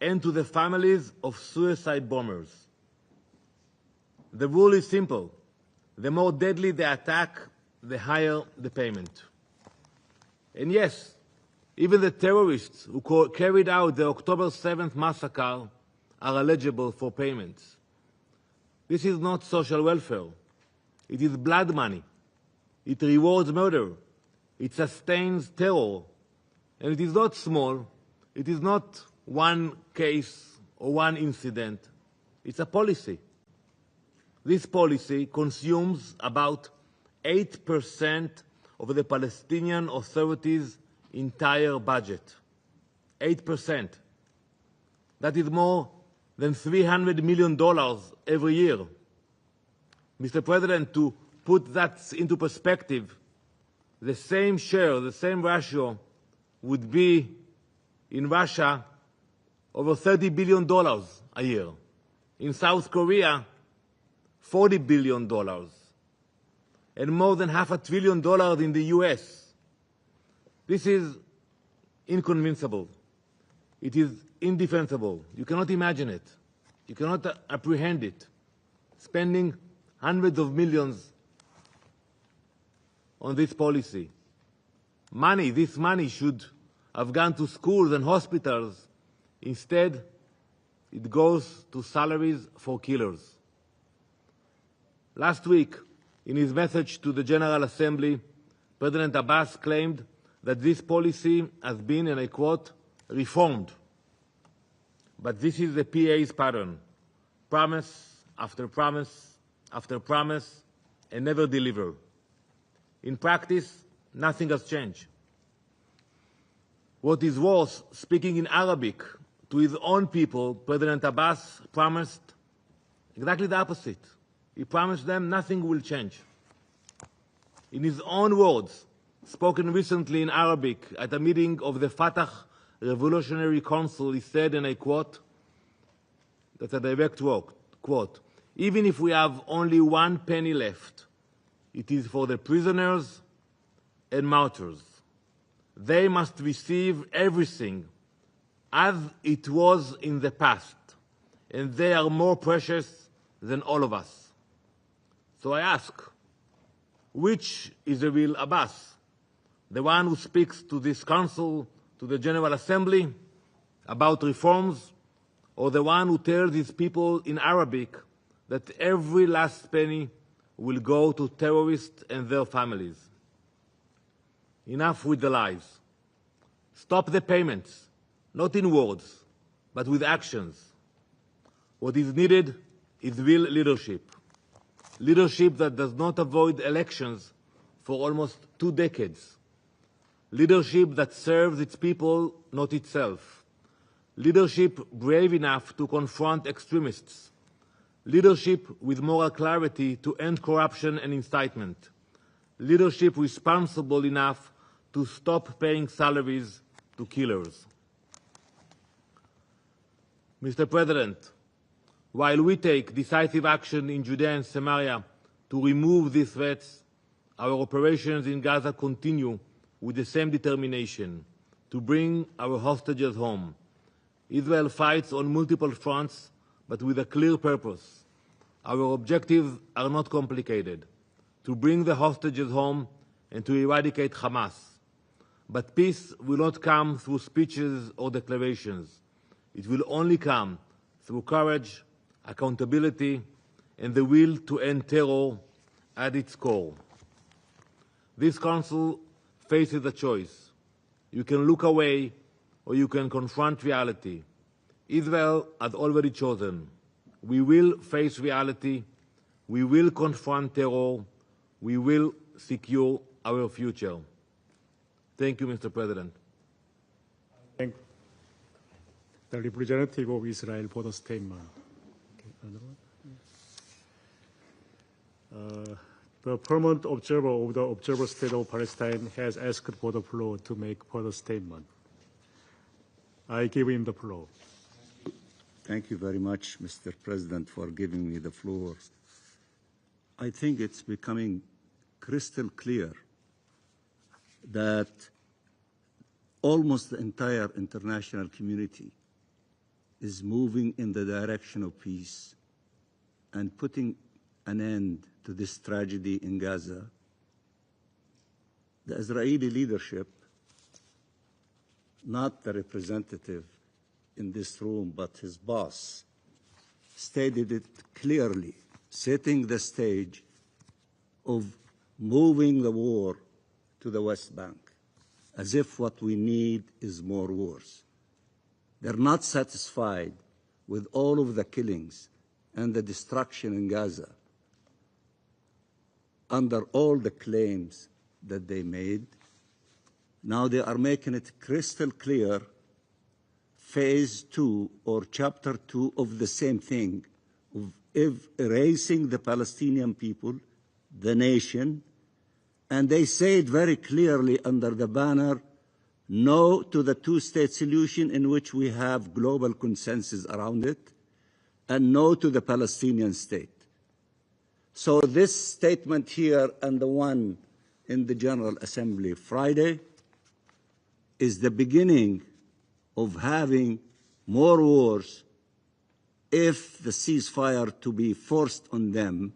and to the families of suicide bombers. The rule is simple. The more deadly the attack, the higher the payment. And yes, even the terrorists who carried out the October 7th massacre are eligible for payments. This is not social welfare. It is blood money. It rewards murder. It sustains terror. And it is not small. It is not one case or one incident. It's a policy. This policy consumes about 8% of the Palestinian Authority's entire budget. 8%. That is more than $300 million every year. Mr. President, to put that into perspective, the same share, the same ratio would be in Russia over $30 billion a year. In South Korea, $40 billion. And more than $500 billion in the US. This is inconceivable. It is indefensible. You cannot imagine it. You cannot apprehend it. Spending hundreds of millions on this policy. This money should have gone to schools and hospitals. Instead, it goes to salaries for killers. Last week, in his message to the General Assembly, President Abbas claimed that this policy has been, and I quote, reformed. But this is the PA's pattern. Promise after promise after promise, and never deliver. In practice, nothing has changed. What is worse, speaking in Arabic to his own people, President Abbas promised exactly the opposite. He promised them nothing will change. In his own words, spoken recently in Arabic at a meeting of the Fatah Revolutionary Council, he said, and I quote, that's a direct quote, "Even if we have only 1 penny left, it is for the prisoners and martyrs. They must receive everything as it was in the past, and they are more precious than all of us." So I ask, which is the real Abbas? The one who speaks to this council, to the General Assembly, about reforms, or the one who tells his people in Arabic that every last penny will go to terrorists and their families? Enough with the lies. Stop the payments, not in words, but with actions. What is needed is real leadership. Leadership that does not avoid elections for almost 2 decades. Leadership that serves its people, not itself. Leadership brave enough to confront extremists. Leadership with moral clarity to end corruption and incitement. Leadership responsible enough to stop paying salaries to killers. Mr. President, while we take decisive action in Judea and Samaria to remove these threats, our operations in Gaza continue with the same determination to bring our hostages home. Israel fights on multiple fronts, but with a clear purpose. Our objectives are not complicated: to bring the hostages home and to eradicate Hamas. But peace will not come through speeches or declarations. It will only come through courage, accountability, and the will to end terror at its core. This Council faces a choice. You can look away or you can confront reality. Israel has already chosen. We will face reality. We will confront terror. We will secure our future. Thank you, Mr. President. Thank the representative of Israel for the statement. The permanent observer of the Observer State of Palestine has asked for the floor to make further statement. I give him the floor. Thank you very much, Mr. President, for giving me the floor. I think it's becoming crystal clear that almost the entire international community is moving in the direction of peace and putting an end to this tragedy in Gaza. The Israeli leadership, not the representative in this room, but his boss, stated it clearly, setting the stage of moving the war to the West Bank, as if what we need is more wars. They're not satisfied with all of the killings and the destruction in Gaza under all the claims that they made. Now they are making it crystal clear, phase 2 or chapter 2 of the same thing, of erasing the Palestinian people, the nation, and they say it very clearly under the banner, no to the two-state solution in which we have global consensus around it, and no to the Palestinian state. So this statement here and the one in the General Assembly Friday is the beginning of having more wars if the ceasefire to be forced on them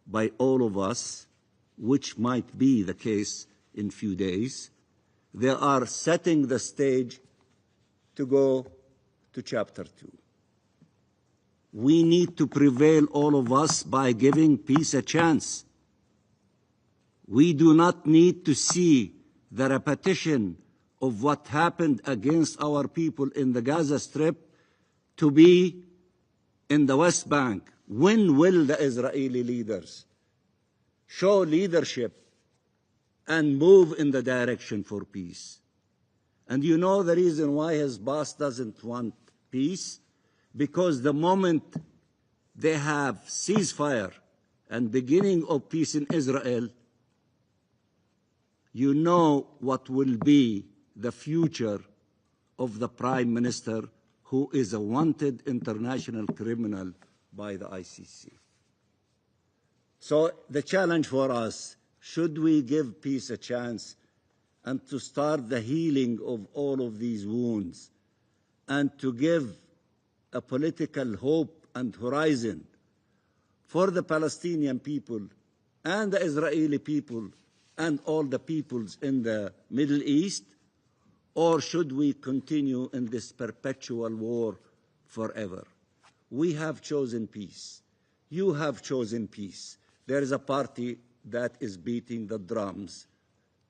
by all of us, which might be the case in a few days. They are setting the stage to go to chapter 2. We need to prevail, all of us, by giving peace a chance. We do not need to see the repetition of what happened against our people in the Gaza Strip to be in the West Bank. When will the Israeli leaders show leadership and move in the direction for peace? And you know the reason why his boss doesn't want peace? Because the moment they have ceasefire and beginning of peace in Israel, you know what will be the future of the Prime Minister, who is a wanted international criminal by the ICC. So the challenge for us, should we give peace a chance and to start the healing of all of these wounds and to give a political hope and horizon for the Palestinian people and the Israeli people and all the peoples in the Middle East? Or should we continue in this perpetual war forever? We have chosen peace. You have chosen peace. There is a party that is beating the drums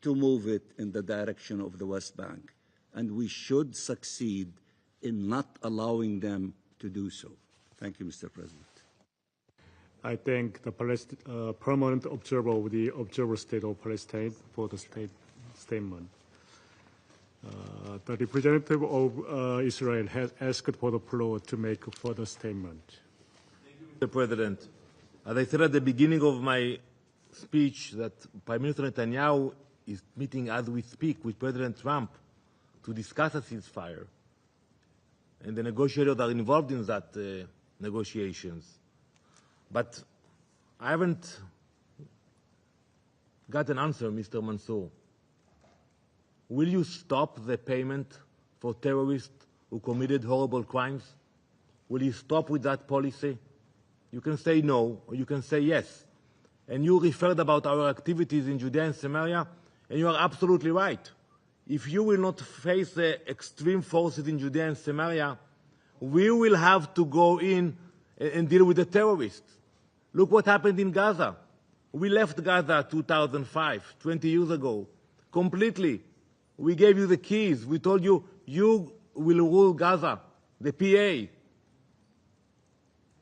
to move it in the direction of the West Bank. And we should succeed in not allowing them to do so. Thank you, Mr. President. I thank the permanent observer of the Observer State of Palestine for the statement. The representative of Israel has asked for the floor to make a further statement. Thank you, Mr. President. As I said at the beginning of my speech, that Prime Minister Netanyahu is meeting as we speak with President Trump to discuss a ceasefire. And the negotiators are involved in that negotiations. But I haven't got an answer, Mr. Mansour. Will you stop the payment for terrorists who committed horrible crimes? Will you stop with that policy? You can say no, or you can say yes. And you referred about our activities in Judea and Samaria, and you are absolutely right. If you will not face the extreme forces in Judea and Samaria, we will have to go in and deal with the terrorists. Look what happened in Gaza. We left Gaza 2005, 20 years ago, completely. We gave you the keys. We told you, you will rule Gaza, the PA.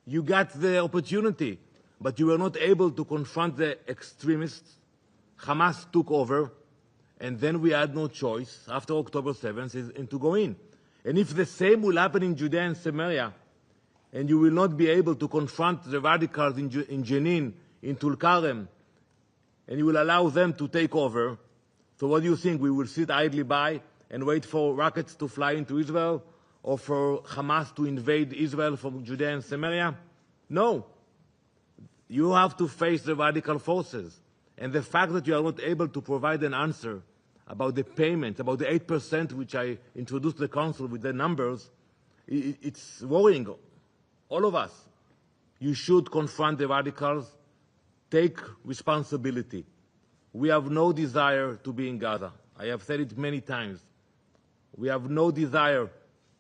You got the opportunity, but you were not able to confront the extremists. Hamas took over, and then we had no choice after October 7th and to go in. And if the same will happen in Judea and Samaria, and you will not be able to confront the radicals in Jenin, in Tulkarem, and you will allow them to take over, so what do you think? We will sit idly by and wait for rockets to fly into Israel, or for Hamas to invade Israel from Judea and Samaria? No. You have to face the radical forces. And the fact that you are not able to provide an answer about the payment, about the 8% which I introduced the Council with the numbers, it's worrying all of us. You should confront the radicals, take responsibility. We have no desire to be in Gaza. I have said it many times. We have no desire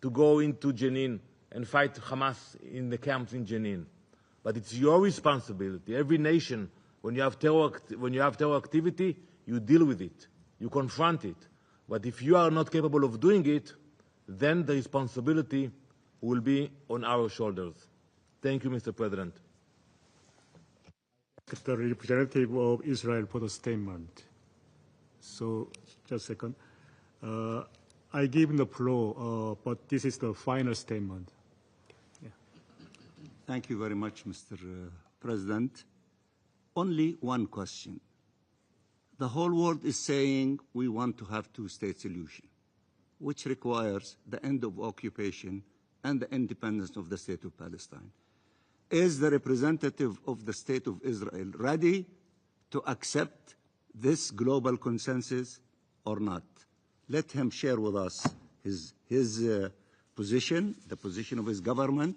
to go into Jenin and fight Hamas in the camps in Jenin. But it's your responsibility. Every nation, when you have terror activity, you deal with it. You confront it. But if you are not capable of doing it, then the responsibility will be on our shoulders. Thank you, Mr. President. The representative of Israel for the statement. So, just a second. I give him the floor, but this is the final statement. Yeah. Thank you very much, Mr. President. Only one question. The whole world is saying we want to have two-state solution, which requires the end of occupation and the independence of the State of Palestine. Is the representative of the State of Israel ready to accept this global consensus or not? Let him share with us his position, the position of his government,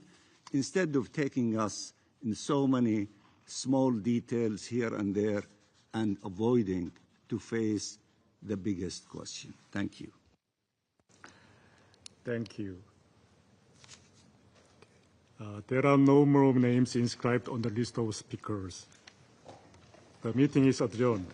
instead of taking us in so many small details here and there and avoiding to face the biggest question. Thank you. Thank you. There are no more names inscribed on the list of speakers. The meeting is adjourned.